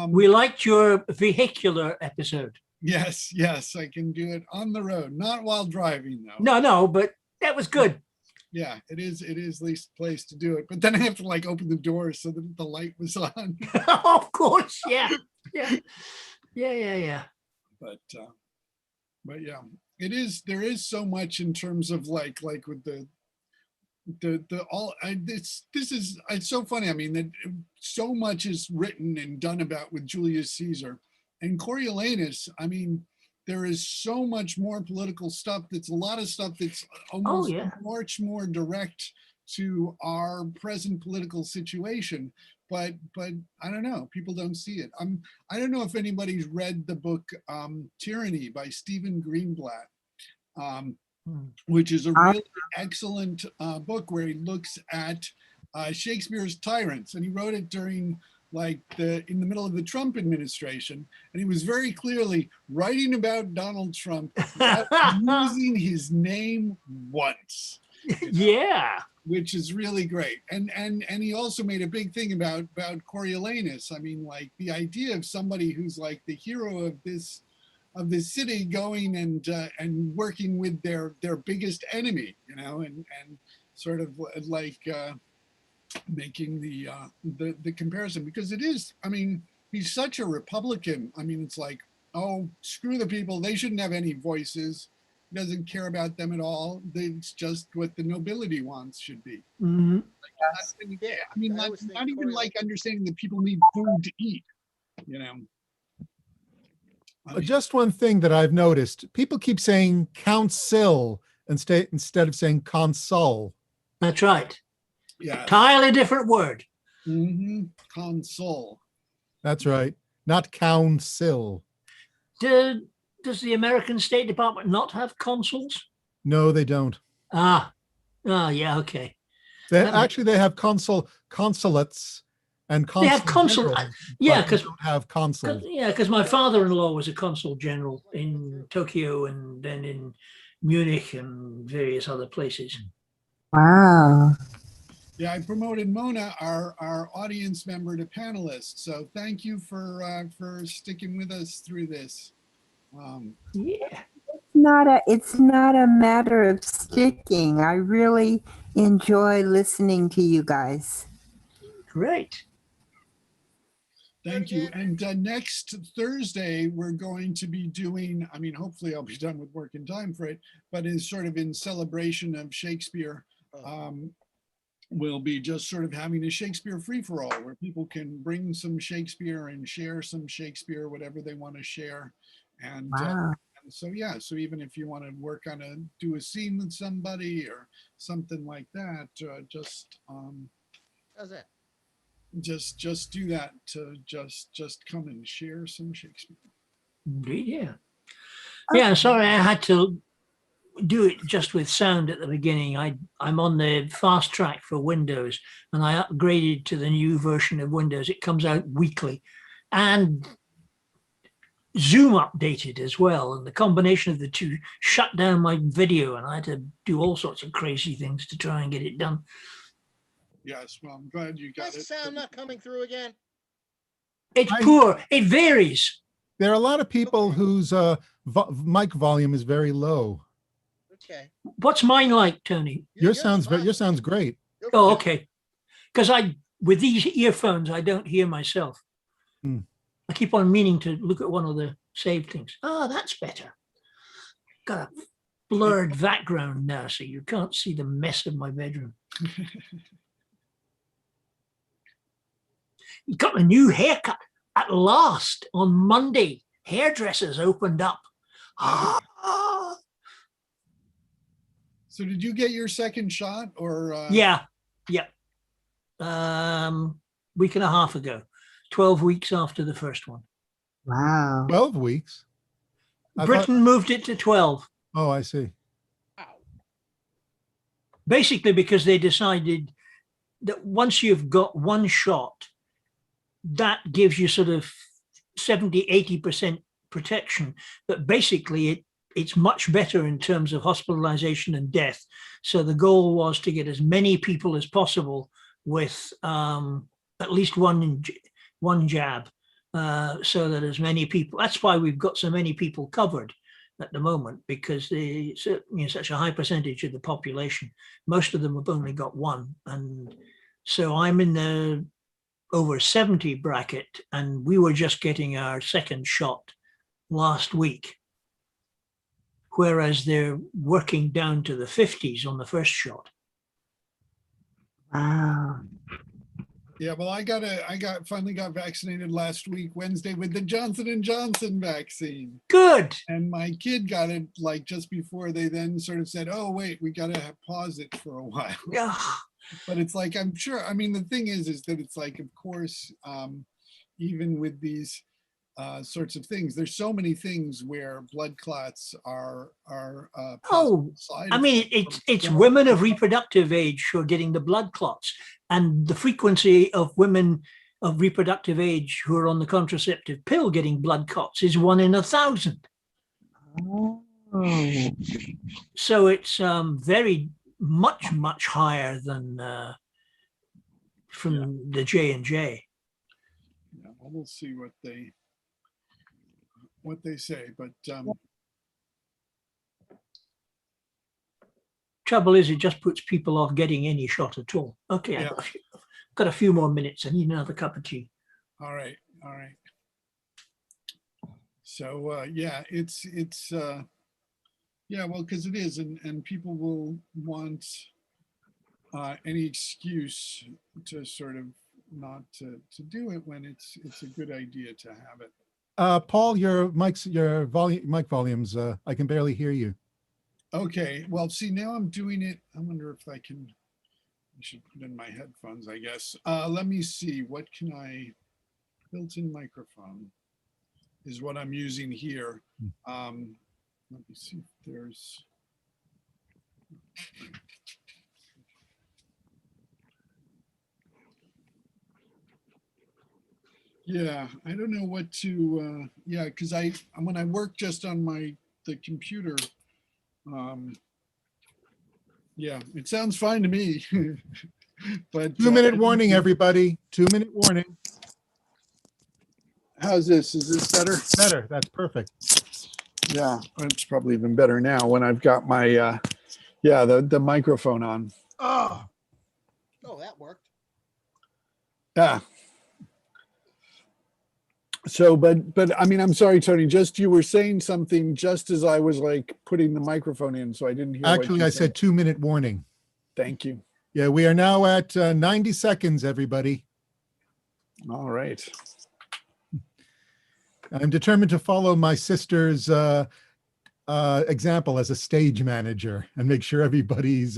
We liked your vehicular episode. yes, I can do it on the road, not while driving though. No, but that was good. Yeah, it is the least place to do it. But then I have to like open the door so that the light was on. Of course, yeah. But yeah, there is so much in terms of like with the all this is it's so funny. I mean, that so much is written and done about with Julius Caesar and Coriolanus. I mean, there is so much more political stuff. That's a lot of stuff that's almost much more direct to our present political situation. But I don't know, people don't see it. I don't know if anybody's read the book Tyranny by Stephen Greenblatt, which is a really excellent book where he looks at Shakespeare's tyrants, and he wrote it during in the middle of the Trump administration, and he was very clearly writing about Donald Trump without using his name once. Yeah, which is really great. And he also made a big thing about Coriolanus. I mean, like the idea of somebody who's like the hero of this city going and working with their biggest enemy, you know, and sort of like making the comparison, because it is, I mean, he's such a Republican. I mean, it's like, oh, screw the people, they shouldn't have any voices. Doesn't care about them at all. It's just what the nobility wants should be. Mm-hmm. I mean, not even like understanding that people need food to eat, you know. Just one thing that I've noticed, people keep saying council instead of saying consul. That's right. Yeah. Entirely different word. Mm-hmm. Consul. That's right. Not council. Does the American State Department not have consuls? No, they don't. Yeah, okay. They have consulates and they have consul. Yeah, because don't have consuls. Yeah, because my father-in-law was a consul general in Tokyo and then in Munich and various other places. Wow. Yeah, I promoted Mona, our audience member, to panelist. So thank you for sticking with us through this. Yeah. It's not a matter of sticking. I really enjoy listening to you guys. Great. Thank you. And next Thursday, we're going to be doing, I mean, hopefully I'll be done with work in time for it, but is sort of in celebration of Shakespeare. We'll be just sort of having a Shakespeare free-for-all where people can bring some Shakespeare and share some Shakespeare, whatever they want to share. And wow. So yeah, so even if you want to work on do a scene with somebody or something like that, just how's that? Just do that. To just come and share some Shakespeare. Yeah. Yeah. Sorry, I had to do it just with sound at the beginning. I'm on the fast track for Windows, and I upgraded to the new version of Windows. It comes out weekly, and Zoom updated as well, and the combination of the two shut down my video, and I had to do all sorts of crazy things to try and get it done. Yes, well, I'm glad you got Is the it. sound not coming through again? It's poor. It varies. There are a lot of people whose mic volume is very low. Okay. What's mine like, Tony? Yours sounds great. Oh, okay. Because with these earphones, I don't hear myself. I keep on meaning to look at one of the saved things. Oh, that's better. Got a blurred background now, so you can't see the mess of my bedroom. You got a new haircut at last on Monday. Hairdressers opened up. So did you get your second shot or? Yeah. Week and a half ago. 12 weeks after the first one. Wow. 12 weeks? Britain moved it to 12. Oh, I see. Basically because they decided that once you've got one shot, that gives you sort of 70, 80% protection. But basically it's much better in terms of hospitalization and death. So the goal was to get as many people as possible with at least one jab, so that as many people, that's why we've got so many people covered at the moment, because such a high percentage of the population, most of them have only got one. And so I'm in the over 70 bracket, and we were just getting our second shot last week, whereas they're working down to the 50s on the first shot. Wow. Yeah, well, finally got vaccinated last week, Wednesday, with the Johnson & Johnson vaccine. Good. And my kid got it like just before they then sort of said, oh, wait, we got to pause it for a while. Yeah. But it's like, I'm sure, I mean, the thing is that it's like, of course, even with these sorts of things, there's so many things where blood clots are I mean, it's women of reproductive age who are getting the blood clots, and the frequency of women of reproductive age who are on the contraceptive pill getting blood clots is 1 in 1,000. Oh. So it's very much higher than from the J&J. Yeah, well, we'll see what they say, but trouble is, it just puts people off getting any shot at all. Okay, yeah. I've got a few more minutes. I need another cup of tea. All right. So yeah, it's yeah, well, because it is, and people will want any excuse to sort of not to do it when it's a good idea to have it. Paul, your mic volumes, I can barely hear you. Okay, well, see, now I'm doing it. I wonder if I should put in my headphones, I guess. Let me see, what can built-in microphone is what I'm using here. Let me see if there's, yeah, I don't know what to, yeah, because when I work just on the computer, yeah, it sounds fine to me. But 2-minute warning, everybody. 2-minute warning. How's this? Is this better? Better. That's perfect. Yeah, it's probably even better now when I've got my the microphone on. Oh, that worked. Yeah. So, but I mean, I'm sorry, Tony, just you were saying something just as I was like putting the microphone in, so I didn't hear. Actually, I said 2-minute warning. Thank you. Yeah, we are now at 90 seconds, everybody. All right. I'm determined to follow my sister's example as a stage manager and make sure everybody's.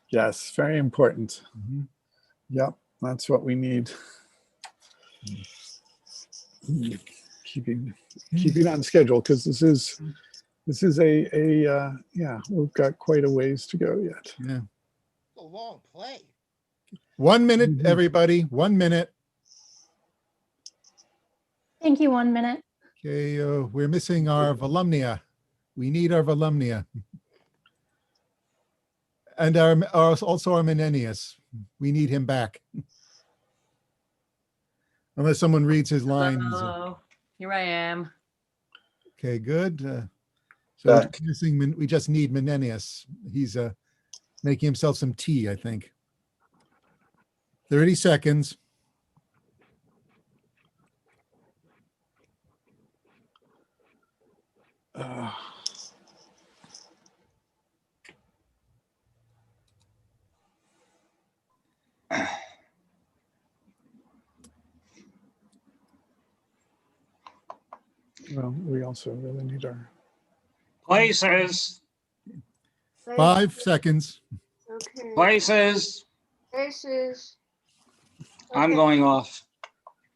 Yes, very important. Mm-hmm. Yep, that's what we need. Keeping on schedule, because this is a yeah, we've got quite a ways to go yet. Yeah. A long play. 1 minute, everybody. 1 minute. Thank you. 1 minute. Okay, we're missing our Volumnia. We need our Volumnia. And also our Menenius. We need him back. Unless someone reads his lines. Hello. Here I am. Okay, good. So we just need Menenius. He's making himself some tea, I think. 30 seconds. Well, we also really need our places. 5 seconds. Okay. Places. Places. I'm going off.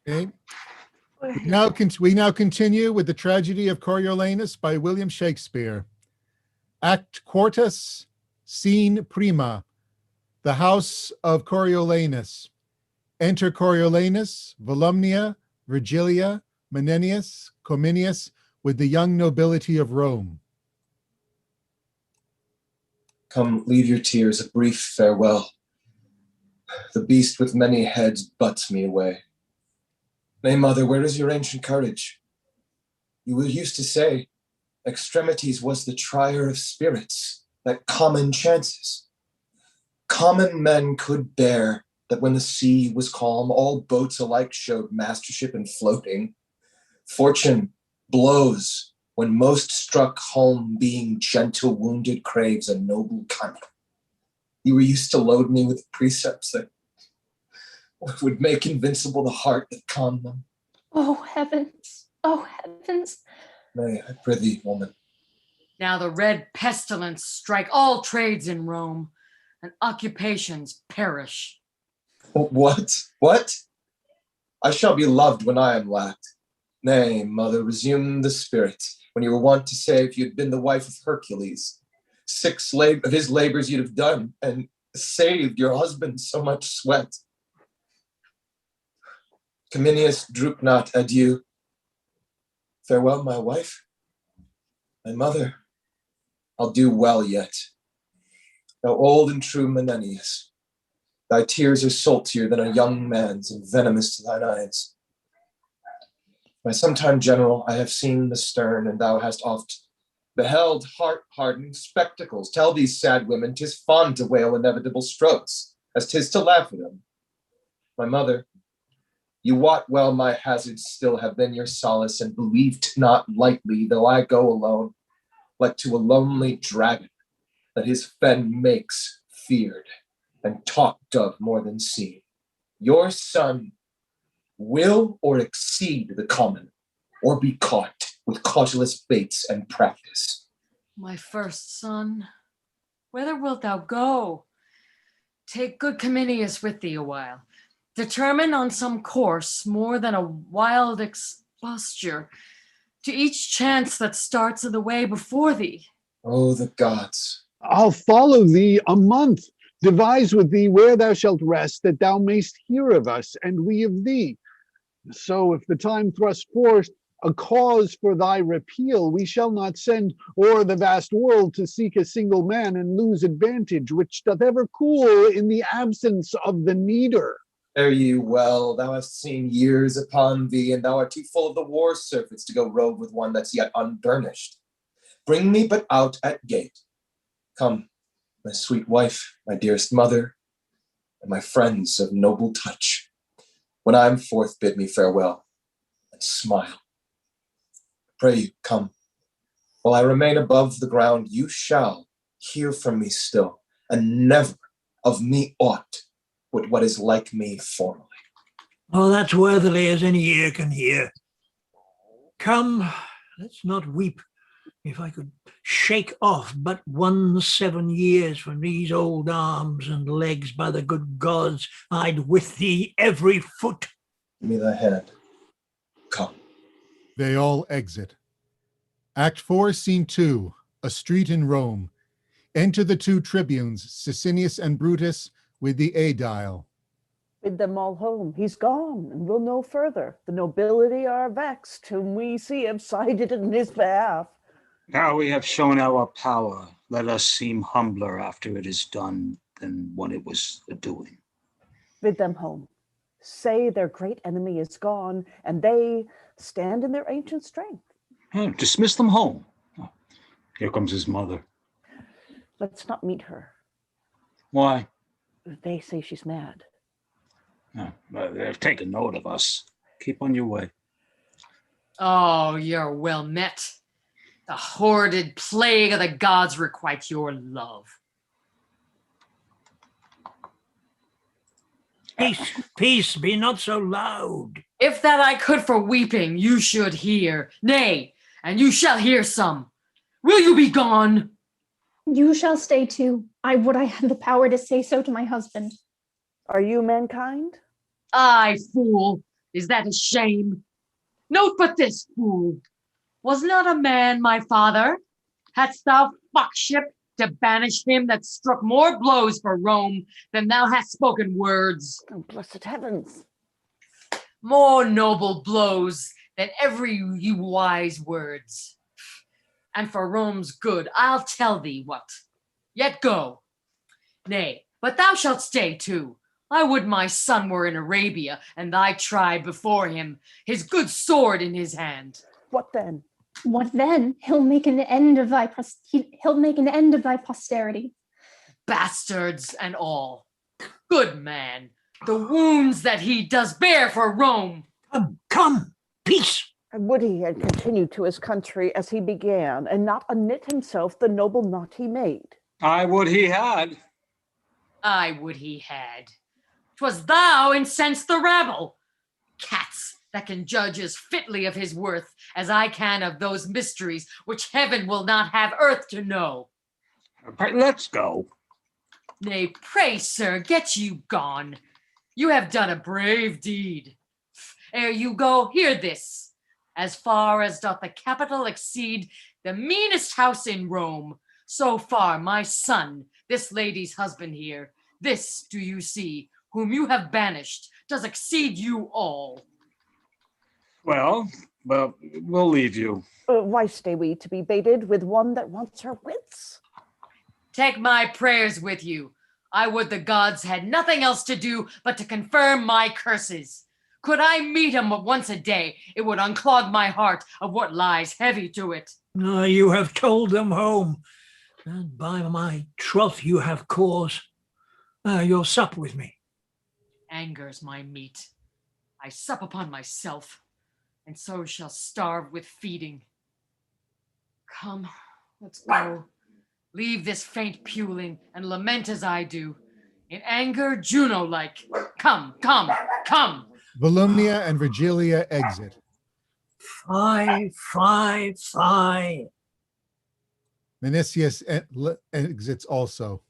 Okay. We now continue with the Tragedy of Coriolanus by William Shakespeare. Act Quartus, Scene Prima, the house of Coriolanus. Enter Coriolanus, Volumnia, Virgilia, Menenius, Cominius, with the young nobility of Rome. Come, leave your tears, a brief farewell. The beast with many heads butts me away. Nay, mother, where is your ancient courage? You used to say, extremities was the trier of spirits, that common chances. Common men could bear that when the sea was calm, all boats alike showed mastership in floating. Fortune blows when most struck home, being gentle wounded craves a noble kind. You were used to load me with precepts that what would make invincible the heart that calmed them? Oh, heavens. Oh, heavens. Nay, I prithee, woman. Now the red pestilence strike all trades in Rome, and occupations perish. What? What? I shall be loved when I am lacked. Nay, mother, resume the spirit, when you were wont to say if you'd been the wife of Hercules, 6 of his labors you'd have done, and saved your husband so much sweat. Cominius, droop not, adieu. Farewell, my wife, my mother. I'll do well yet. Thou old and true Menenius, thy tears are saltier than a young man's and venomous to thine eyes. By sometime, general, I have seen the stern, and thou hast oft beheld heart-hardening spectacles. Tell these sad women 'tis fond to wail inevitable strokes, as 'tis to laugh at them. My mother, you wot well my hazards still have been your solace, and believed not lightly, though I go alone, like to a lonely dragon, that his fen makes feared, and talked of more than seen. Your son will or exceed the common, or be caught with cautelous baits and practice. My first son, whither wilt thou go? Take good Cominius with thee a while. Determine on some course more than a wild exposture to each chance that starts in the way before thee. Oh, the gods. I'll follow thee a month, devise with thee where thou shalt rest, that thou mayst hear of us, and we of thee. So if the time thrust forth a cause for thy repeal, we shall not send o'er the vast world to seek a single man and lose advantage, which doth ever cool in the absence of the needer. Fare ye well, thou hast seen years upon thee, and thou art too full of the war surfeits to go rove with one that's yet unburnished. Bring me but out at gate. Come, my sweet wife, my dearest mother, and my friends of noble touch. When I am forth, bid me farewell, and smile. Pray you, come. While I remain above the ground, you shall hear from me still, and never of me aught but what is like me formerly. Oh, that's worthily as any ear can hear. Come, let's not weep. If I could shake off but 17 years from these old arms and legs, by the good gods, I'd with thee every foot. Give me thy hand. Come. They all exit. Act 4, Scene 2, a street in Rome. Enter the 2 tribunes, Sicinius and Brutus, with the aedile. Bid them all home. He's gone, and we'll know further. The nobility are vexed, whom we see have sided in his behalf. Now we have shown our power. Let us seem humbler after it is done than when it was doing. Bid them home. Say their great enemy is gone, and they stand in their ancient strength. Dismiss them home. Oh, here comes his mother. Let's not meet her. Why? They say she's mad. They've taken note of us. Keep on your way. Oh, you're well met. The hoarded plague of the gods requite your love. Peace, peace, be not so loud. If that I could for weeping, you should hear. Nay, and you shall hear some. Will you be gone? You shall stay too. I would I had the power to say so to my husband. Are you mankind? Aye, fool. Is that a shame? Note but this, fool. Was not a man my father? Hadst thou fuckship to banish him that struck more blows for Rome than thou hast spoken words? Oh, blessed heavens. More noble blows than every you wise words. And for Rome's good, I'll tell thee what. Yet go. Nay, but thou shalt stay too. I would my son were in Arabia, and thy tribe before him, his good sword in his hand. What then? What then? He'll make an end of thy posterity. Bastards and all. Good man. The wounds that he does bear for Rome. Come, peace. And would he had continued to his country as he began, and not unknit himself the noble knot he made. I would he had. I would he had. 'Twas thou incensed the rabble. Cats that can judge as fitly of his worth as I can of those mysteries which heaven will not have earth to know. But let's go. Nay, pray, sir, get you gone. You have done a brave deed. Ere you go, hear this. As far as doth the Capitol exceed the meanest house in Rome, so far my son, this lady's husband here, this do you see, whom you have banished, does exceed you all. Well, we'll leave you. Why stay we to be baited with one that wants her wits? Take my prayers with you. I would the gods had nothing else to do but to confirm my curses. Could I meet him once a day, it would unclog my heart of what lies heavy to it. You have told them home, and by my troth you have cause. You'll sup with me. Anger's my meat. I sup upon myself, and so shall starve with feeding. Come, let's go. Leave this faint puling, and lament as I do. In anger, Juno-like. Come, come, come. Volumnia and Virgilia exit. Fie, fie, fie. Menicius exits also.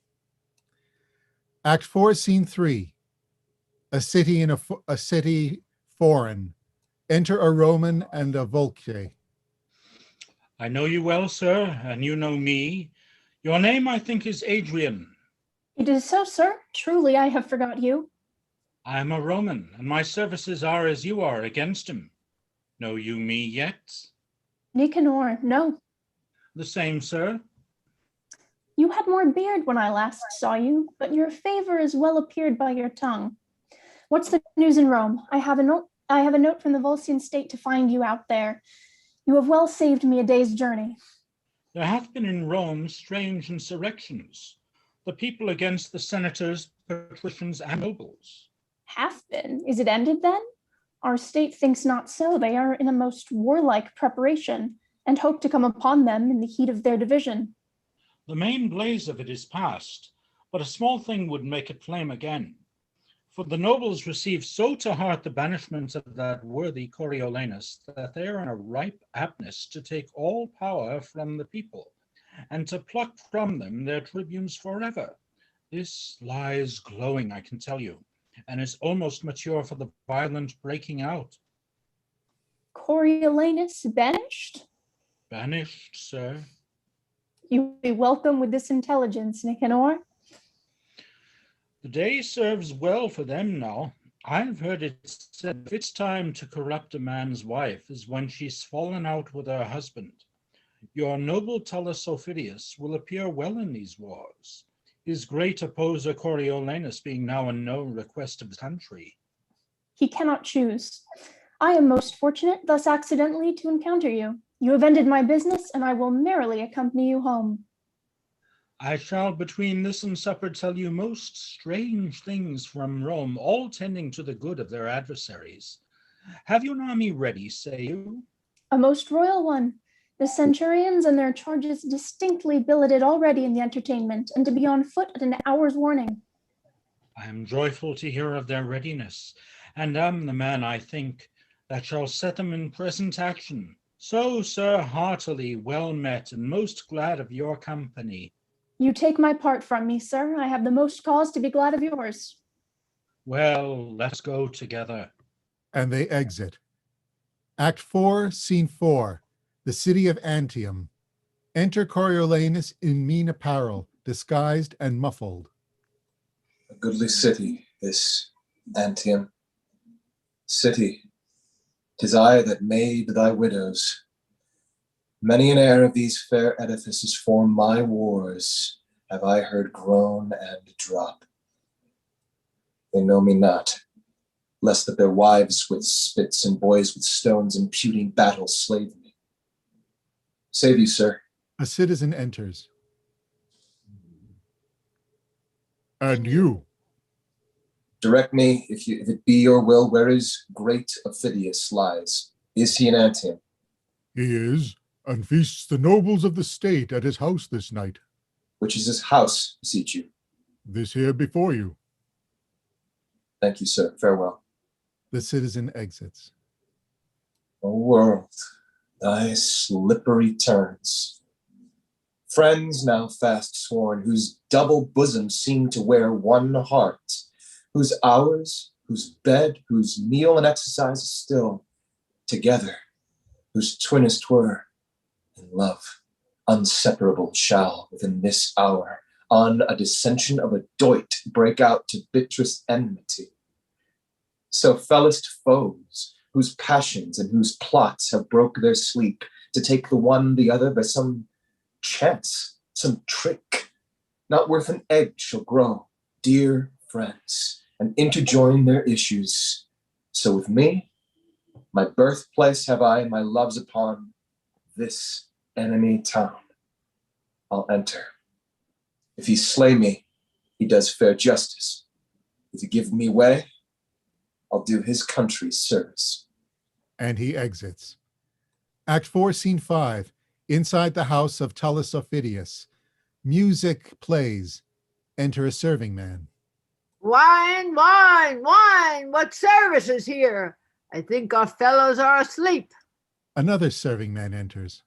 Act 4, Scene 3. A city in a city foreign. Enter a Roman and a Volcae. I know you well, sir, and you know me. Your name, I think, is Adrian. It is so, sir. Truly, I have forgot you. I am a Roman, and my services are as you are against him. Know you me yet? Nicanor, no. The same, sir. You had more beard when I last saw you, but your favor is well appeared by your tongue. What's the news in Rome? I have a note from the Volscian state to find you out there. You have well saved me a day's journey. There have been in Rome strange insurrections. The people against the senators, patricians, and nobles. Have been? Is it ended then? Our state thinks not so. They are in a most warlike preparation, and hope to come upon them in the heat of their division. The main blaze of it is past, but a small thing would make it flame again. For the nobles received so to heart the banishment of that worthy Coriolanus that they are in a ripe aptness to take all power from the people, and to pluck from them their tribunes forever. This lies glowing, I can tell you, and is almost mature for the violent breaking out. Coriolanus banished? Banished, sir. You be welcome with this intelligence, Nicanor. The day serves well for them now. I've heard it said if it's time to corrupt a man's wife is when she's fallen out with her husband. Your noble Tullus Aufidius will appear well in these wars, his great opposer Coriolanus being now in no request of the country. He cannot choose. I am most fortunate thus accidentally to encounter you. You have ended my business, and I will merrily accompany you home. I shall between this and supper tell you most strange things from Rome, all tending to the good of their adversaries. Have you an army ready, say you? A most royal one. The centurions and their charges distinctly billeted already in the entertainment, and to be on foot at an hour's warning. I am joyful to hear of their readiness, and am the man, I think, that shall set them in present action. So, sir, heartily well met, and most glad of your company. You take my part from me, sir. I have the most cause to be glad of yours. Well, let's go together. And they exit. Act 4, Scene 4. The city of Antium. Enter Coriolanus in mean apparel, disguised and muffled. A goodly city, this Antium. City, 'tis I that made thy widows. Many an heir of these fair edifices for my wars have I heard groan and drop. They know me not, lest that their wives with spits and boys with stones imputing battle slave me. Save you, sir. A citizen enters. And you? Direct me, if it be your will, where is great Aufidius lies? Is he in Antium? He is, and feasts the nobles of the state at his house this night. Which is his house, beseech you? This here before you. Thank you, sir. Farewell. The citizen exits. O world, thy slippery turns. Friends now fast sworn, whose double bosoms seem to wear one heart, whose hours, whose bed, whose meal and exercise is still, together, whose twinnest were, in love, unseparable shall within this hour, on a dissension of a doit, break out to bitterest enmity. So fellest foes, whose passions and whose plots have broke their sleep, to take the one the other by some chance, some trick, not worth an egg shall grow, dear friends, and interjoin their issues. So with me, my birthplace have I my loves upon, this enemy town. I'll enter. If he slay me, he does fair justice. If he give me way, I'll do his country service. And he exits. Act 4, Scene 5. Inside the house of Tullus Aufidius. Music plays. Enter a serving man. Wine, wine, wine! What service is here? I think our fellows are asleep. Another serving man enters.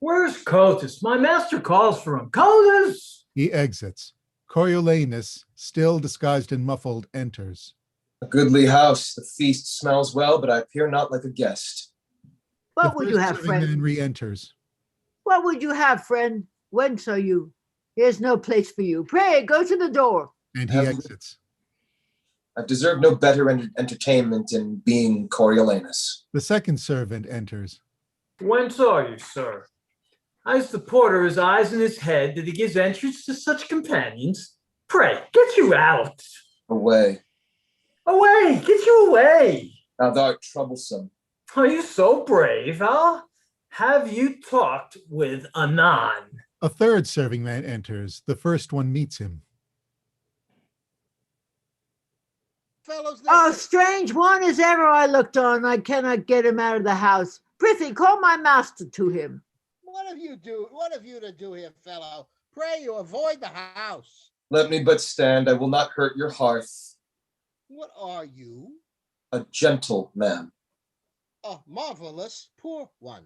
Where's Cotus? My master calls for him. Cotus! He exits. Coriolanus, still disguised and muffled, enters. A goodly house. The feast smells well, but I appear not like a guest. What would you have, serving man friend? re-enters. What would you have, friend? Whence are you? Here's no place for you. Pray, go to the door. And he exits. I've deserved no better entertainment in being Coriolanus. The second servant enters. Whence are you, sir? Has the porter his eyes in his head that he gives entrance to such companions? Pray, get you out. Away. Away, get you away. Now thou art troublesome. Are you so brave, huh? Have you talked with Anon? A third serving man enters. The first one meets him. Fellows, Oh, strange one as ever I looked on. I cannot get him out of the house. Prithee, call my master to him. what have you to do here, fellow? Pray you avoid the house. Let me but stand. I will not hurt your hearth. What are you? A gentleman. A marvelous poor one.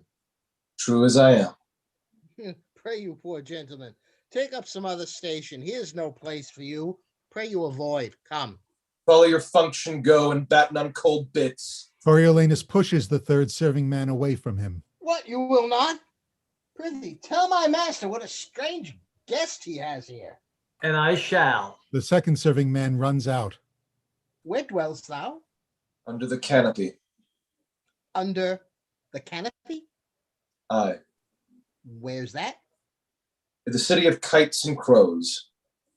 True as I am. Pray you, poor gentleman, take up some other station. Here's no place for you. Pray you avoid. Come. Follow your function, go and batten on cold bits. Coriolanus pushes the third serving man away from him. What, you will not? Prithee, tell my master what a strange guest he has here. And I shall. The second serving man runs out. Where dwellst thou? Under the canopy. Under the canopy? Aye. Where's that? In the city of kites and crows.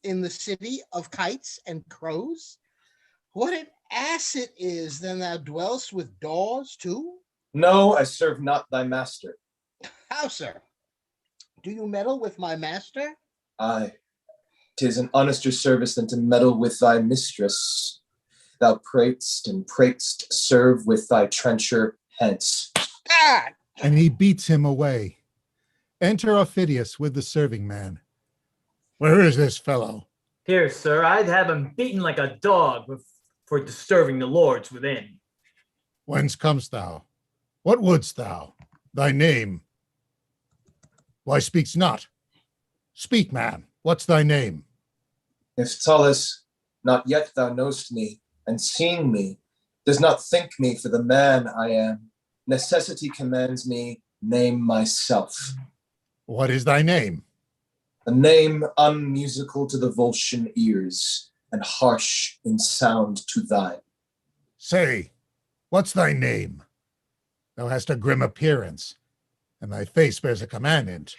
In the city of kites and crows? What an ass it is, then thou dwellst with daws too? No, I serve not thy master. How, sir? Do you meddle with my master? Aye. 'Tis an honester service than to meddle with thy mistress. Thou pratest and pratest, serve with thy trencher hence. Ah! And he beats him away. Enter Aufidius with the serving man. Where is this fellow? Here, sir, I'd have him beaten like a dog for disturbing the lords within. Whence comest thou? What wouldst thou? Thy name? Why speaks not? Speak, man. What's thy name? If Tullus, not yet thou knowst me, and seeing me, does not think me for the man I am, necessity commands me name myself. What is thy name? A name unmusical to the Volscian ears, and harsh in sound to thine. Say, what's thy name? Thou hast a grim appearance, and thy face bears a commandant.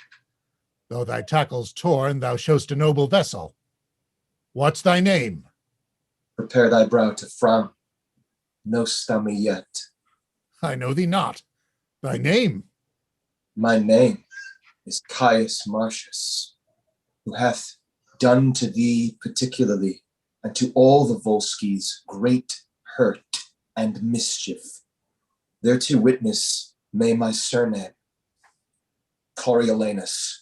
Though thy tackle's torn, thou showst a noble vessel. What's thy name? Prepare thy brow to frown. Knowst thou me yet? I know thee not. Thy name? My name is Caius Marcius, who hath done to thee particularly, and to all the Volsces great hurt and mischief. Thereto witness may my surname, Coriolanus.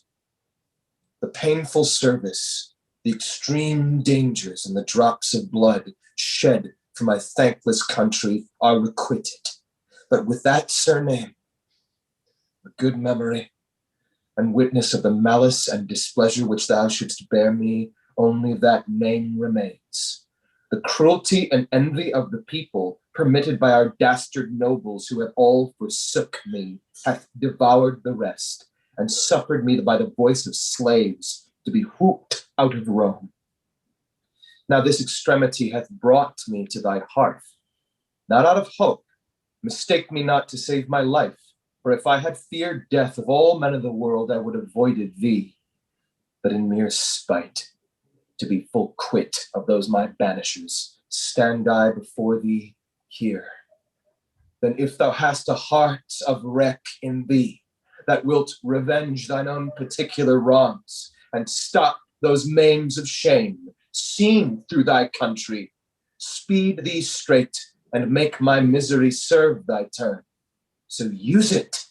The painful service the extreme dangers and the drops of blood shed for my thankless country are requited. But with that surname, a good memory, and witness of the malice and displeasure which thou shouldst bear me, only that name remains. The cruelty and envy of the people, permitted by our dastard nobles who have all forsook me, hath devoured the rest, and suffered me by the voice of slaves to be whooped out of Rome. Now this extremity hath brought me to thy hearth, not out of hope, mistake me not to save my life, for if I had feared death of all men of the world, I would have avoided thee, but in mere spite, to be full quit of those my banishers, stand I before thee here. Then if thou hast a heart of wreck in thee, that wilt revenge thine own particular wrongs, and stop those maims of shame, seen through thy country, speed thee straight, and make my misery serve thy turn. So use it,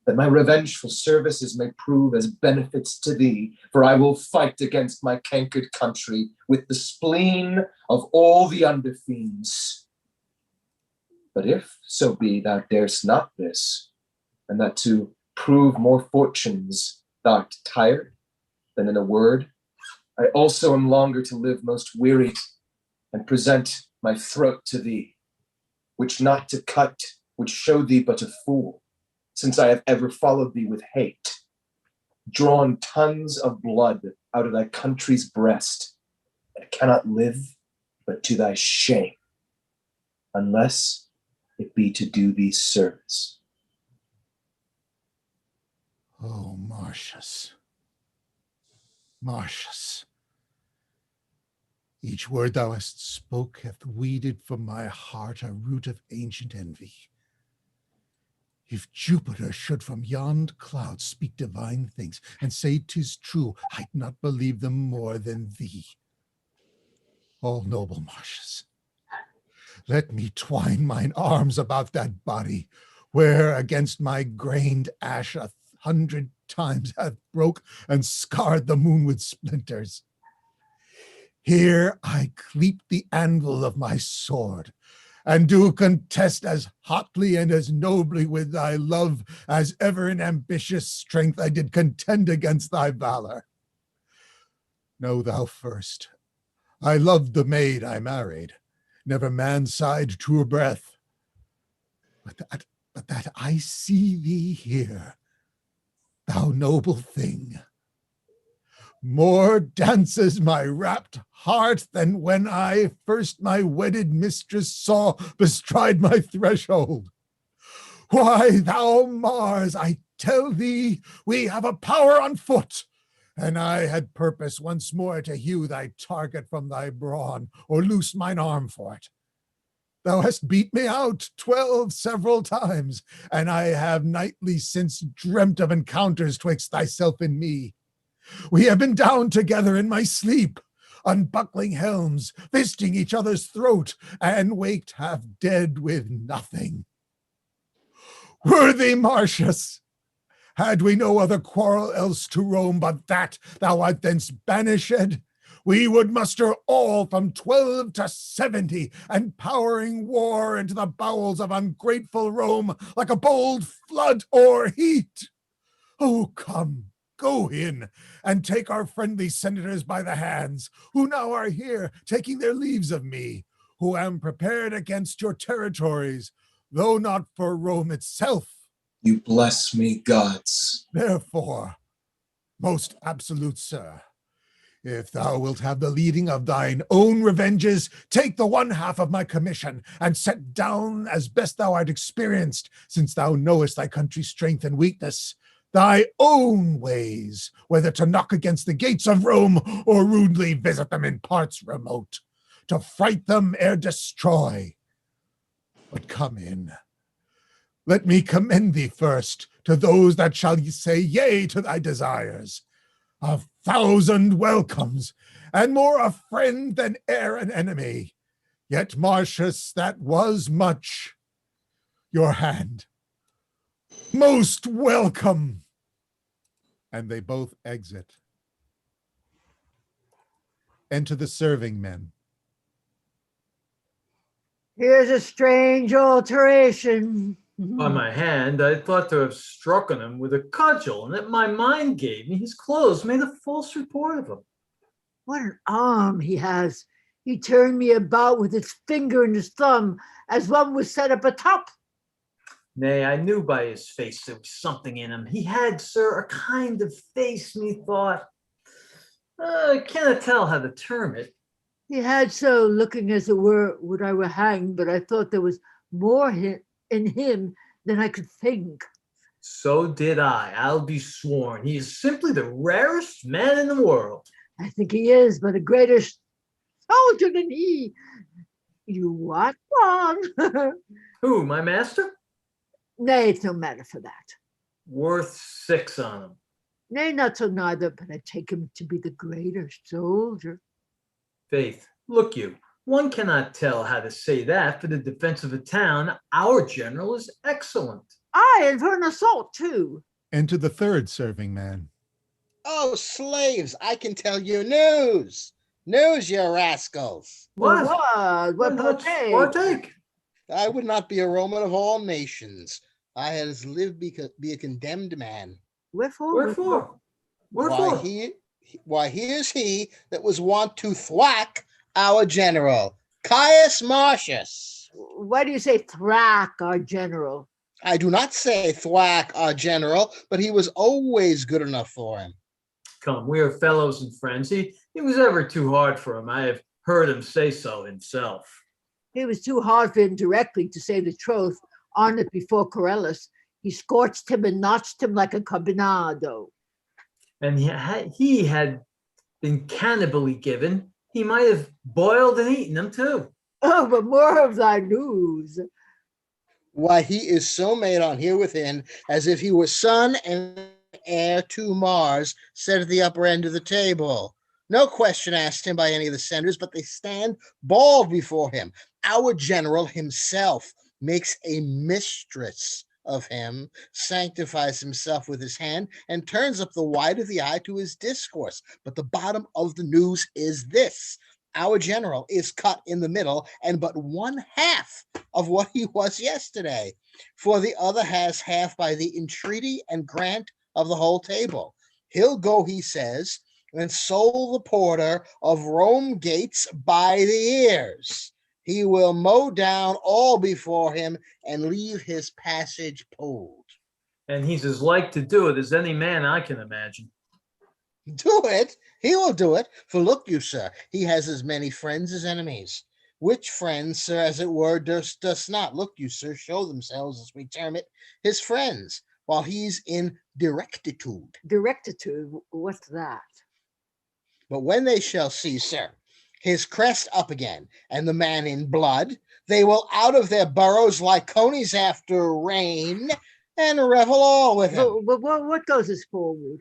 that my revengeful services may prove as benefits to thee, for I will fight against my cankered country with the spleen of all the under-fiends. But if so be thou darest not this, and that to prove more fortunes thou art tired, then in a word, I also am longer to live most weary, and present my throat to thee, which not to cut would show thee but a fool, since I have ever followed thee with hate, drawn tons of blood out of thy country's breast, and cannot live but to thy shame, unless it be to do thee service. Oh, Marcius, Marcius, each word thou hast spoke hath weeded from my heart a root of ancient envy. If Jupiter should from yond cloud speak divine things, and say 'tis true, I'd not believe them more than thee. O noble Marcius, let me twine mine arms about that body, where against my grained ash 100 times hath broke and scarred the moon with splinters. Here I cleap the anvil of my sword, and do contest as hotly and as nobly with thy love as ever in ambitious strength I did contend against thy valor. Know thou first, I loved the maid I married, never man sighed truer breath. But that I see thee here, thou noble thing, more dances my rapt heart than when I first my wedded mistress saw bestride my threshold. Why, thou Mars, I tell thee, we have a power on foot, and I had purpose once more to hew thy target from thy brawn, or loose mine arm for it. Thou hast beat me out 12 several times, and I have nightly since dreamt of encounters twixt thyself and me. We have been down together in my sleep, unbuckling helms, fisting each other's throat, and waked half dead with nothing. Worthy Marcius, had we no other quarrel else to Rome but that thou art thence banished, we would muster all from 12 to 70, and powering war into the bowels of ungrateful Rome like a bold flood or heat. Oh, come, go in, and take our friendly senators by the hands, who now are here taking their leaves of me, who am prepared against your territories, though not for Rome itself. You bless me, gods. Therefore, most absolute sir, if thou wilt have the leading of thine own revenges, take the one half of my commission, and set down as best thou art experienced, since thou knowest thy country's strength and weakness, thy own ways, whether to knock against the gates of Rome, or rudely visit them in parts remote, to fright them ere destroy. But come in. Let me commend thee first to those that shall say yea to thy desires. 1,000 welcomes, and more a friend than e'er an enemy. Yet, Marcius, that was much. Your hand, most welcome. And they both exit. Enter the serving men. Here's a strange alteration. On my hand, I thought to have struck on him with a cudgel, and that my mind gave me his clothes made a false report of him. What an arm he has. He turned me about with his finger and his thumb, as one was set up atop. Nay, I knew by his face there was something in him. He had, sir, a kind of face, methought. I cannot tell how to term it. He had so, looking as it were, would I were hanged, but I thought there was more in him than I could think. So did I, I'll be sworn. He is simply the rarest man in the world. I think he is, but a greater soldier than he. You what, Juan? Who, my master? Nay, it's no matter for that. Worth 6 on him. Nay, not so neither, but I take him to be the greater soldier. Faith, look you, one cannot tell how to say that for the defense of a town. Our general is excellent. Aye, and for an assault too. Enter the third serving man. Oh, slaves, I can tell you news. News, you rascals. What? What partake? I would not be a Roman of all nations. I has lived be a condemned man. Wherefore? Why, here's he that was wont to thwack our general, Caius Marcius. Why do you say thwack our general? I do not say thwack our general, but he was always good enough for him. Come, we are fellows and friends. He was ever too hard for him. I have heard him say so himself. He was too hard for him directly, to say the truth. On it before Coriolanus, he scorched him and notched him like a cabinado. And he had been cannibally given. He might have boiled and eaten them too. Oh, but more of thy news. Why, he is so made on here within, as if he were son and heir to Mars, set at the upper end of the table. No question asked him by any of the senators, but they stand bald before him. Our general himself makes a mistress of him, sanctifies himself with his hand, and turns up the white of the eye to his discourse. But the bottom of the news is this: our general is cut in the middle and but one half of what he was yesterday, for the other has half by the entreaty and grant of the whole table. He'll go, he says, and sold the porter of Rome gates by the ears. He will mow down all before him and leave his passage pulled. And he's as like to do it as any man I can imagine. Do it? He will do it. For look you, sir, he has as many friends as enemies. Which friends, sir, as it were, does not, look you, sir, show themselves, as we term it, his friends, while he's in directitude. Directitude? What's that? But when they shall see, sir, his crest up again, and the man in blood, they will out of their burrows like conies after rain, and revel all with him. But what goes us forward?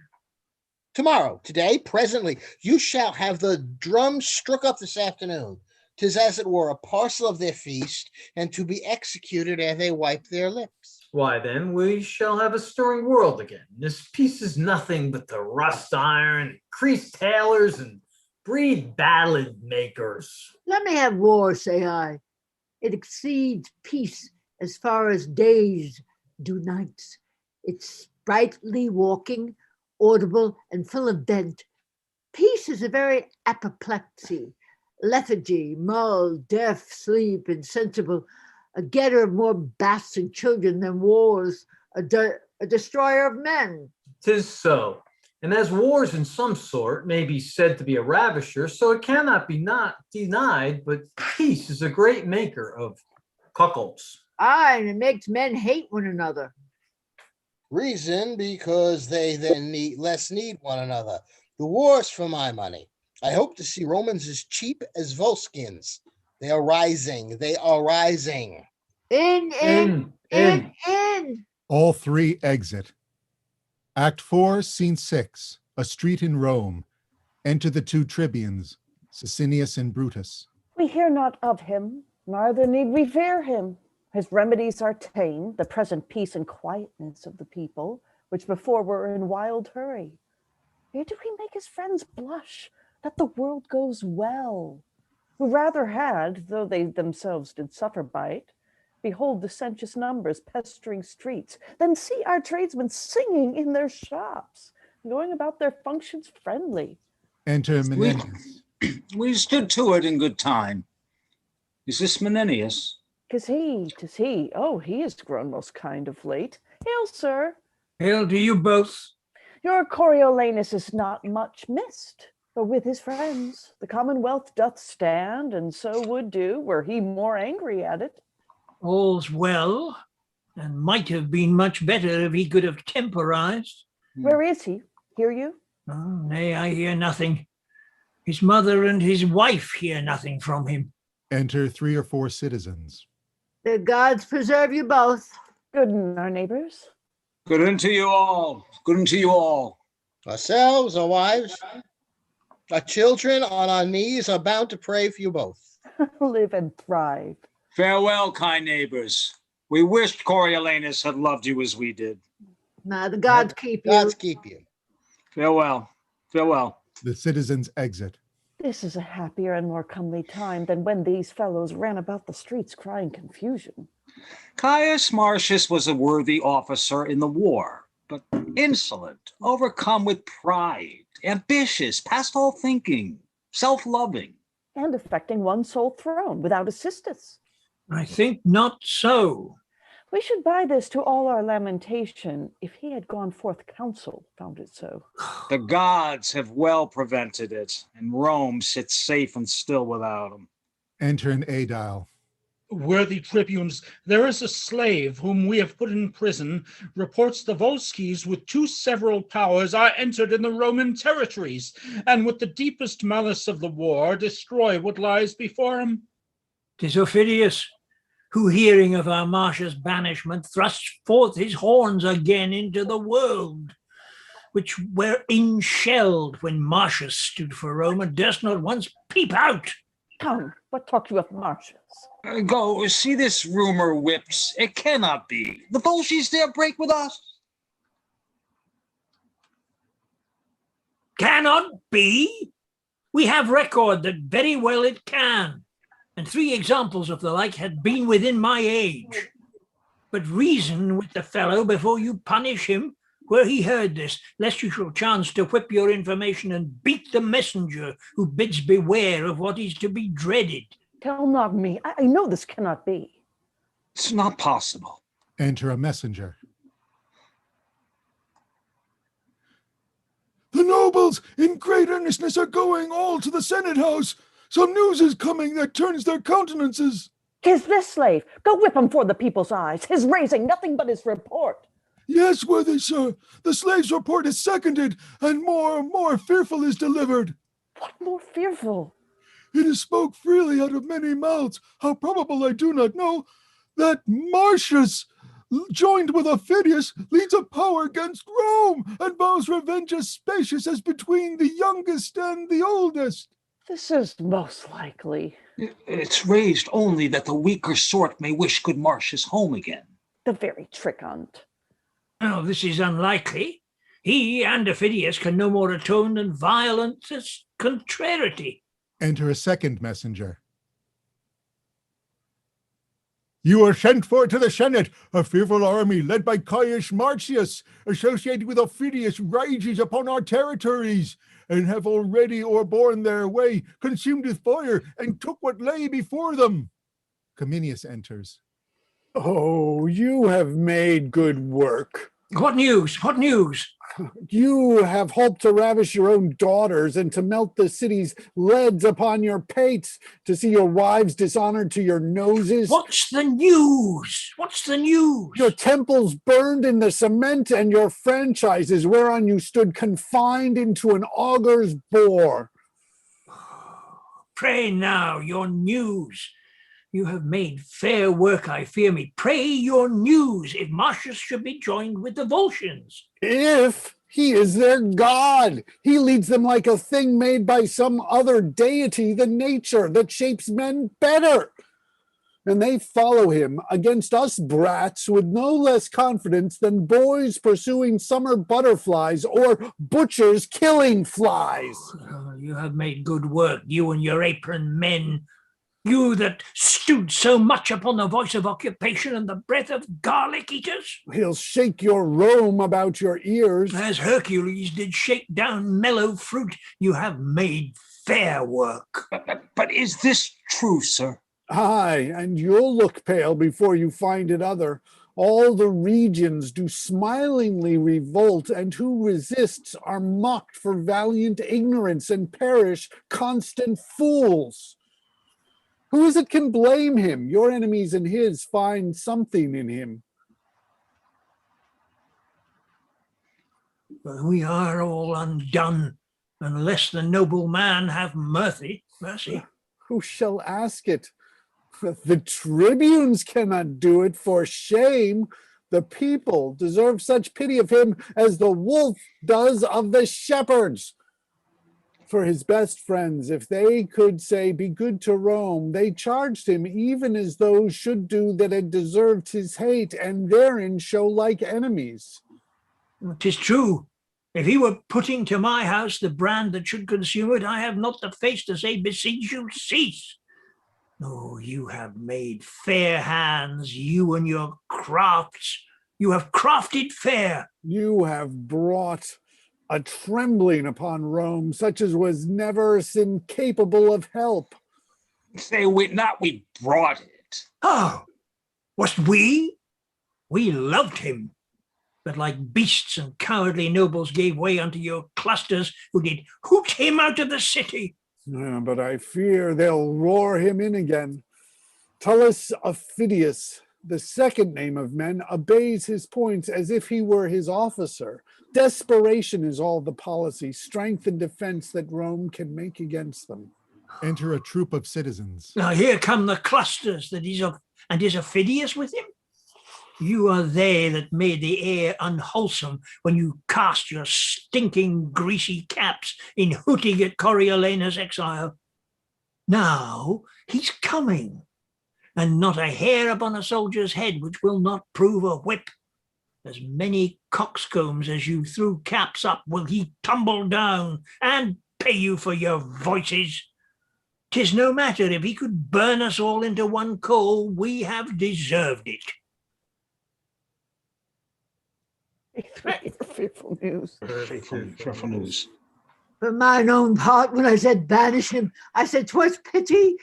Tomorrow, today, presently, you shall have the drum struck up this afternoon. 'Tis as it were a parcel of their feast, and to be executed ere they wipe their lips. Why then, we shall have a stirring world again. This piece is nothing but the rust iron, creased tailors, and breed ballad makers. Let me have war, say I. It exceeds peace as far as days do nights. It's sprightly walking, audible, and full of dent. Peace is a very apoplexy, lethargy, mull, deaf, sleep, insensible, a getter of more baths and children than wars, a destroyer of men. 'Tis so. And as wars in some sort may be said to be a ravisher, so it cannot be not denied, but peace is a great maker of cuckolds. Aye, and it makes men hate one another. Reason, because they then less need one another. The war's for my money. I hope to see Romans as cheap as Volscians. They are rising. They are rising. In. All three exit. Act 4, Scene 6, a street in Rome. Enter the two tribunes, Sicinius and Brutus. We hear not of him, neither need we fear him. His remedies are ta'en, the present peace and quietness of the people, which before were in wild hurry. Here do we make his friends blush, that the world goes well, who rather had, though they themselves did suffer by it, behold the sensuous numbers pestering streets, than see our tradesmen singing in their shops, going about their functions friendly. Enter Menenius. We stood to it in good time. Is this Menenius? 'Tis he. Oh, he is grown most kind of late. Hail, sir. Hail to you both. Your Coriolanus is not much missed, but with his friends the commonwealth doth stand, and so would do, were he more angry at it. All's well, and might have been much better if he could have temporized. Where is he? Hear you? Oh, nay, I hear nothing. His mother and his wife hear nothing from him. Enter 3 or 4 citizens. The gods preserve you both. Good and our neighbors. Good unto you all. Good unto you all. Ourselves, our wives, our children on our knees are bound to pray for you both. Live and thrive. Farewell, kind neighbors. We wished Coriolanus had loved you as we did. Nah, the gods keep you. Gods keep you. Farewell. Farewell. The citizens exit. This is a happier and more comely time than when these fellows ran about the streets crying confusion. Caius Marcius was a worthy officer in the war, but insolent, overcome with pride, ambitious, past all thinking, self-loving. And affecting one sole throne without assistance. I think not so. We should buy this to all our lamentation if he had gone forth counsel, found it so. The gods have well prevented it, and Rome sits safe and still without him. Enter an aedile. Worthy tribunes, there is a slave whom we have put in prison, reports the Volsces with 2 several powers are entered in the Roman territories, and with the deepest malice of the war destroy what lies before him. 'Tis Aufidius, who, hearing of our Marcia's banishment, thrusts forth his horns again into the world, which were inshelled when Marcius stood for Rome and durst not once peep out. Come, what talk you of Marcius? Go, see this rumor whips. It cannot be. The Volsces dare break with us. Cannot be? We have record that very well it can, and 3 examples of the like had been within my age. But reason with the fellow before you punish him, where he heard this, lest you shall chance to whip your information and beat the messenger who bids beware of what is to be dreaded. Tell not me. I know this cannot be. It's not possible. Enter a messenger. The nobles in great earnestness are going all to the Senate House. Some news is coming that turns their countenances. 'Tis this slave. Go whip him for the people's eyes. His raising nothing but his report. Yes, worthy sir. The slave's report is seconded, and more fearful is delivered. What more fearful? It is spoke freely out of many mouths, how probable I do not know, that Marcius, joined with Aufidius, leads a power against Rome, and vows revenge as spacious as between the youngest and the oldest. This is most likely. It's raised only that the weaker sort may wish good Marcius home again. The very trick on't. Oh, this is unlikely. He and Aufidius can no more atone than violence is contrariety. Enter a second messenger. You are sent for to the Senate. A fearful army led by Caius Marcius, associated with Aufidius, rages upon our territories, and have already o'erborne their way, consumed with fire, and took what lay before them. Cominius enters. Oh, you have made good work. What news? What news? You have hoped to ravish your own daughters and to melt the city's leads upon your pates, to see your wives dishonored to your noses. What's the news? What's the news? Your temples burned in the cement, and your franchises whereon you stood confined into an augur's bore. Pray now, your news. You have made fair work, I fear me. Pray your news, if Marcius should be joined with the Volscians. If he is their god, he leads them like a thing made by some other deity than nature that shapes men better. and they follow him against us brats with no less confidence than boys pursuing summer butterflies or butchers killing flies. You have made good work, you and your apron men. You that stood so much upon the voice of occupation and the breath of garlic eaters. He'll shake your Rome about your ears. As Hercules did shake down mellow fruit, you have made fair work. But is this true, sir? Aye, and you'll look pale before you find it other. All the regions do smilingly revolt, and who resists are mocked for valiant ignorance and perish constant fools. Who is it can blame him? Your enemies and his find something in him. We are all undone, unless the noble man have mercy. Who shall ask it? The tribunes cannot do it, for shame. The people deserve such pity of him as the wolf does of the shepherds. For his best friends, if they could say, be good to Rome, they charged him even as those should do that had deserved his hate, and therein show like enemies. 'Tis true. If he were putting to my house the brand that should consume it, I have not the face to say, beseech you, cease. No, you have made fair hands, you and your crafts. You have crafted fair. You have brought a trembling upon Rome, such as was never sin capable of help. Say we brought it. Oh, was we? We loved him. But like beasts and cowardly nobles gave way unto your clusters who did hoot him out of the city. Yeah, but I fear they'll roar him in again. Tullus Aufidius, the second name of men, obeys his points as if he were his officer. Desperation is all the policy, strength and defense that Rome can make against them. Enter a troop of citizens. Now here come the clusters and is Aufidius with him? You are they that made the air unwholesome when you cast your stinking greasy caps in hooting at Coriolanus' exile. Now he's coming, and not a hair upon a soldier's head which will not prove a whip. As many coxcombs as you threw caps up will he tumble down and pay you for your voices. 'Tis no matter if he could burn us all into one coal, we have deserved it. Fearful news. Fearful news. For mine own part, when I said banish him, I said 'twas pity.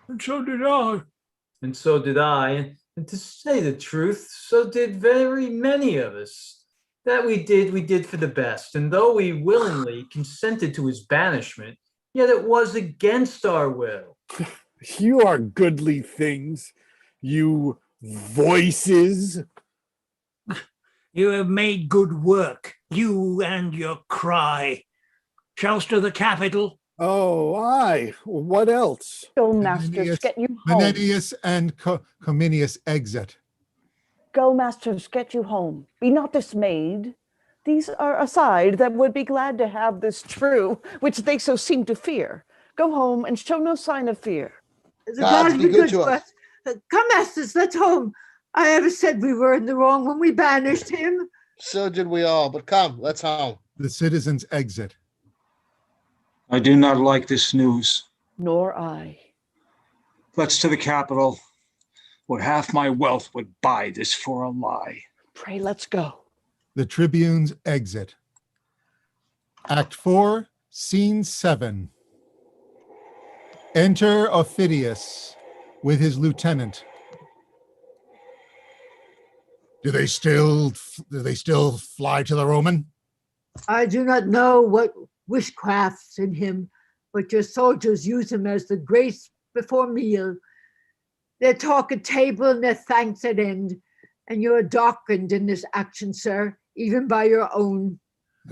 And so did I. And so did I. And to say the truth, so did very many of us. That we did for the best. And though we willingly consented to his banishment, yet it was against our will. You are goodly things, you voices. You have made good work, you and your cry. Shall's to the capital? Oh, aye. What else? Go, masters, get you home. Menenius and Cominius exit. Go, masters, get you home. Be not dismayed. These are a side that would be glad to have this true, which they so seem to fear. Go home and show no sign of fear. The gods be good to us. Come, masters, let's home. I ever said we were in the wrong when we banished him. So did we all, but come, let's home. The citizens exit. I do not like this news. Nor I. Let's to the capital, where half my wealth would buy this for a lie. Pray, let's go. The tribunes exit. Act 4, Scene 7. Enter Aufidius with his lieutenant. Do they still fly to the Roman? I do not know what witchcraft's in him, but your soldiers use him as the grace before meal. Their talk at table and their thanks at end, and you are darkened in this action, sir, even by your own.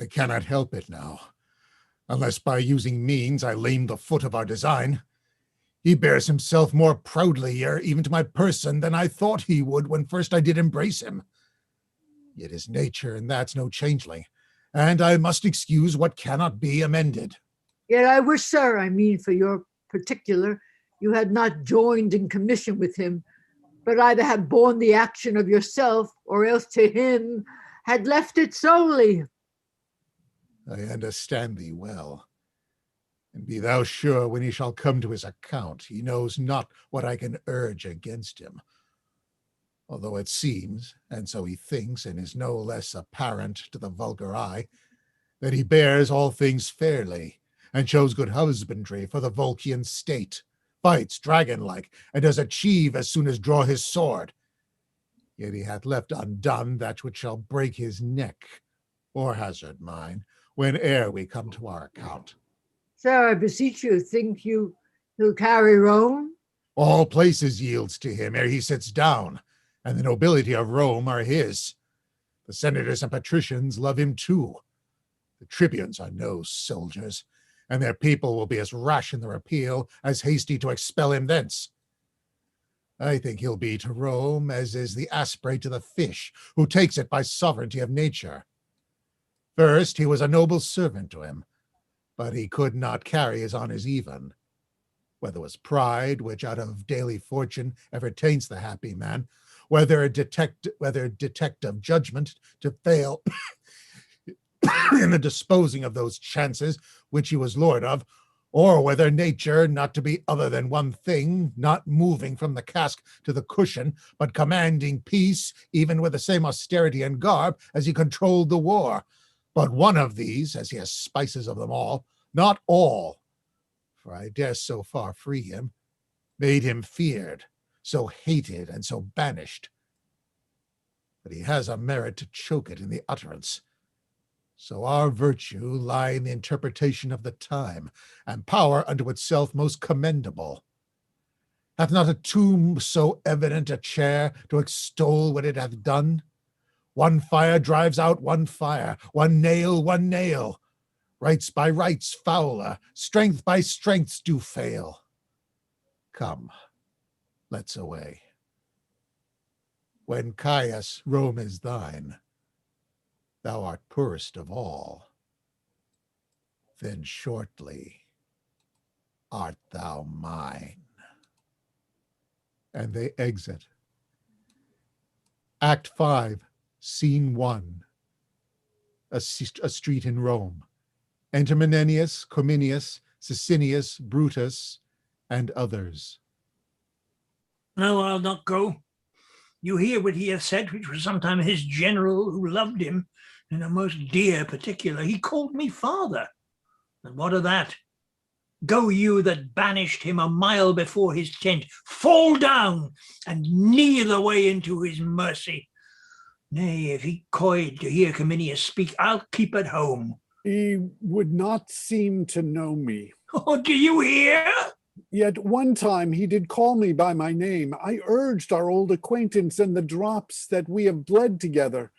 I cannot help it now, unless by using means I lame the foot of our design. He bears himself more proudly here, even to my person, than I thought he would when first I did embrace him. Yet his nature, and that's no changeling, and I must excuse what cannot be amended. Yet I wish, sir, I mean for your particular, you had not joined in commission with him, but either had borne the action of yourself, or else to him had left it solely. I understand thee well. And be thou sure, when he shall come to his account, he knows not what I can urge against him. Although it seems, and so he thinks, and is no less apparent to the vulgar eye, that he bears all things fairly, and shows good husbandry for the Volscian state, fights dragon-like, and does achieve as soon as draw his sword. Yet he hath left undone that which shall break his neck, or hazard mine, whene'er we come to our account. Sir, I beseech you, think you he'll carry Rome? All places yields to him ere he sits down, and the nobility of Rome are his. The senators and patricians love him too. The tribunes are no soldiers, and their people will be as rash in their appeal as hasty to expel him thence. I think he'll be to Rome as is the asprey to the fish, who takes it by sovereignty of nature. First, he was a noble servant to him, but he could not carry his honours even. Whether it was pride, which out of daily fortune ever taints the happy man, whether detective judgment to fail in the disposing of those chances which he was lord of, or whether nature not to be other than one thing, not moving from the cask to the cushion, but commanding peace, even with the same austerity and garb as he controlled the war. But one of these, as he has spices of them all, not all, for I dare so far free him, made him feared, so hated and so banished. But he has a merit to choke it in the utterance. So our virtue lie in the interpretation of the time, and power unto itself most commendable. Hath not a tomb so evident a chair to extol what it hath done? One fire drives out one fire, one nail, rights by rights fouler, strength by strengths do fail. Come, let's away. When Caius, Rome is thine, thou art poorest of all, then shortly art thou mine. And they exit. Act 5, Scene 1. A street in Rome. Enter Menenius, Cominius, Sicinius, Brutus, and others. No, I'll not go. You hear what he hath said, which was sometime his general who loved him in a most dear particular. He called me father. And what of that? Go you that banished him a mile before his tent, fall down and kneel away into his mercy. Nay, if he coyed to hear Cominius speak, I'll keep at home. He would not seem to know me. Oh, do you hear? Yet one time he did call me by my name. I urged our old acquaintance and the drops that we have bled together.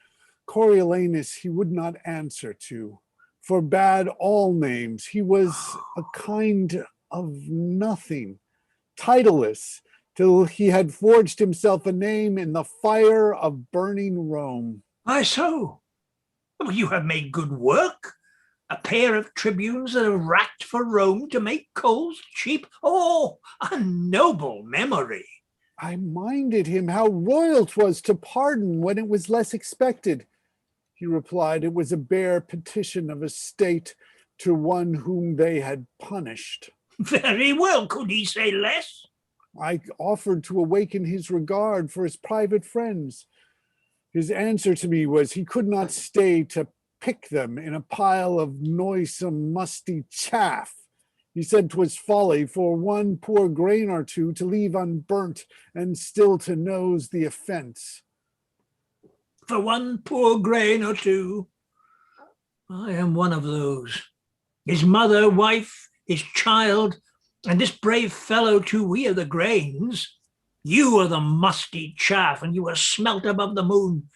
Coriolanus he would not answer to, forbade all names. He was a kind of nothing, titleless, till he had forged himself a name in the fire of burning Rome. Why so? Well, you have made good work. A pair of tribunes that have racked for Rome to make coals cheap. Oh, a noble memory. I minded him how royal 'twas to pardon when it was less expected. He replied it was a bare petition of a state to one whom they had punished. Very well, could he say less? I offered to awaken his regard for his private friends. His answer to me was he could not stay to pick them in a pile of noisome, musty chaff. He said 'twas folly for one poor grain or two to leave unburnt and still to nose the offense. For one poor grain or two? I am one of those. His mother, wife, his child, and this brave fellow too, we are the grains. You are the musty chaff, and you are smelt above the moon.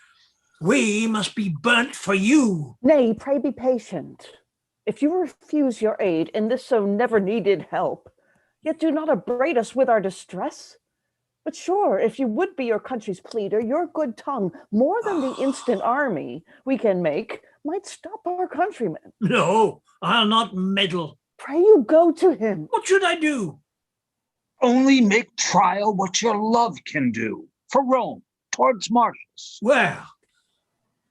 We must be burnt for you. Nay, pray be patient. If you refuse your aid in this so never needed help, yet do not upbraid us with our distress. But sure, if you would be your country's pleader, your good tongue, more than the instant army we can make, might stop our countrymen. No, I'll not meddle. Pray you go to him. What should I do? Only make trial what your love can do for Rome towards Marcius. Well,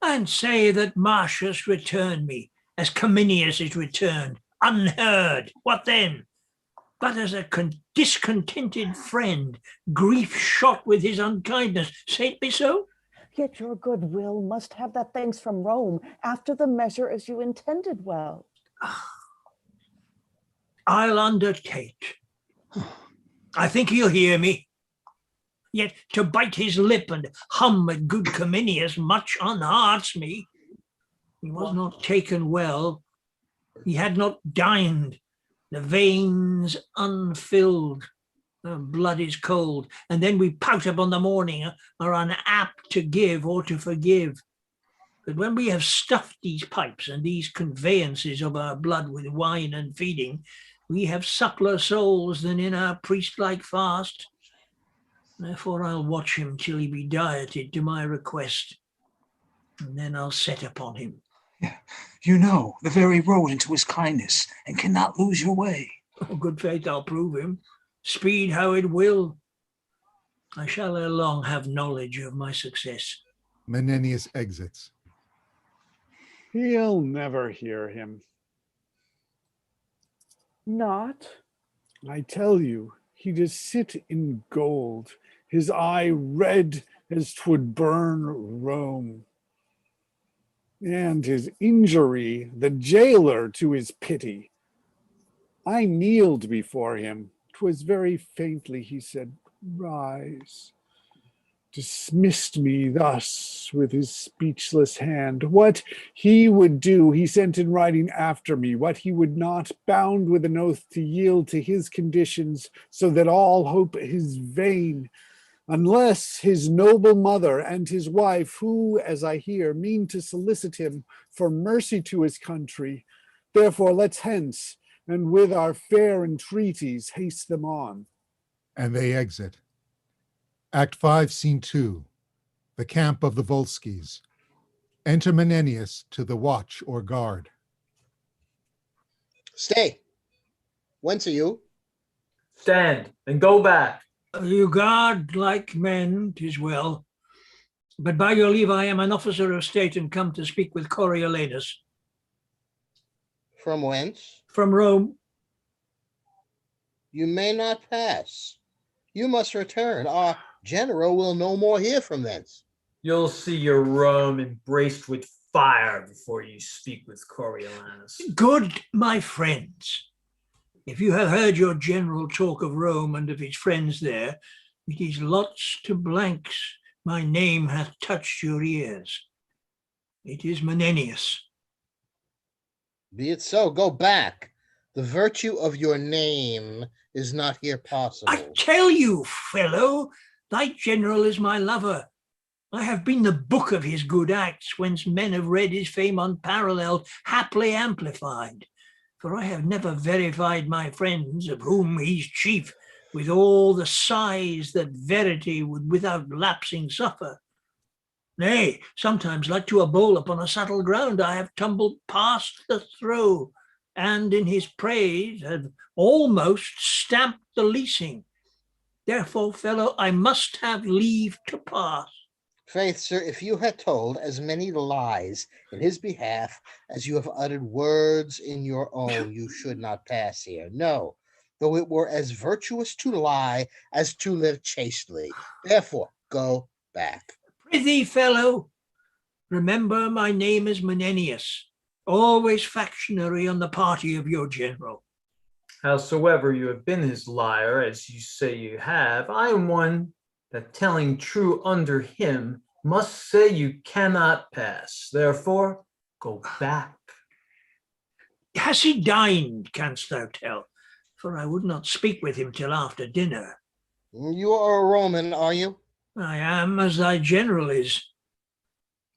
and say that Marcius returned me, as Cominius is returned, unheard. What then? But as a discontented friend, grief shot with his unkindness. Say it be so? Yet your goodwill must have that thanks from Rome, after the measure as you intended well. I'll undertake. I think he'll hear me. Yet to bite his lip and hum at good Cominius much unhearts me. He was not taken well. He had not dined. The veins unfilled. The blood is cold. And then we pout upon the morning, are unapt to give or to forgive. But when we have stuffed these pipes and these conveyances of our blood with wine and feeding, we have suppler souls than in our priest-like fast. Therefore I'll watch him till he be dieted to my request, and then I'll set upon him. You know the very road into his kindness, and cannot lose your way. Oh, good faith, I'll prove him. Speed how it will. I shall ere long have knowledge of my success. Menenius exits. He'll never hear him. Not? I tell you, he does sit in gold, his eye red as 'twould burn Rome. And his injury, the jailer to his pity. I kneeled before him. 'Twas very faintly he said, "Rise." Dismissed me thus with his speechless hand. What he would do, he sent in writing after me. What he would not, bound with an oath to yield to his conditions, so that all hope is vain, unless his noble mother and his wife, who, as I hear, mean to solicit him for mercy to his country. Therefore let's hence, and with our fair entreaties haste them on. And they exit. Act 5, Scene 2, the camp of the Volskis. Enter Menenius to the watch or guard. Stay. Whence are you? Stand and go back. You guard like men, 'tis well. But by your leave, I am an officer of state and come to speak with Coriolanus. From whence? From Rome. You may not pass. You must return. Our general will no more hear from thence. You'll see your Rome embraced with fire before you speak with Coriolanus. Good, my friends. If you have heard your general talk of Rome and of his friends there, it is lots to blanks. My name hath touched your ears. It is Menenius. Be it so. Go back. The virtue of your name is not here possible. I tell you, fellow, thy general is my lover. I have been the book of his good acts, whence men have read his fame unparalleled, haply amplified. For I have never verified my friends, of whom he's chief, with all the sighs that verity would without lapsing suffer. Nay, sometimes like to a bowl upon a subtle ground, I have tumbled past the throw, and in his praise have almost stamped the leasing. Therefore, fellow, I must have leave to pass. Faith, sir, if you had told as many lies in his behalf as you have uttered words in your own, you should not pass here. No, though it were as virtuous to lie as to live chastely. Therefore, go back. Prithee, fellow, remember my name is Menenius, always factionary on the party of your general. Howsoever you have been his liar, as you say you have, I am one that, telling true under him, must say you cannot pass. Therefore, go back. Has he dined, canst thou tell? For I would not speak with him till after dinner. You are a Roman, are you? I am, as thy general is.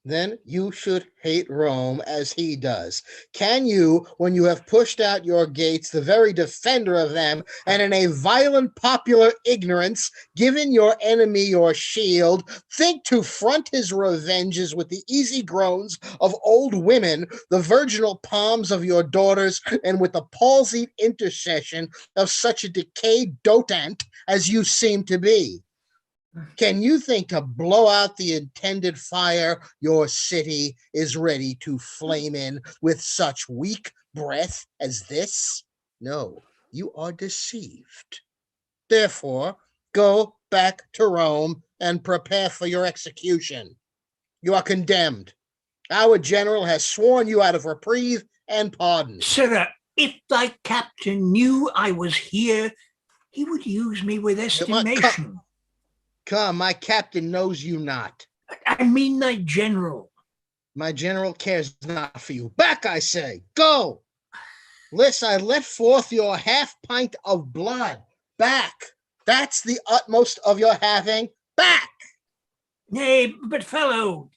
Then you should hate Rome as he does. Can you, when you have pushed out your gates, the very defender of them, and in a violent popular ignorance, given your enemy your shield, think to front his revenges with the easy groans of old women, the virginal palms of your daughters, and with the palsied intercession of such a decayed dotant as you seem to be? Can you think to blow out the intended fire your city is ready to flame in with such weak breath as this? No, you are deceived. Therefore, go back to Rome and prepare for your execution. You are condemned. Our general has sworn you out of reprieve and pardon. Sirrah, if thy captain knew I was here, he would use me with estimation. Come, my captain knows you not. I mean thy general. My general cares not for you. Back, I say, go! List, I let forth your half pint of blood. Back! That's the utmost of your having. Back! Nay, but fellow!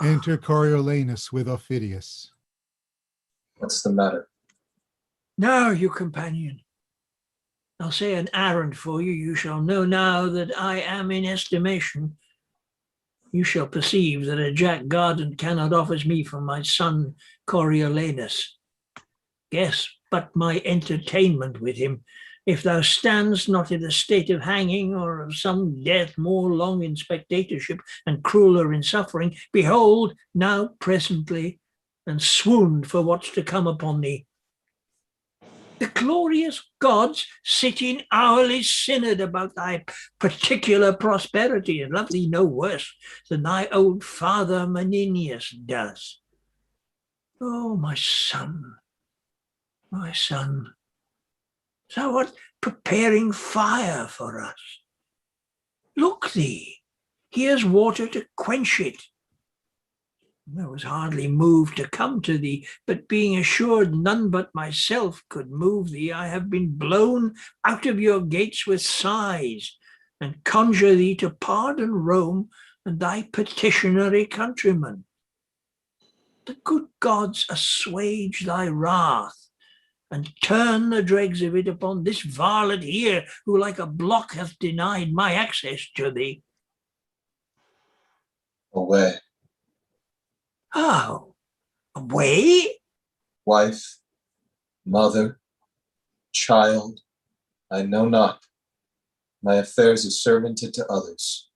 Enter Coriolanus with Aufidius. What's the matter? Now, you companion. I'll say an errand for you. You shall know now that I am in estimation. You shall perceive that a Jack Garden cannot offers me for my son Coriolanus. Guess but my entertainment with him, if thou standst not in a state of hanging or of some death more long in spectatorship and crueler in suffering, behold now presently, and swooned for what's to come upon thee. The glorious gods sitting hourly synod about thy particular prosperity, and love thee no worse than thy old father Menenius does. Oh, my son, thou art preparing fire for us. Look thee, here's water to quench it. I was hardly moved to come to thee, but being assured none but myself could move thee, I have been blown out of your gates with sighs, and conjure thee to pardon Rome and thy petitionary countrymen. The good gods assuage thy wrath, and turn the dregs of it upon this varlet here, who like a block hath denied my access to thee. Away. Oh, away? Wife, mother, child, I know not. My affairs are servanted to others.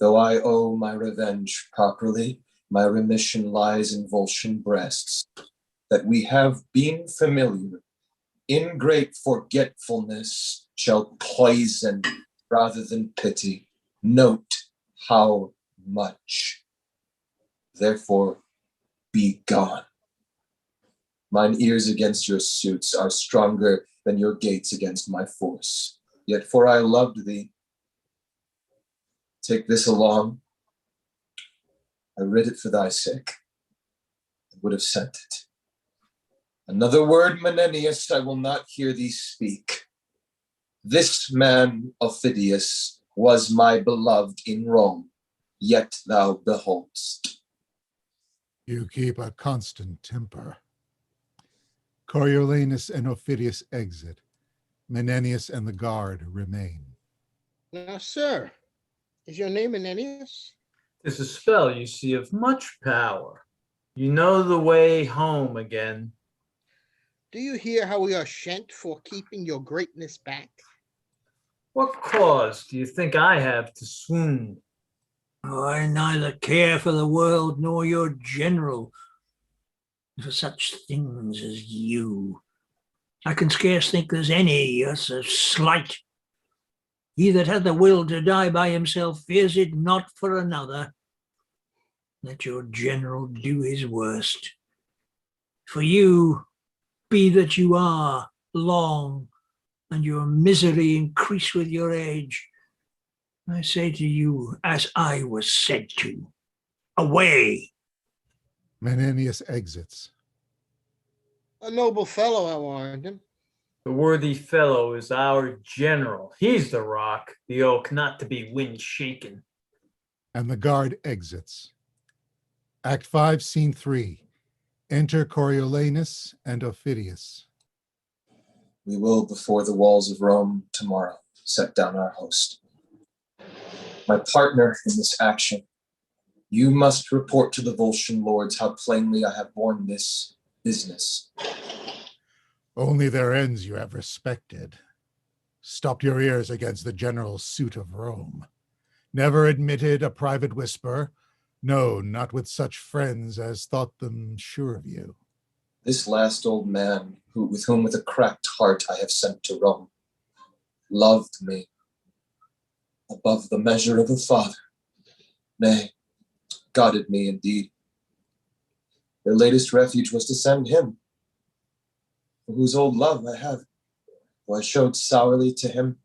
Though I owe my revenge properly, my remission lies in Volscian breasts, that we have been familiar. In great forgetfulness shall poison rather than pity. Note how much. Therefore, be gone. Mine ears against your suits are stronger than your gates against my force. Yet for I loved thee. Take this along. I read it for thy sake. I would have sent it. Another word, Menenius, I will not hear thee speak. This man, Aufidius, was my beloved in Rome, yet thou beholdst. You keep a constant temper. Coriolanus and Aufidius exit. Menenius and the guard remain. Now, sir, is your name Menenius? 'Tis a spell, you see, of much power. You know the way home again. Do you hear how we are shent for keeping your greatness back? What cause do you think I have to swoon? I neither care for the world nor your general, for such things as you. I can scarce think there's any so slight. He that hath the will to die by himself fears it not for another. Let your general do his worst. For you, be that you are long, and your misery increase with your age, I say to you, as I was said to, away. Menenius exits. A noble fellow, I warned him. The worthy fellow is our general. He's the rock, the oak not to be wind shaken. and the guard exits. Act 5, Scene 3. Enter Coriolanus and Aufidius. We will, before the walls of Rome tomorrow, set down our host. My partner in this action, you must report to the Volscian lords how plainly I have borne this business. Only their ends you have respected. Stopped your ears against the general suit of Rome. Never admitted a private whisper. No, not with such friends as thought them sure of you. This last old man, with whom with a cracked heart I have sent to Rome, loved me above the measure of a father. Nay, guarded me indeed. Their latest refuge was to send him, for whose old love I have, who I showed sourly to him,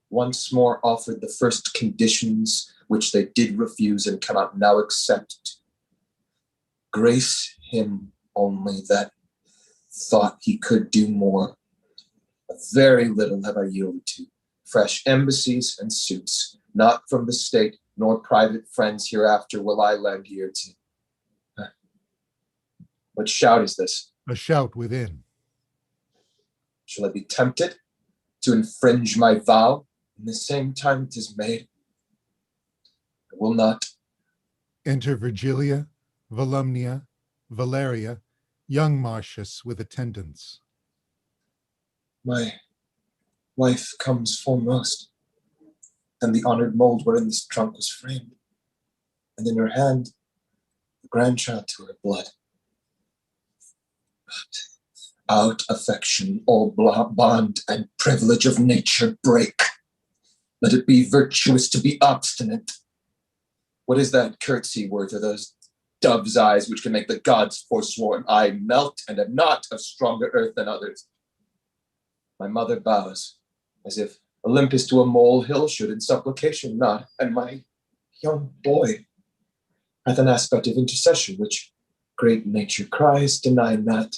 once more offered the first conditions which they did refuse and cannot now accept. Grace him only that thought he could do more. A very little have I yielded to. Fresh embassies and suits, not from the state nor private friends hereafter will I lend ear to. What shout is this? A shout within. Shall I be tempted to infringe my vow in the same time it is made? I will not. Enter Virgilia, Volumnia, Valeria, young Marcius with attendants. My wife comes foremost, and the honored mold wherein this trunk was framed, and in her hand the grandchild to her blood. But out affection all bond and privilege of nature break. Let it be virtuous to be obstinate. What is that curtsy worth, or those dove's eyes which can make the gods forsworn? I melt and am not of stronger earth than others. My mother bows, as if Olympus to a molehill should in supplication nod, and my young boy hath an aspect of intercession, which great nature cries, deny not.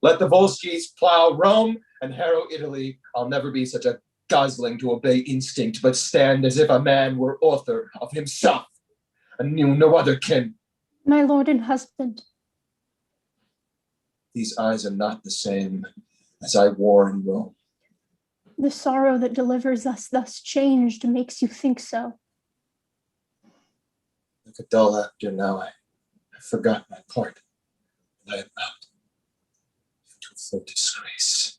Let the Volscis plow Rome and harrow Italy. I'll never be such a gosling to obey instinct, but stand as if a man were author of himself, and knew no other kin. My lord and husband. These eyes are not the same as I wore in Rome. The sorrow that delivers us thus changed makes you think so. Like a dull actor now, I forgot my part, and I am out into a full disgrace.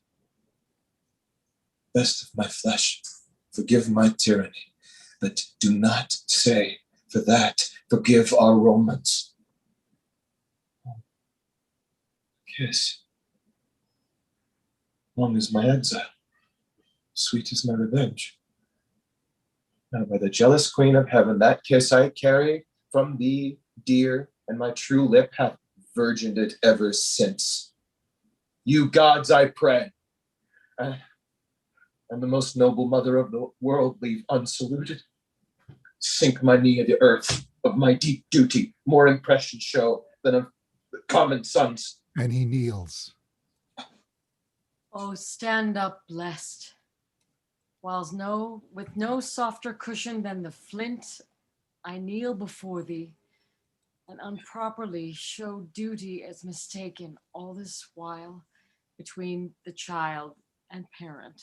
Best of my flesh, forgive my tyranny, but do not say for that, forgive our Romans. Kiss. Long is my exile, sweet is my revenge. Now by the jealous queen of heaven, that kiss I carry from thee, dear, and my true lip hath virgined it ever since. You gods, I pray, and the most noble mother of the world leave unsaluted. Sink my knee in the earth of my deep duty, more impression show than of the common sons. And he kneels. Oh, stand up, blessed. Whiles with no softer cushion than the flint, I kneel before thee, and unproperly show duty as mistaken all this while between the child and parent.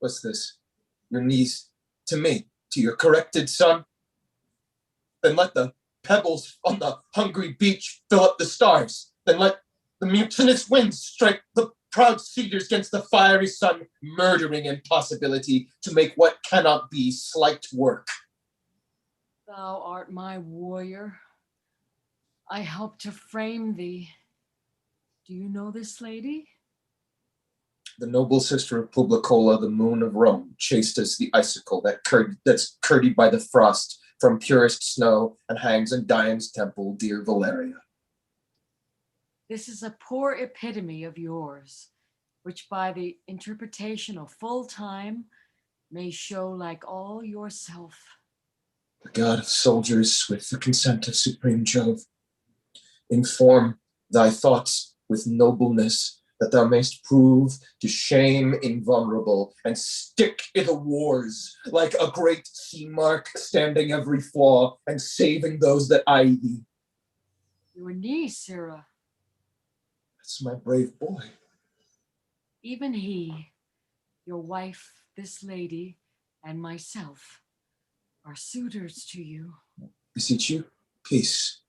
What's this? Your knees to me, to your corrected son? Then let the pebbles on the hungry beach fill up the stars. Then let the mutinous winds strike the proud cedars against the fiery sun, murdering impossibility to make what cannot be slight work. Thou art my warrior. I helped to frame thee. Do you know this lady? The noble sister of Publicola, the moon of Rome, chaste as the icicle that's curdied by the frost from purest snow and hangs in Dian's temple, dear Valeria. This is a poor epitome of yours, which by the interpretation of full time may show like all yourself. The god of soldiers, with the consent of supreme Jove, inform thy thoughts with nobleness, that thou mayst prove to shame invulnerable, and stick i' the wars, like a great sea mark, standing every flaw, and saving those that eye thee. Your niece, Sarah. That's my brave boy. Even he, your wife, this lady, and myself are suitors to you. Beseech you, peace.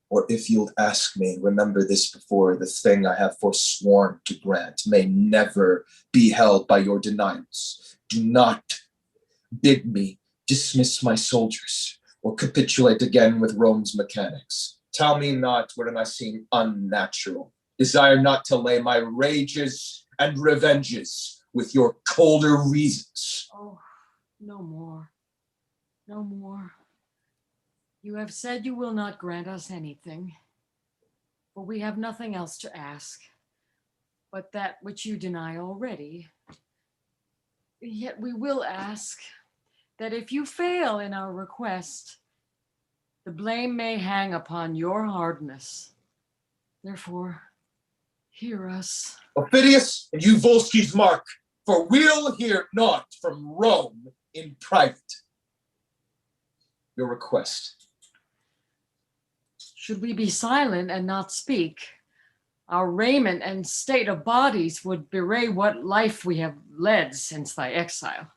Or if you'll ask me, remember this before the thing I have forsworn to grant may never be held by your denials. Do not bid me dismiss my soldiers or capitulate again with Rome's mechanics. Tell me not wherein I seem unnatural. Desire not to lay my rages and revenges with your colder reasons. Oh, no more. No more. You have said you will not grant us anything, for we have nothing else to ask but that which you deny already. Yet we will ask that if you fail in our request, the blame may hang upon your hardness. Therefore, hear us. Ophidius, and you Volsci's mark, for we'll hear naught from Rome in private. Your request. Should we be silent and not speak, our raiment and state of bodies would bewray what life we have led since thy exile.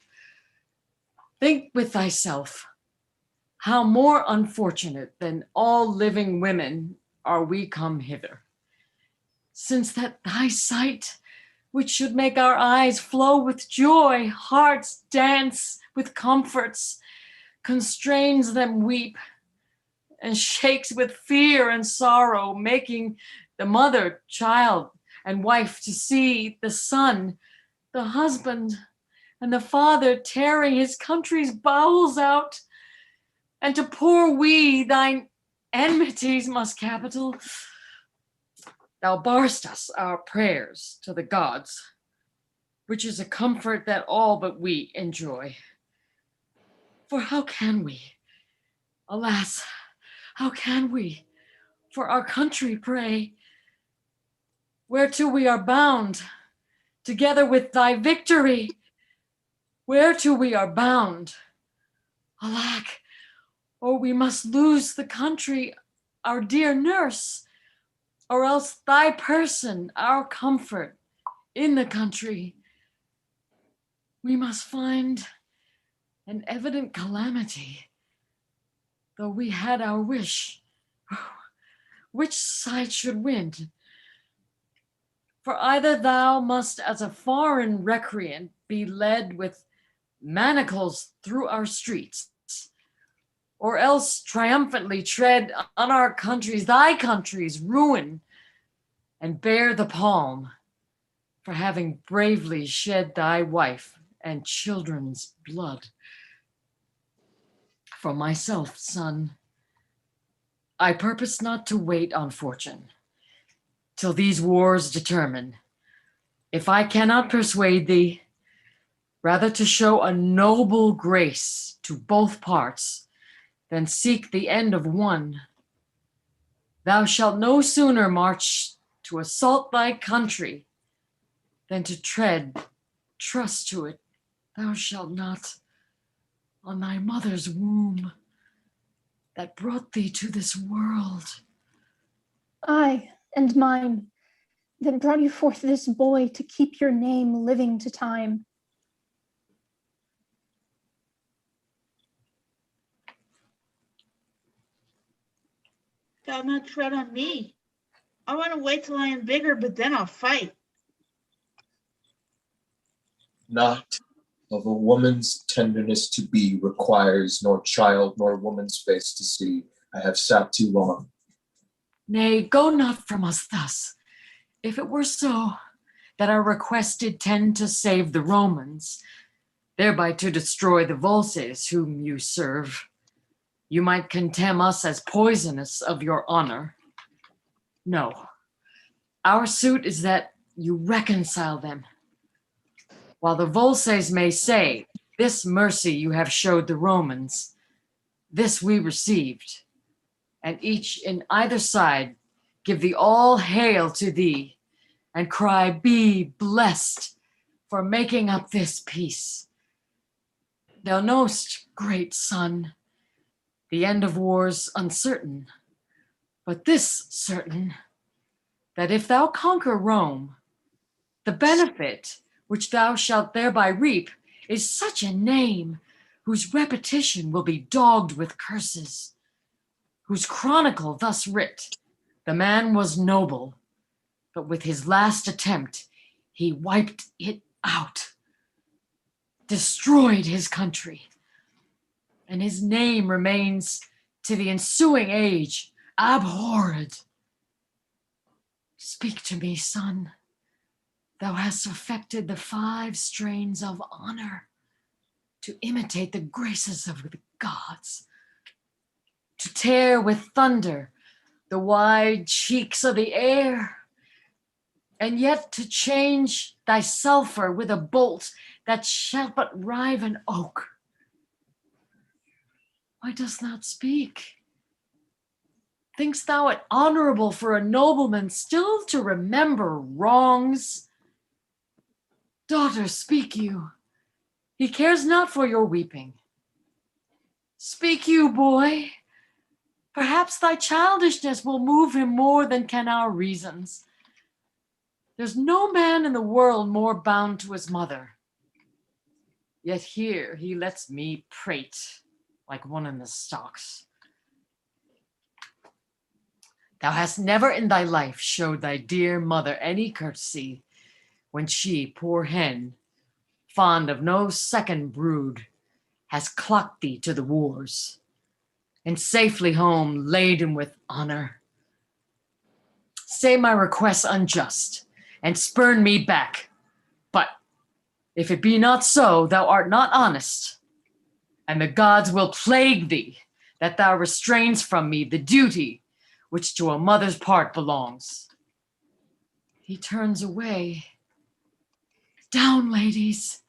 Think with thyself, how more unfortunate than all living women are we come hither, since that thy sight, which should make our eyes flow with joy, hearts dance with comforts, constrains them weep, and shakes with fear and sorrow, making the mother, child, and wife to see the son, the husband, and the father tearing his country's bowels out, and to poor we thine enmities must capital. Thou barst us our prayers to the gods, which is a comfort that all but we enjoy. For how can we, alas, how can we for our country pray, whereto we are bound, together with thy victory, whereto we are bound? Alack, or we must lose the country, our dear nurse, or else thy person, our comfort in the country. We must find an evident calamity, though we had our wish. Which side should win? For either thou must as a foreign recreant be led with manacles through our streets, or else triumphantly tread on our country's, thy country's ruin, and bear the palm for having bravely shed thy wife and children's blood. For myself, son, I purpose not to wait on fortune till these wars determine. If I cannot persuade thee, rather to show a noble grace to both parts than seek the end of one. Thou shalt no sooner march to assault thy country than to tread, trust to it, thou shalt not, on thy mother's womb that brought thee to this world. I and mine that brought you forth this boy to keep your name living to time. Thou not tread on me. I want to wait till I am bigger, but then I'll fight. Not of a woman's tenderness to be requires nor child nor woman's face to see. I have sat too long. Nay, go not from us thus. If it were so, that our request did tend to save the Romans, thereby to destroy the Volsces whom you serve, you might contemn us as poisonous of your honor. No, our suit is that you reconcile them. While the Volsces may say, this mercy you have showed the Romans, this we received, and each in either side give thee all hail to thee, and cry, "Be blessed for making up this peace." Thou knowst, great son, the end of war's uncertain, but this certain, that if thou conquer Rome, the benefit which thou shalt thereby reap is such a name whose repetition will be dogged with curses, whose chronicle thus writ, the man was noble, but with his last attempt he wiped it out, destroyed his country, and his name remains to the ensuing age abhorred. Speak to me, son. Thou hast affected the 5 strains of honor to imitate the graces of the gods, to tear with thunder the wide cheeks of the air, and yet to change thy sulfur with a bolt that shall but rive an oak. Why dost not speak? Think'st thou it honorable for a nobleman still to remember wrongs? Daughter, speak you. He cares not for your weeping. Speak you, boy. Perhaps thy childishness will move him more than can our reasons. There's no man in the world more bound to his mother. Yet here he lets me prate like one in the stocks. Thou hast never in thy life showed thy dear mother any courtesy when she, poor hen, fond of no second brood, has clocked thee to the wars, and safely home laden with honor. Say my request unjust, and spurn me back. But if it be not so, thou art not honest, and the gods will plague thee that thou restrains from me the duty which to a mother's part belongs. He turns away. Down, ladies,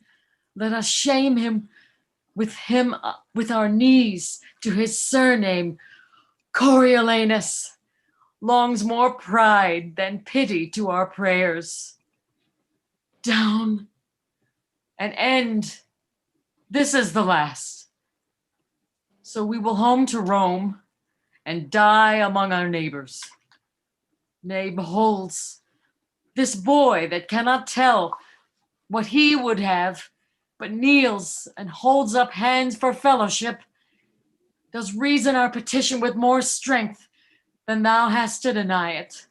let us shame him with our knees to his surname. Coriolanus longs more pride than pity to our prayers. Down, and end. This is the last. So we will home to Rome and die among our neighbors. Nay, beholds this boy that cannot tell what he would have, but kneels and holds up hands for fellowship, does reason our petition with more strength than thou hast to deny it.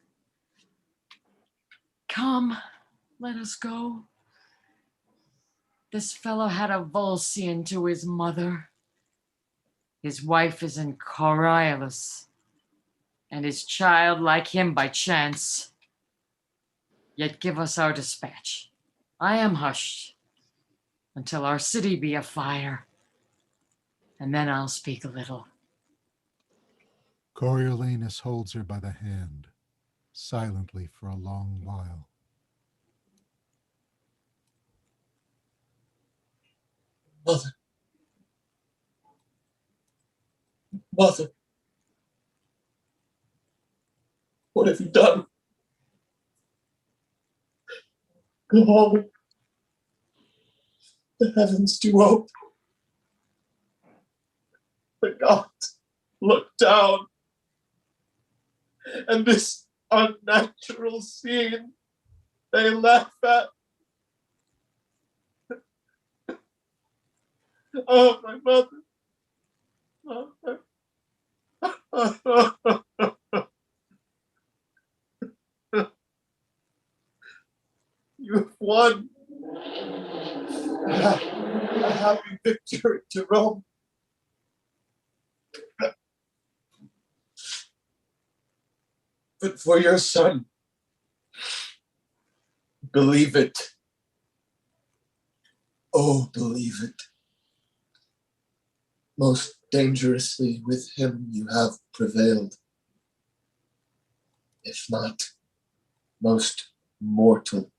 Come, let us go. This fellow had a Volscian to his mother. His wife is in Coriolanus, and his child like him by chance. Yet give us our dispatch. I am hushed until our city be afire, and then I'll speak a little. Coriolanus holds her by the hand, silently for a long while. Mother. Mother. What have you done? Go home. The heavens do open. The gods look down. And this unnatural scene they laugh at. Oh, my mother. You have won a happy victory to Rome. But for your son, believe it. Oh, believe it. Most dangerously with him you have prevailed. If not, most mortal.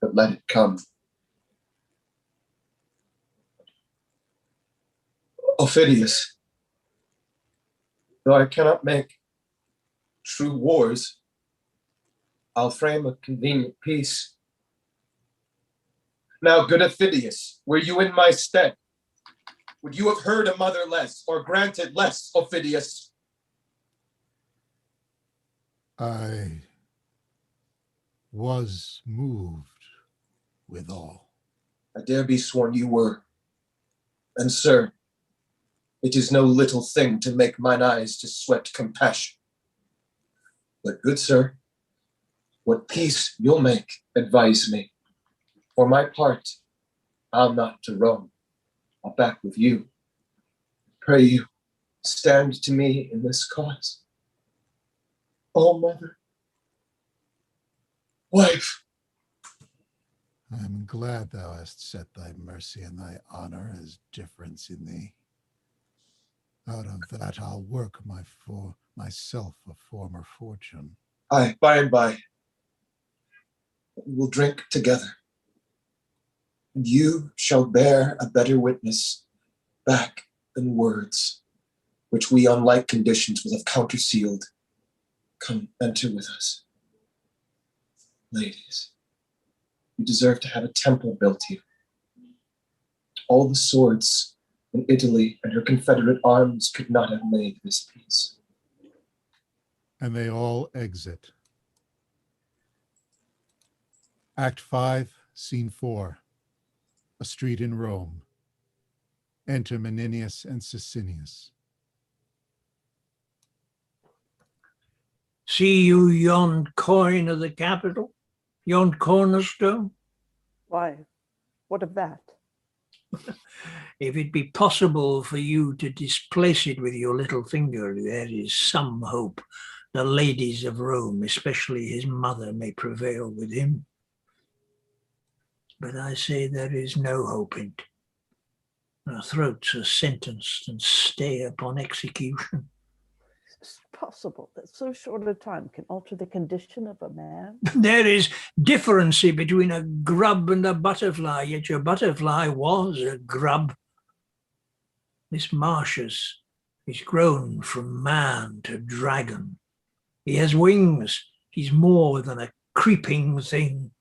But let it come. Ophidius, though I cannot make true wars, I'll frame a convenient peace. Now, good Ophidius, were you in my stead, would you have heard a mother less, or granted less, Ophidius? I was moved withal. I dare be sworn you were. And sir, it is no little thing to make mine eyes to sweat compassion. But good sir, what peace you'll make, advise me. For my part, I'll not to Rome. I'll back with you. Pray you, stand to me in this cause. Oh, mother, wife. I am glad thou hast set thy mercy and thy honor as difference in thee. Out of that I'll work myself a former fortune. Aye, by and by. We will drink together. And you shall bear a better witness back than words, which we on like conditions will have countersealed. Come, enter with us. Ladies, you deserve to have a temple built here. All the swords in Italy and her Confederate arms could not have made this peace. And they all exit. Act 5, Scene 4. A street in Rome. Enter Menenius and Sicinius. See you yond coin of the Capitol? Yond cornerstone? Why, what of that? If it be possible for you to displace it with your little finger, there is some hope. The ladies of Rome, especially his mother, may prevail with him. But I say there is no hope in it. Our throats are sentenced and stay upon execution. Is it possible that so short a time can alter the condition of a man? There is difference between a grub and a butterfly, yet your butterfly was a grub. This Marcius is grown from man to dragon. He has wings. He's more than a creeping thing.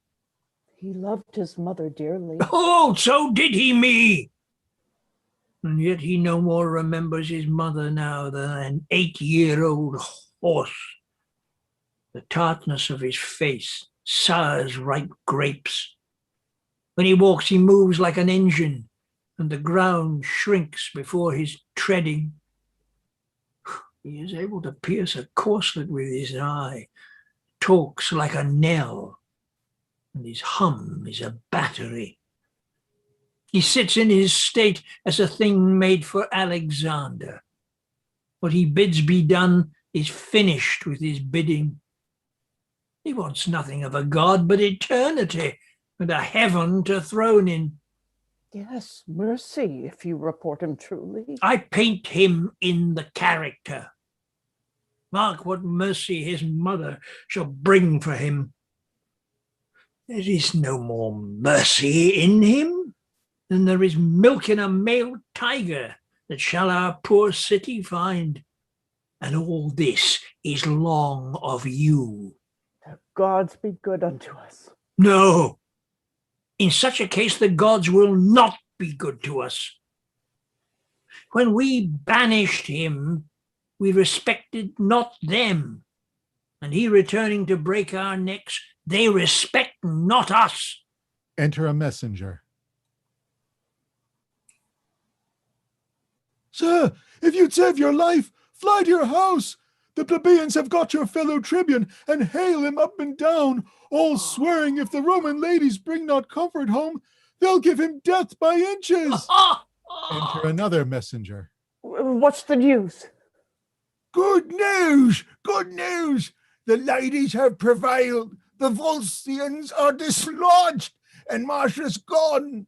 He loved his mother dearly. Oh, so did he me. And yet he no more remembers his mother now than an 8-year-old horse. The tartness of his face sours ripe grapes. When he walks, he moves like an engine, and the ground shrinks before his treading. He is able to pierce a corselet with his eye, talks like a knell, and his hum is a battery. He sits in his state as a thing made for Alexander. What he bids be done is finished with his bidding. He wants nothing of a god but eternity and a heaven to throne in. Yes, mercy, if you report him truly. I paint him in the character. Mark what mercy his mother shall bring for him. There is no more mercy in him than there is milk in a male tiger that shall our poor city find. And all this is long of you. The gods be good unto us. No, in such a case the gods will not be good to us. When we banished him, we respected not them, and he returning to break our necks, they respect not us. Enter a messenger. Sir, if you'd save your life, fly to your house. The plebeians have got your fellow tribune and hail him up and down, all swearing if the Roman ladies bring not comfort home, they'll give him death by inches. Enter another messenger. What's the news? Good news! Good news! The ladies have prevailed. The Volscians are dislodged, and Marcius gone.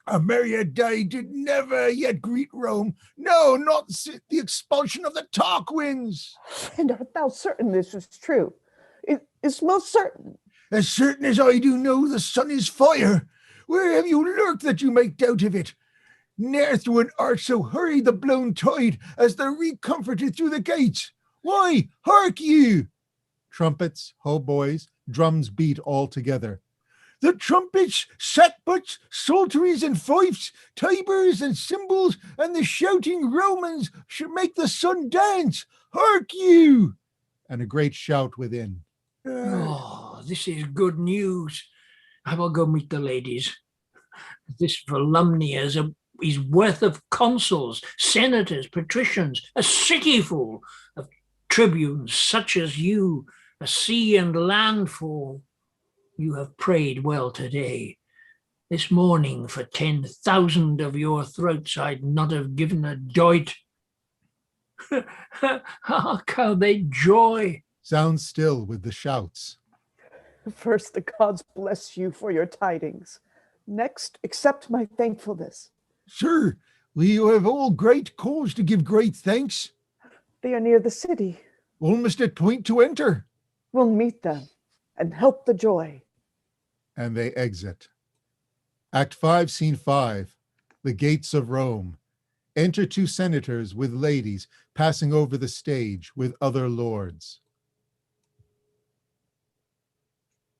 A merrier day did never yet greet Rome. No, not the expulsion of the Tarquins. And art thou certain this is true? It's most certain. As certain as I do know the sun is fire. Where have you lurked that you make doubt of it? Ne'er through an art so hurry the blown tide as the recomforted through the gates. Why, hark you! Trumpets, hautboys, drums beat all together. The trumpets, sackbuts, psalteries and fifes, tabors and cymbals, and the shouting Romans should make the sun dance. Hark you! And a great shout within. Oh, this is good news. I will go meet the ladies. This Volumnia is worth of consuls, senators, patricians, a city full of tribunes such as you, a sea and land full. You have prayed well today. This morning for 10,000 of your throats I'd not have given a doit. Hark how they joy. Sounds still with the shouts. First, the gods bless you for your tidings. Next, accept my thankfulness. Sir, we have all great cause to give great thanks. They are near the city. Almost at point to enter. We'll meet them and help the joy. And they exit. Act 5, Scene 5, the gates of Rome. Enter 2 senators with ladies passing over the stage with other lords.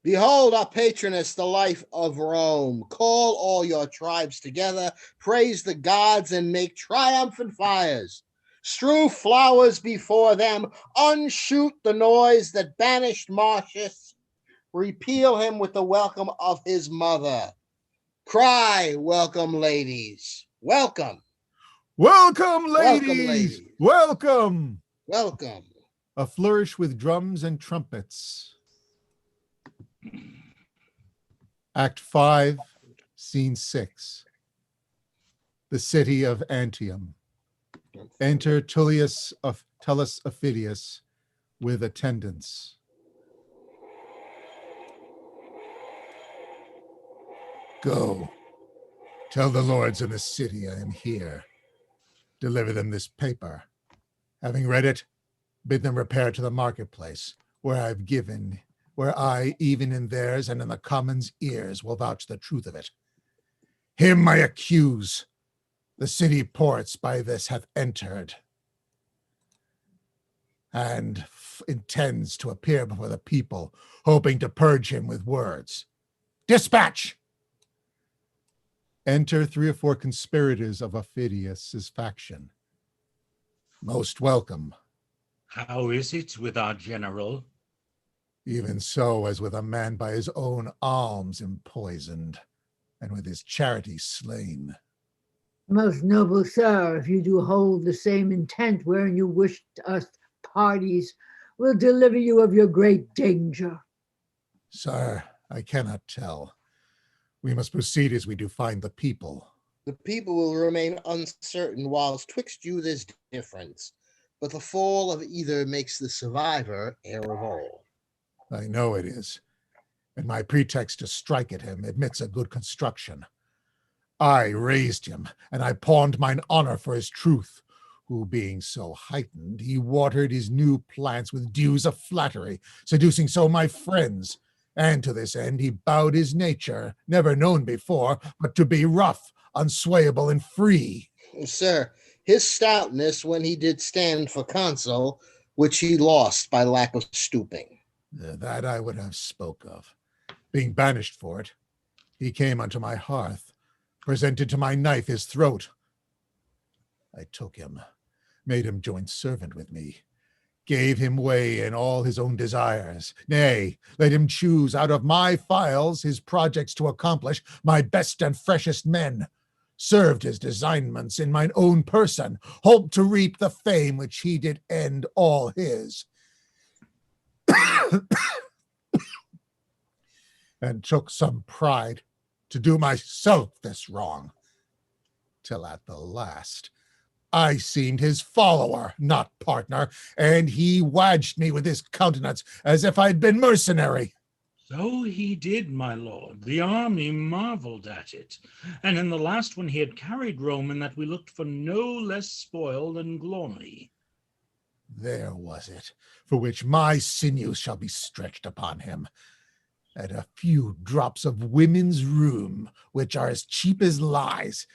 Behold our patroness, the life of Rome. Call all your tribes together, praise the gods, and make triumphant fires. Strew flowers before them, unshoot the noise that banished Marcius. Repeal him with the welcome of his mother. Cry, welcome, ladies. Welcome. Welcome, ladies. Welcome, ladies. Welcome. Welcome. A flourish with drums and trumpets. Act 5, Scene 6. The city of Antium. Enter Tullius of Tullus Aufidius with attendants. Go. Tell the lords in the city I am here. Deliver them this paper. Having read it, bid them repair to the marketplace, where I, even in theirs and in the commons' ears, will vouch the truth of it. Him I accuse. The city ports by this hath entered, and intends to appear before the people, hoping to purge him with words. Dispatch! Enter 3 or 4 conspirators of Aufidius' faction. Most welcome. How is it with our general? Even so as with a man by his own alms empoisoned, and with his charity slain. Most noble sir, if you do hold the same intent wherein you wished us parties, we'll deliver you of your great danger. Sir, I cannot tell. We must proceed as we do find the people. The people will remain uncertain, whilst twixt you there's difference. But the fall of either makes the survivor heir of all. I know it is, and my pretext to strike at him admits a good construction. I raised him, and I pawned mine honor for his truth, who being so heightened, he watered his new plants with dews of flattery, seducing so my friends, and to this end he bowed his nature, never known before, but to be rough, unswayable, and free. Sir, his stoutness when he did stand for consul, which he lost by lack of stooping. That I would have spoke of. Being banished for it, he came unto my hearth, presented to my knife his throat. I took him, made him joint servant with me, gave him way in all his own desires. Nay, let him choose out of my files his projects to accomplish, my best and freshest men. Served his designments in mine own person, hoped to reap the fame which he did end all his. And took some pride to do myself this wrong, till at the last I seemed his follower, not partner, and he wadged me with his countenance as if I'd been mercenary. So he did, my lord. The army marveled at it. And in the last one he had carried Rome, in that we looked for no less spoil than glory. There was it, for which my sinews shall be stretched upon him. At a few drops of women's rheum, which are as cheap as lies,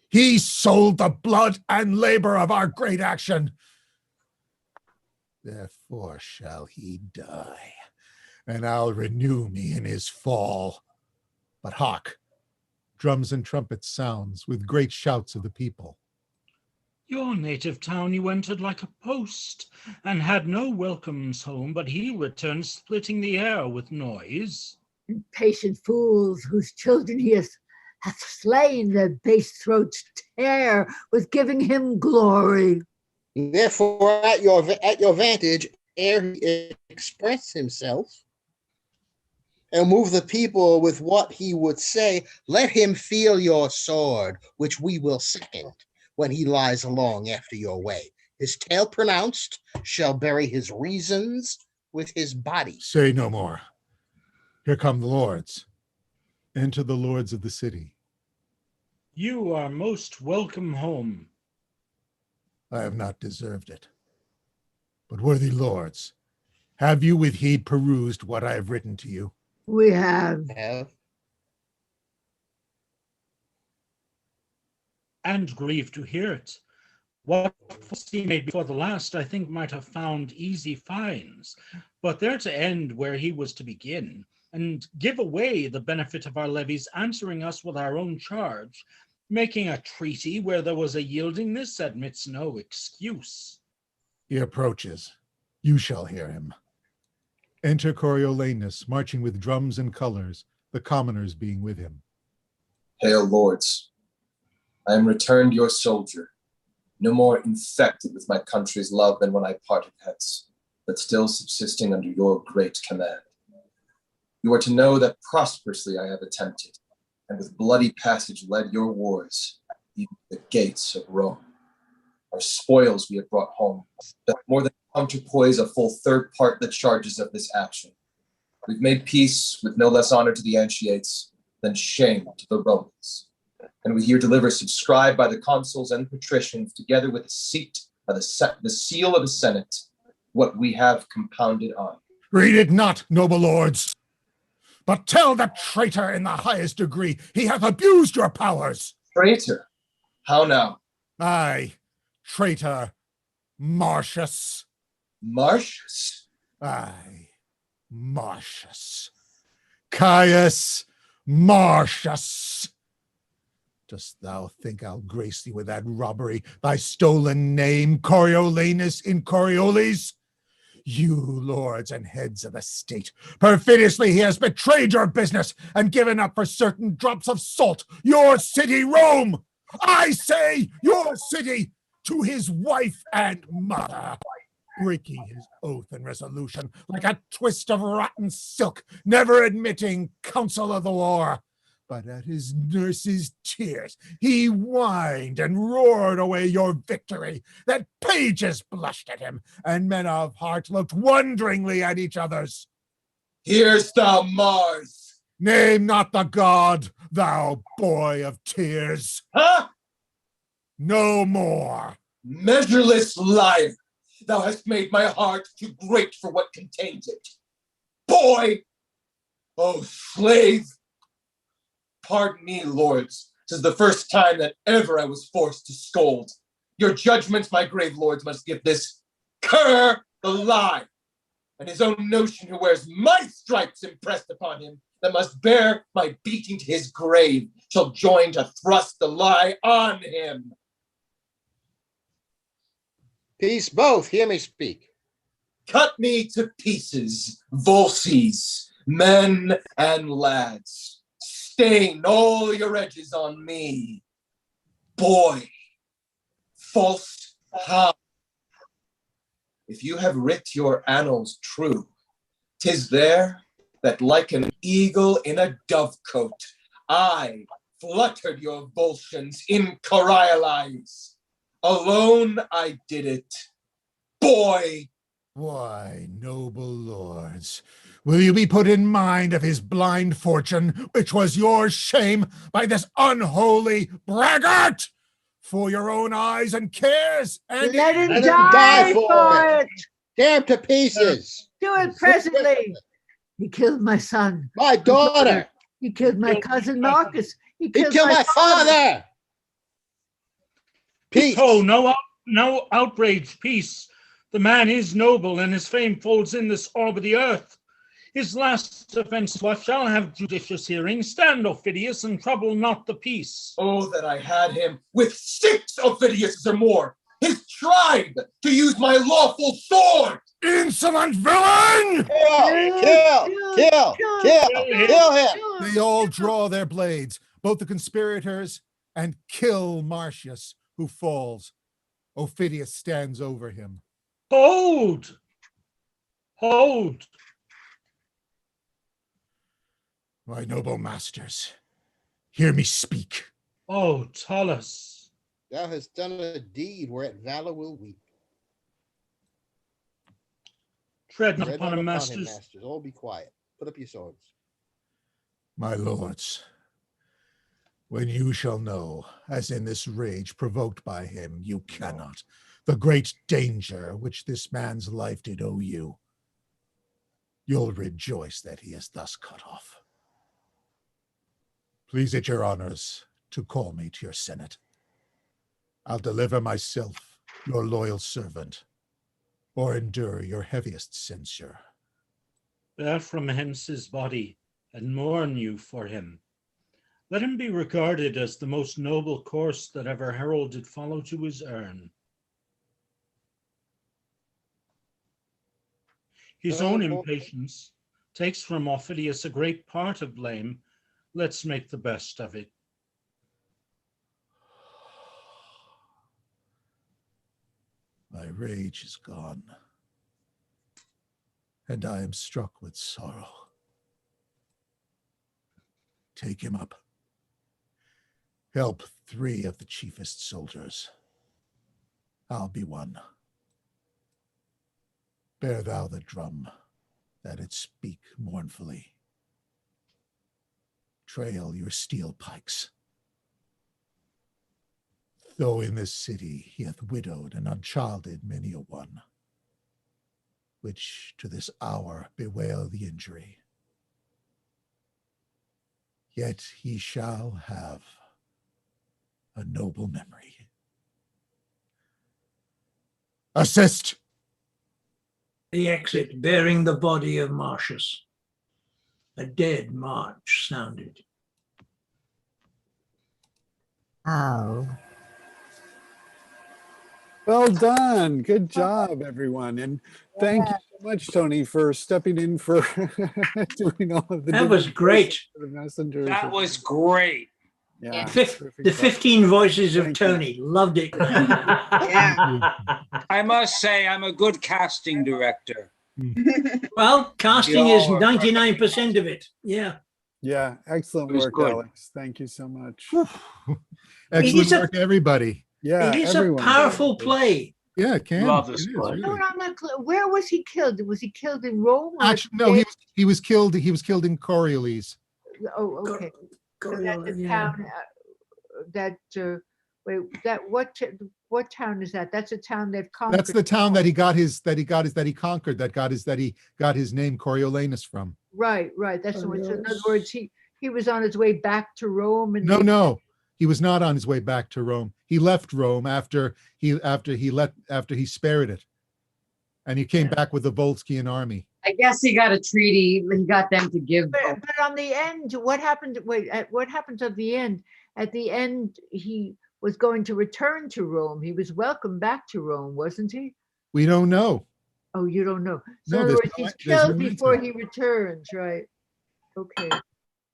he sold the blood and labor of our great action. Therefore shall he die, and I'll renew me in his fall. But hark, drums and trumpets sounds with great shouts of the people. Your native town you entered like a post, and had no welcomes home, but he returned splitting the air with noise. Impatient fools, whose children he hath slain, their base throats tear with giving him glory. Therefore, at your vantage, ere he express himself, and move the people with what he would say, let him feel your sword, which we will second, when he lies along after your way. His tale pronounced shall bury his reasons with his body. Say no more. Here come the lords. Enter the lords of the city. You are most welcome home. I have not deserved it. But worthy lords, have you with heed perused what I have written to you? We have. And grieve to hear it. What he made before the last, I think, might have found easy fines, but there to end where he was to begin, and give away the benefit of our levies, answering us with our own charge, making a treaty where there was a yieldingness admits no excuse. He approaches. You shall hear him. Enter Coriolanus, marching with drums and colors, the commoners being with him. Hail, lords. I am returned your soldier, no more infected with my country's love than when I parted hence, but still subsisting under your great command. You are to know that prosperously I have attempted, and with bloody passage led your wars, even to the gates of Rome. Our spoils we have brought home, that more than counterpoise a full third part the charges of this action. We've made peace with no less honor to the Antiates than shame to the Romans. And we here deliver, subscribed by the consuls and patricians, together with the seat of the seal of the Senate, what we have compounded on. Read it not, noble lords, but tell the traitor in the highest degree he hath abused your powers. Traitor? How now? Aye, traitor Marcius. Marcius? Aye, Marcius. Caius Marcius. Dost thou think I'll grace thee with that robbery, thy stolen name, Coriolanus in Coriolis? You lords and heads of the state, perfidiously he has betrayed your business and given up for certain drops of salt your city, Rome. I say your city, to his wife and mother, breaking his oath and resolution like a twist of rotten silk, never admitting counsel of the war. But at his nurse's tears, he whined and roared away your victory, that pages blushed at him, and men of heart looked wonderingly at each other's. Hearest thou Mars? Name not the god, thou boy of tears. Huh? No more. Measureless liar, thou hast made my heart too great for what contains it. Boy! Oh, slave! Pardon me, lords, 'tis the first time that ever I was forced to scold. Your judgments, my grave lords, must give this cur the lie, and his own notion who wears my stripes impressed upon him, that must bear my beating to his grave, shall join to thrust the lie on him. Peace both, hear me speak. Cut me to pieces, Volses, men and lads. Stain all your edges on me. Boy, false hound. If you have writ your annals true, 'tis there that like an eagle in a dovecote, I fluttered your Volscians in Coriolis. Alone I did it. Boy! Why, noble lords, will you be put in mind of his blind fortune, which was your shame, by this unholy braggart? For your own eyes and cares, and let him die for it. Tear him to pieces. Do it presently. He killed my son. My daughter. He killed my cousin Marcus. He killed my father. Peace. Oh, no outrage, peace. The man is noble, and his fame folds in this orb of the earth. His last offense shall have judicious hearing. Stand, Ophidius, and trouble not the peace. Oh, that I had him with 6 Ophidiuses or more, his tribe, to use my lawful sword! Insolent villain! Kill him! They all draw their blades, both the conspirators, and kill Marcius, who falls. Ophidius stands over him. Hold! Hold! My noble masters, hear me speak. Oh, Tullus. Thou hast done a deed whereat valor will weep. Tread not upon him, masters. Masters. All be quiet. Put up your swords. My lords, when you shall know, as in this rage provoked by him, you cannot, the great danger which this man's life did owe you, you'll rejoice that he is thus cut off. Please it your honors to call me to your senate. I'll deliver myself, your loyal servant, or endure your heaviest censure. Bear from hence his body, and mourn you for him. Let him be regarded as the most noble course that ever herald did follow to his urn. His own impatience takes from Ophidius a great part of blame. Let's make the best of it. My rage is gone, and I am struck with sorrow. Take him up. Help 3 of the chiefest soldiers. I'll be one. Bear thou the drum, that it speak mournfully. Trail your steel pikes. Though in this city he hath widowed and unchilded many a one, which to this hour bewail the injury, yet he shall have a noble memory. Assist! The exit bearing the body of Marcius. A dead march sounded. Oh. Well done. Good job, everyone. And thank you so much, Tony, for stepping in for doing all of the. That was great. The messengers. That was great. Yeah. The 15 voices of Tony. Loved it. I must say, I'm a good casting director. Well, casting is 99% of it. Yeah. Yeah. Excellent work, Alex. Thank you so much. Excellent work, everybody. Yeah, it is a powerful play. Yeah, it can. Love this play. No, I'm not clear. Where was he killed? Was he killed in Rome? Actually, no, he was killed. He was killed in Coriolanus. Oh, okay. So that's a town what town is that? That's a town they've conquered. That's the town that he conquered. That he got his name Coriolanus from. Right. That's the one. So in other words, he was on his way back to Rome. And No. He was not on his way back to Rome. He left Rome after he spared it, and he came back with the Volscian army. I guess he got a treaty. He got them to give. But on the end, what happened? What happened at the end? At the end, he was going to return to Rome. He was welcomed back to Rome, wasn't he? We don't know. Oh, you don't know. So No, in other words, there's he's no killed before answer. he returns, right? Okay.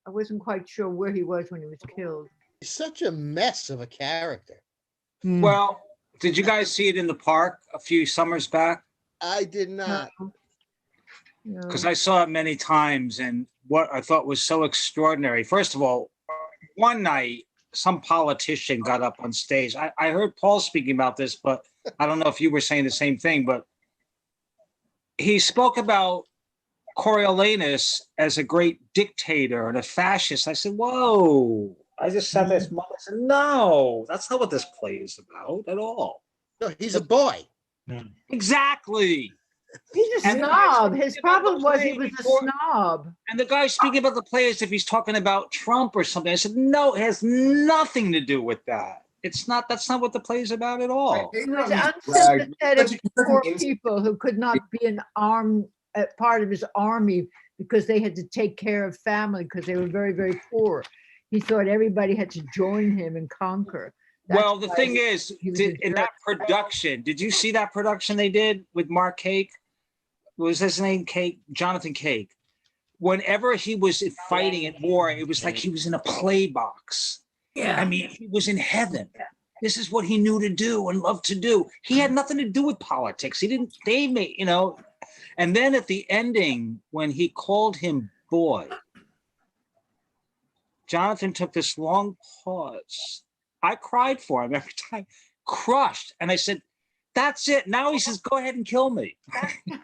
I wasn't quite sure where he was when he was killed. He's such a mess of a character. Well, did you guys see it in the park a few summers back? I did not. Because I saw it many times, and what I thought was so extraordinary. First of all, one night, some politician got up on stage. I heard Paul speaking about this, but I don't know if you were saying the same thing, but he spoke about Coriolanus as a great dictator and a fascist. I said, whoa. I just sat there and said, no, that's not what this play is about at all. No, he's a boy. Exactly. He's a snob. His problem was he was a snob. And the guy speaking about the play as if he's talking about Trump or something. I said, no, it has nothing to do with that. It's not. That's not what the play is about at all. It was unsympathetic poor people who could not be part of his army because they had to take care of family because they were very, very poor. He thought everybody had to join him and conquer. Well, the thing is, in that production, did you see that production they did with Mark Cake? What was his name? Cake? Jonathan Cake. Whenever he was fighting at war, it was like he was in a play box. Yeah. I mean, he was in heaven. This is what he knew to do and loved to do. He had nothing to do with politics. He didn't, they made, you know. And then at the ending, when he called him boy, Jonathan took this long pause. I cried for him every time, crushed. And I said, that's it. Now he says, go ahead and kill me.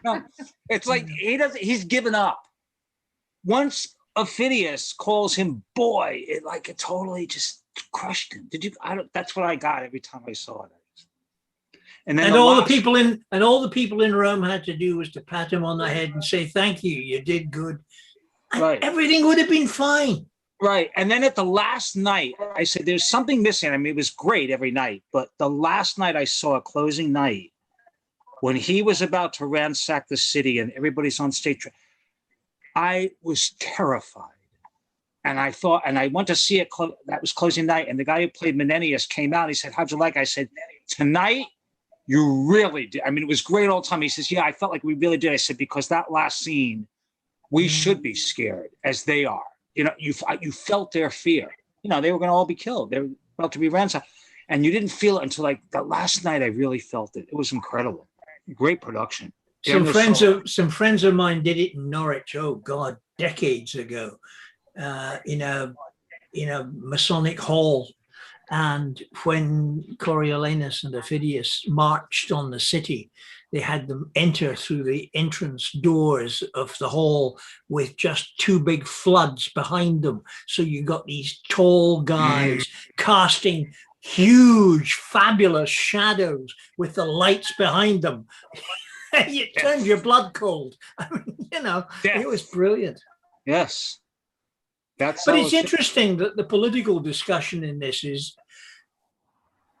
No, it's like he's given up. Once Ophidius calls him boy, it totally just crushed him. That's what I got every time I saw it. And then all the people in Rome had to do was to pat him on the head and say, thank you, you did good. Right. Everything would have been fine. Right. And then at the last night, I said, there's something missing. I mean, it was great every night, but the last night I saw a closing night when he was about to ransack the city and everybody's on stage. I was terrified. And I thought, and I went to see it. That was closing night. And the guy who played Menenius came out. He said, how'd you like it? I said, tonight, you really did. I mean, it was great all the time. He says, yeah, I felt like we really did. I said, because that last scene, we should be scared as they are. You know, you felt their fear. You know, they were going to all be killed. They were about to be ransacked. And you didn't feel it until like the last night. I really felt it. It was incredible. Great production. Some friends of mine did it in Norwich. Oh God, decades ago, in a Masonic hall. And when Coriolanus and Ophidius marched on the city, they had them enter through the entrance doors of the hall with just two big floods behind them. So you got these tall guys casting huge, fabulous shadows with the lights behind them. It turned your blood cold. I mean, you know, it was brilliant. Yes. But it's interesting that the political discussion in this is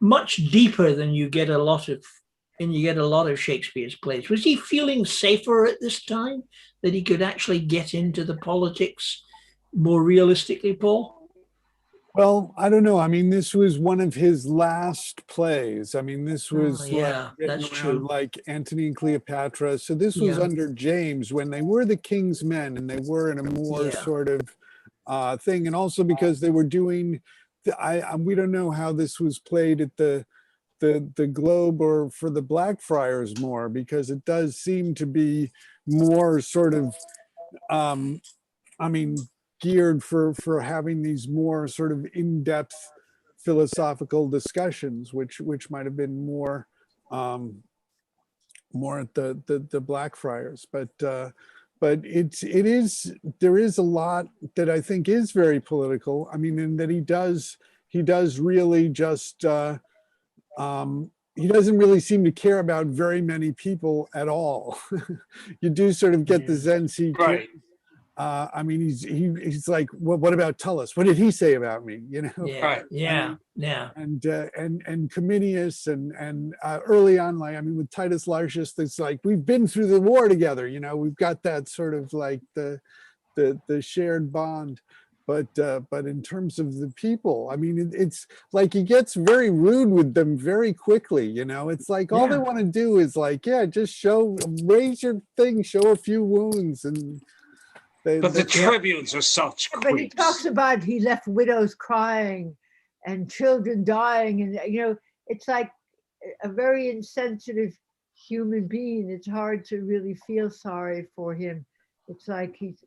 much deeper than you get a lot of Shakespeare's plays. Was he feeling safer at this time that he could actually get into the politics more realistically, Paul? Well, I don't know. I mean, this was one of his last plays. I mean, this was that's true. Like Antony and Cleopatra. So this was under James when they were the king's men and they were in a more sort of thing. And also because they were doing, we don't know how this was played at the Globe or for the Blackfriars more, because it does seem to be more sort of, geared for having these more sort of in-depth philosophical discussions, which might have been more at the Blackfriars, but there is a lot that I think is very political. I mean, and that he does really just he doesn't really seem to care about very many people at all. You do sort of get the sense he cares. I mean, he's like, well, what about Tullus? What did he say about me? You know? And Cominius and early on, like, I mean, with Titus Lartius, it's like, we've been through the war together. You know, we've got that sort of like the shared bond. But in terms of the people, I mean, it's like he gets very rude with them very quickly. You know, it's like all they want to do is like, just raise your thing, show a few wounds, and. But the tribunes are such creeps. But he talks about he left widows crying and children dying. And, you know, it's like a very insensitive human being. It's hard to really feel sorry for him. It's like he's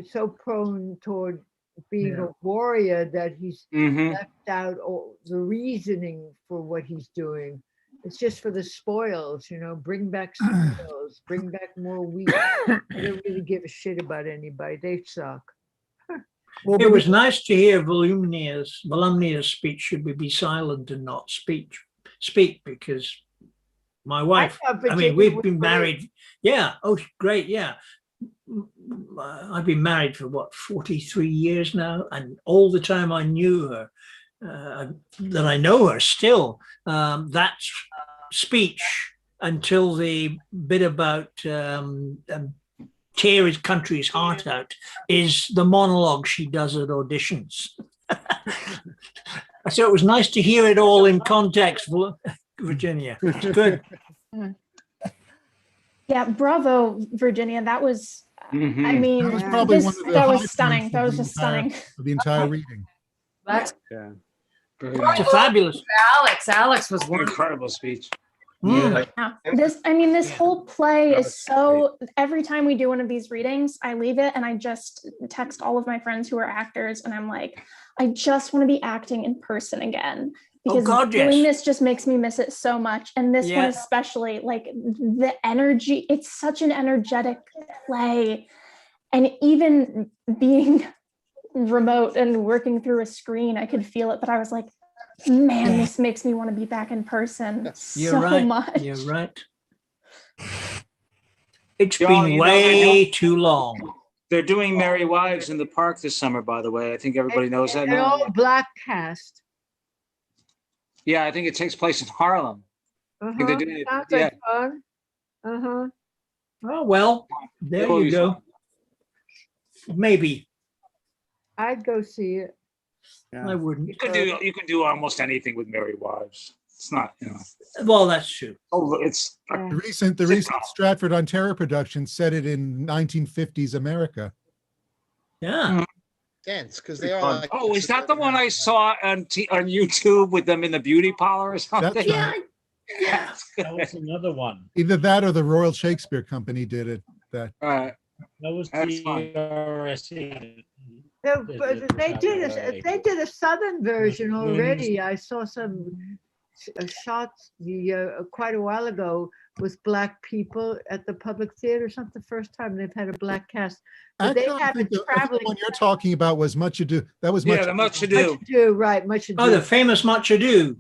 so prone toward being a warrior that he's left out all the reasoning for what he's doing. It's just for the spoils, you know, bring back spoils, bring back more wheat. I don't really give a shit about anybody. They suck. Well, it was nice to hear Volumnia's speech, should we be silent and not speak, because my wife, I mean, we've been married. Yeah. Oh, great. Yeah. I've been married for 43 years now. And all the time I knew her, that I know her still. That speech until the bit about tear his country's heart out is the monologue she does at auditions. So it was nice to hear it all in context, Virginia. It's good. Yeah, bravo, Virginia. That was, I mean, That was probably one of the that high was stunning. points That of was the just entire- stunning. of the entire reading. That's It's fabulous. Alex was one Incredible speech. Mm. Yeah. This whole play is so, every time we do one of these readings, I leave it and I just text all of my friends who are actors and I'm like, I just want to be acting in person again. Because God, doing yes. this just makes me miss it so much. And this one especially, like the energy, it's such an energetic play. And even being remote and working through a screen, I could feel it, but I was like, man, this makes me want to be back in person so much. You're right. It's Y'all, been you know, way too long. They're doing Merry Wives in the park this summer, by the way. I think everybody knows that An now. all black cast. Yeah, I think it takes place in Harlem. I think they're doing it. Sounds Yeah. like fun. Oh, well, there you go. Maybe. I'd go see it. I wouldn't. You can do almost anything with Merry Wives. It's not, you know. Well, that's true. Oh, it's The recent Stratford, Ontario production set it in 1950s America. Yeah. Dense, because they are like. Oh, is that the one I saw on YouTube with them in the beauty parlor or something? That's right. Yeah. That was another one. Either that or the Royal Shakespeare Company did it. That Right. That was That's the fun. RSC. But they did a southern version already. I saw some shots quite a while ago with black people at the public theater. It's not the first time they've had a black cast. But actually, they I have think it the traveling. one you're talking about was Much Ado. That was Yeah, the Much Ado. Much Ado, right? Much Ado. Oh, the famous Much Ado.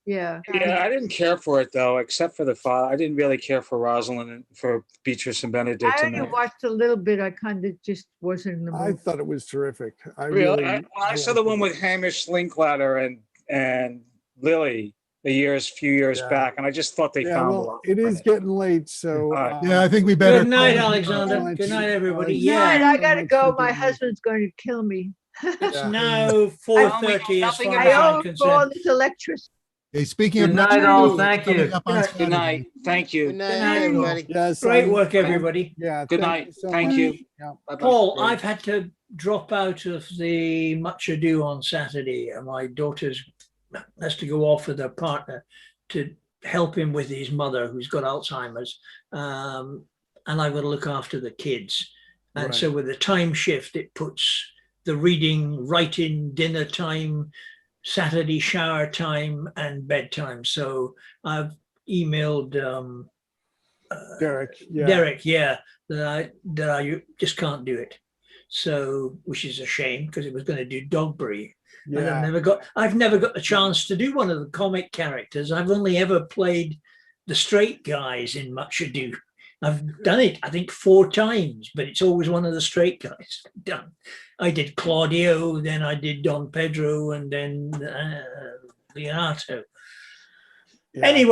Yeah. Yeah, I didn't care for it though, except for the father. I didn't really care for Rosalind and for Beatrice and Benedict. I and only that. watched a little bit. I kind of just wasn't in the I mood. thought it was terrific. I Really, really. I saw the one with Hamish Linklater and Lily few years back, and I just thought they found a well, lot. it is getting late, so. Yeah, I think we better. Good night, Alexander. Good night, everybody. Right, I gotta go. Thank My you. husband's going to kill me. It's now 4:30 as far I as I'm owe him for all concerned. this electricity. Hey, speaking of Good Much night, all. Ado, Thank coming you. up on Good Saturday. night. Thank you. Good night, night. everybody. Yes, Great I'm- work, everybody. Yeah. Good thank night. you so Thank much. you. Yeah. Bye-bye. Paul, I've had to drop out of the Much Ado on Saturday. My daughter's has to go off with her partner to help him with his mother who's got Alzheimer's. And I've got to look after the kids. And Right. so with the time shift, it puts the reading right in dinner time, Saturday shower time, and bedtime. So I've emailed Derek. Yeah. Derek, that I just can't do it. So, which is a shame because it was going to do Dogberry. And Yeah. I've never got the chance to do one of the comic characters. I've only ever played the straight guys in Much Ado. I've done it, I think, 4 times, but it's always one of the straight guys done. I did Claudio, then I did Don Pedro, and then Leonardo. Yeah. Anyway.